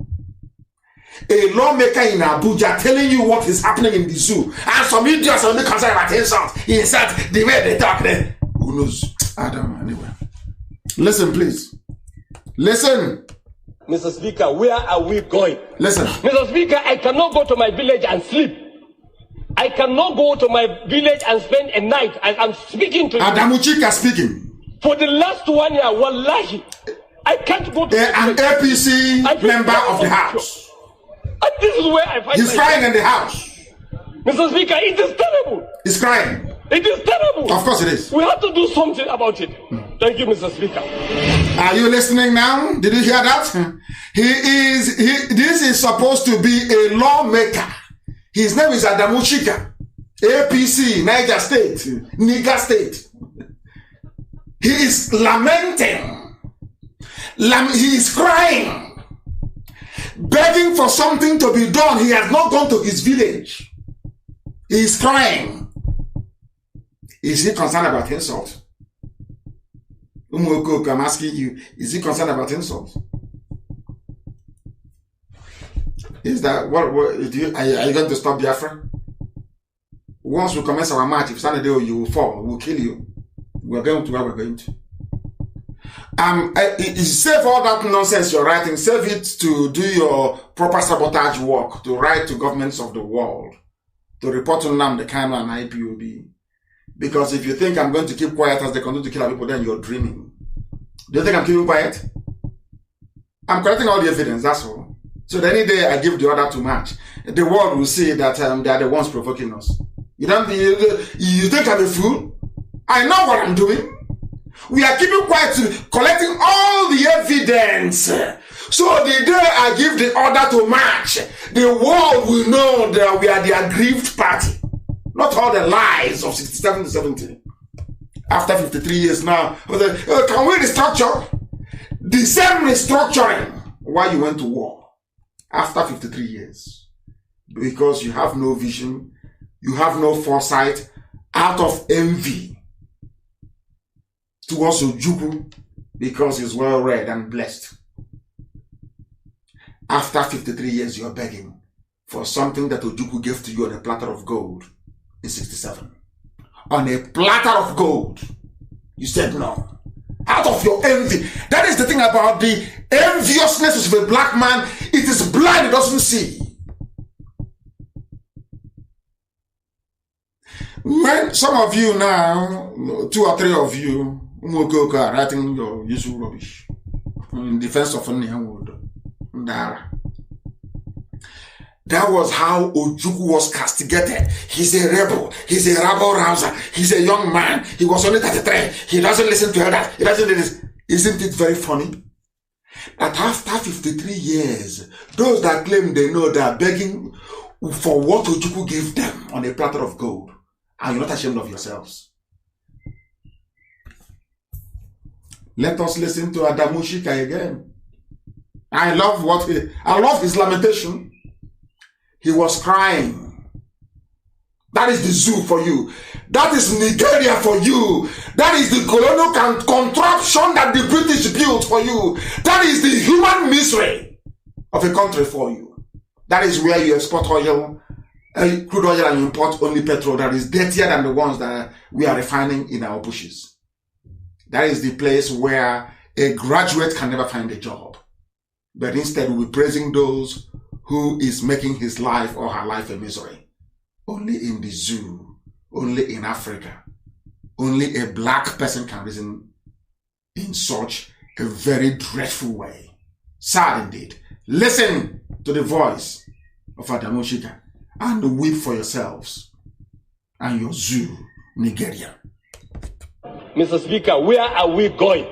A lawmaker in Abuja telling you what is happening in the zoo. And some idiots only concerned about insult. Insult the way they talk there. Who knows? I don't know anyway. Listen, please. Listen. Mr. Speaker, where are we going? Listen. Mr. Speaker, I cannot go to my village and sleep. I cannot go to my village and spend a night. I'm speaking to you. Adamuchika speaking. For the last 1 year, wallahi, I can't go to an APC member of the House. And this is where I find He's crying in the House. Mr. Speaker, it is terrible. He's crying. It is terrible. Of course it is. We have to do something about it. Thank you, Mr. Speaker. Are you listening now? Did you hear that? This is supposed to be a lawmaker. His name is Adamuchika. APC, Niger State, Niger State. He is lamenting. He is crying. Begging for something to be done. He has not gone to his village. He is crying. Is he concerned about insult? I'm asking you, is he concerned about insult? Is that what are you going to stop Biafra? Once we commence our march, if Sunday you will fall, we will kill you. We're going to where we're going to. Save all that nonsense you're writing, save it to do your proper sabotage work, to write to governments of the world, to report to NNAMDI, KANU and IPOB. Because if you think I'm going to keep quiet as they continue to kill our people, then you're dreaming. Do you think I'm keeping quiet? I'm collecting all the evidence, that's all. So that any day I give the order to march, the world will see that they are the ones provoking us. You think I'm a fool? I know what I'm doing. We are keeping quiet, collecting all the evidence. So the day I give the order to march, the world will know that we are the aggrieved party. Not all the lies of 67 to 70. After 53 years now, can we restructure? The same restructuring why you went to war after 53 years. Because you have no vision, you have no foresight, out of envy towards Ojukwu because he's well read and blessed. After 53 years, you're begging for something that Ojukwu gave to you on a platter of gold in 67. on a platter of gold. You said no. Out of your envy. That is the thing about the enviousness of a black man. It is blind, it doesn't see. When some of you now, 2 or 3 of you, are writing your usual rubbish in defense of Ndara. That was how Ojukwu was castigated. He's a rebel. He's a rabble-rouser. He's a young man. He was only 33. He doesn't listen to elders. He doesn't do this. Isn't it very funny? That after 53 years, those that claim they know they are begging for what Ojukwu gave them on a platter of gold. And you're not ashamed of yourselves. Let us listen to Adamu Shika again. I love his lamentation. He was crying. That is the zoo for you. That is Nigeria for you. That is the colonial contraption that the British built for you. That is the human misery of a country for you. That is where you export oil, crude oil, and import only petrol that is dirtier than the ones that we are refining in our bushes. That is the place where a graduate can never find a job. But instead we'll be praising those who is making his life or her life a misery. Only in the zoo, only in Africa, only a black person can reason in such a very dreadful way. Sad indeed. Listen to the voice of Adamu Shika and weep for yourselves and your zoo, Nigeria. Mr. Speaker, where are we going?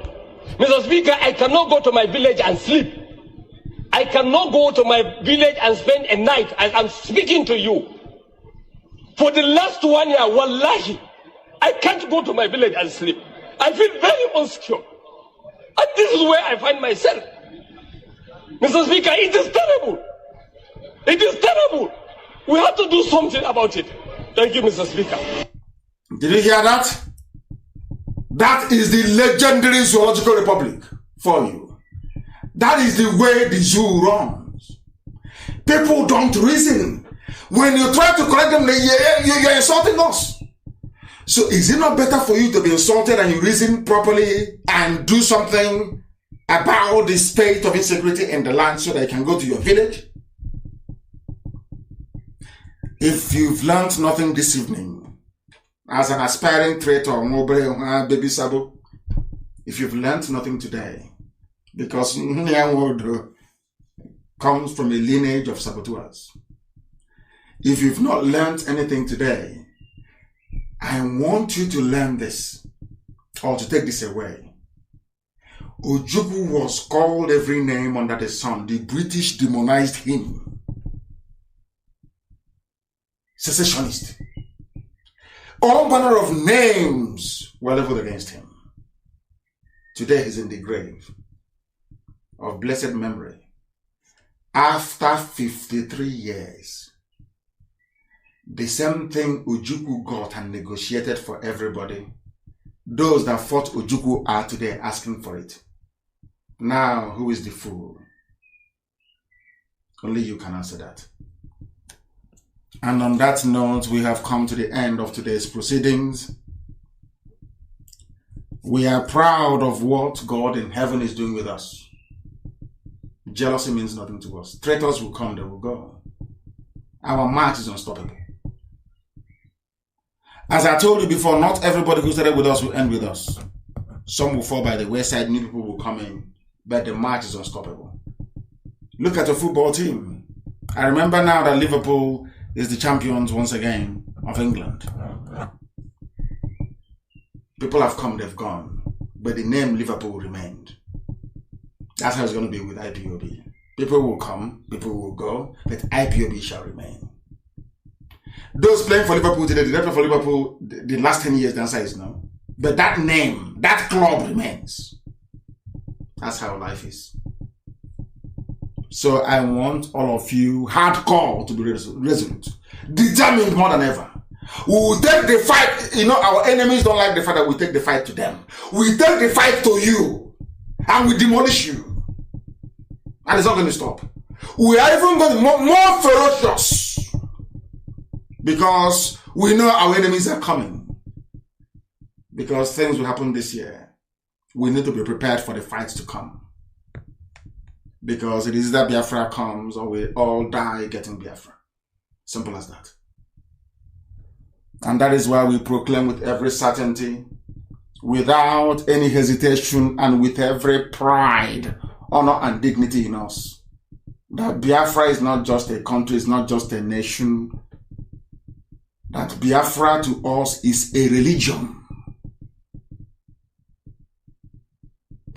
Mr. Speaker, I cannot go to my village and sleep. I cannot go to my village and spend a night as I'm speaking to you. For the last 1 year, wallahi, I can't go to my village and sleep. I feel very insecure. And this is where I find myself. Mr. Speaker, it is terrible. It is terrible. We have to do something about it. Thank you, Mr. Speaker. Did you hear that? That is the legendary zoological republic for you. That is the way the zoo runs. People don't reason. When you try to correct them, you're insulting us. So is it not better for you to be insulted and you reason properly and do something about the state of insecurity in the land so that you can go to your village? If you've learned nothing this evening, as an aspiring traitor, baby Sabo, if you've learned nothing today, because Nyanwodo comes from a lineage of saboteurs. If you've not learned anything today, I want you to learn this, or to take this away. Ojukwu was called every name under the sun. The British demonized him. Secessionist. All manner of names were leveled against him. Today he's in the grave of blessed memory. After 53 years, the same thing Ojukwu got and negotiated for everybody, those that fought Ojukwu are today asking for it. Now, who is the fool? Only you can answer that. And on that note, we have come to the end of today's proceedings. We are proud of what God in heaven is doing with us. Jealousy means nothing to us. Traitors will come, they will go. Our march is unstoppable. As I told you before, not everybody who started with us will end with us. Some will fall by the wayside, new people will come in, but the march is unstoppable. Look at the football team. I remember now that Liverpool is the champions once again of England. People have come, they've gone, but the name Liverpool remained. That's how it's going to be with IPOB. People will come, people will go, but IPOB shall remain. Those playing for Liverpool today, the play for Liverpool the last 10 years, the answer is no. But that name, that club remains. That's how life is. So I want all of you hardcore to be resolute, determined more than ever. We will take the fight. You know, our enemies don't like the fact that we take the fight to them. We take the fight to you and we demolish you. And it's not going to stop. We are even going to be more ferocious because we know our enemies are coming. because things will happen this year. We need to be prepared for the fights to come. Because it is that Biafra comes or we all die getting Biafra. Simple as that. And that is why we proclaim with every certainty, without any hesitation and with every pride, honor and dignity in us, that Biafra is not just a country, it's not just a nation, that Biafra to us is a religion.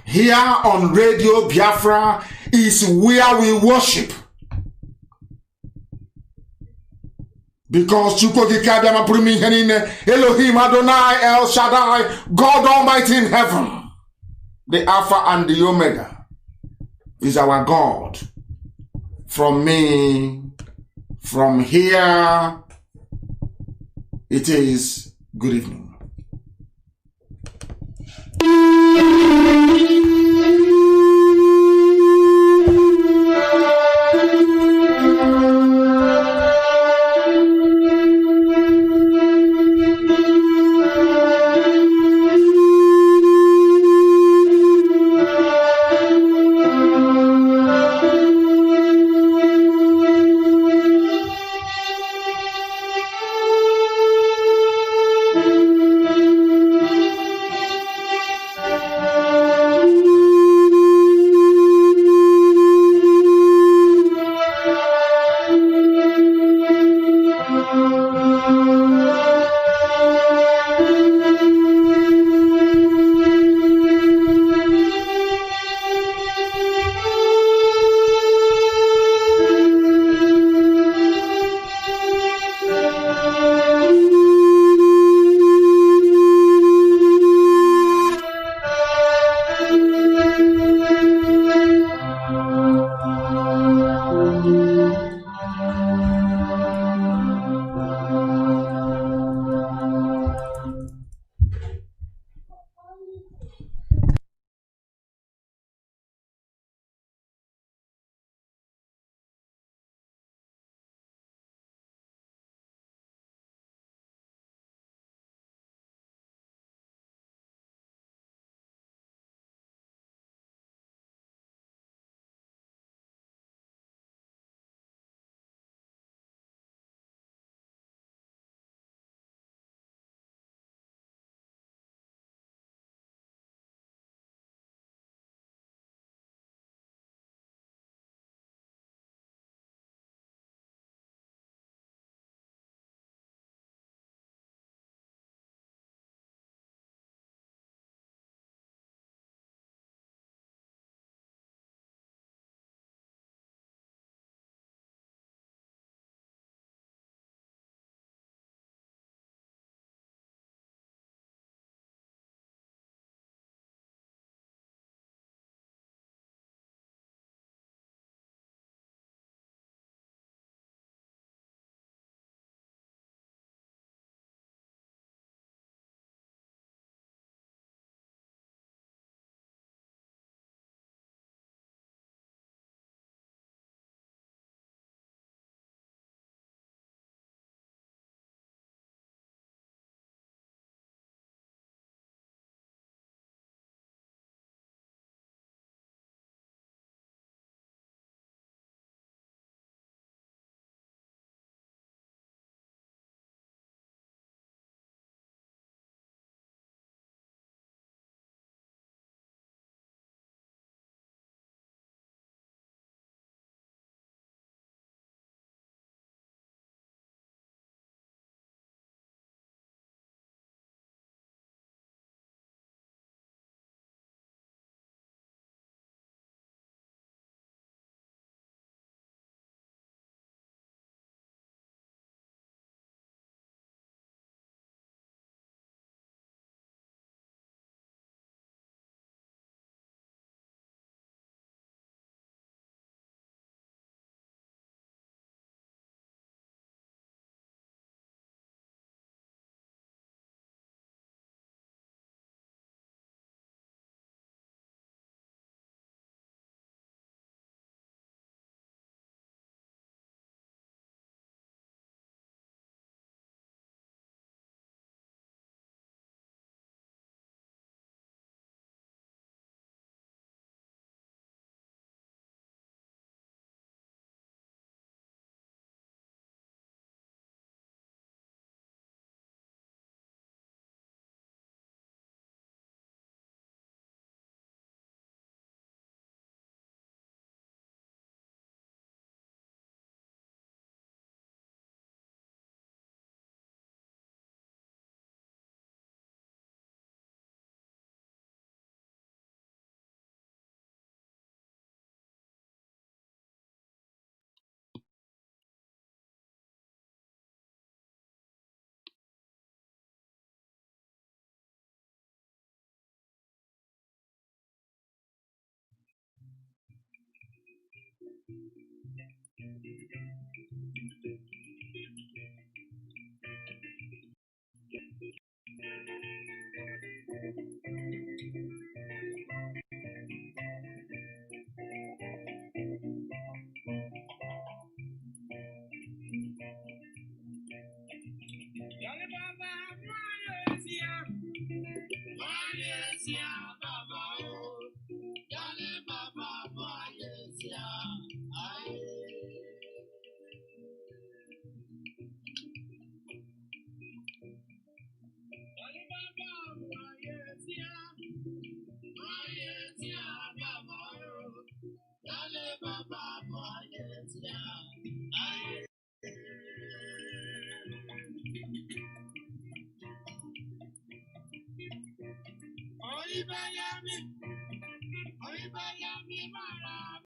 Here on Radio Biafra is where we worship. Because Elohim Adonai El Shaddai, God Almighty in heaven, the Alpha and the Omega, is our God. From me, from here, it is good evening.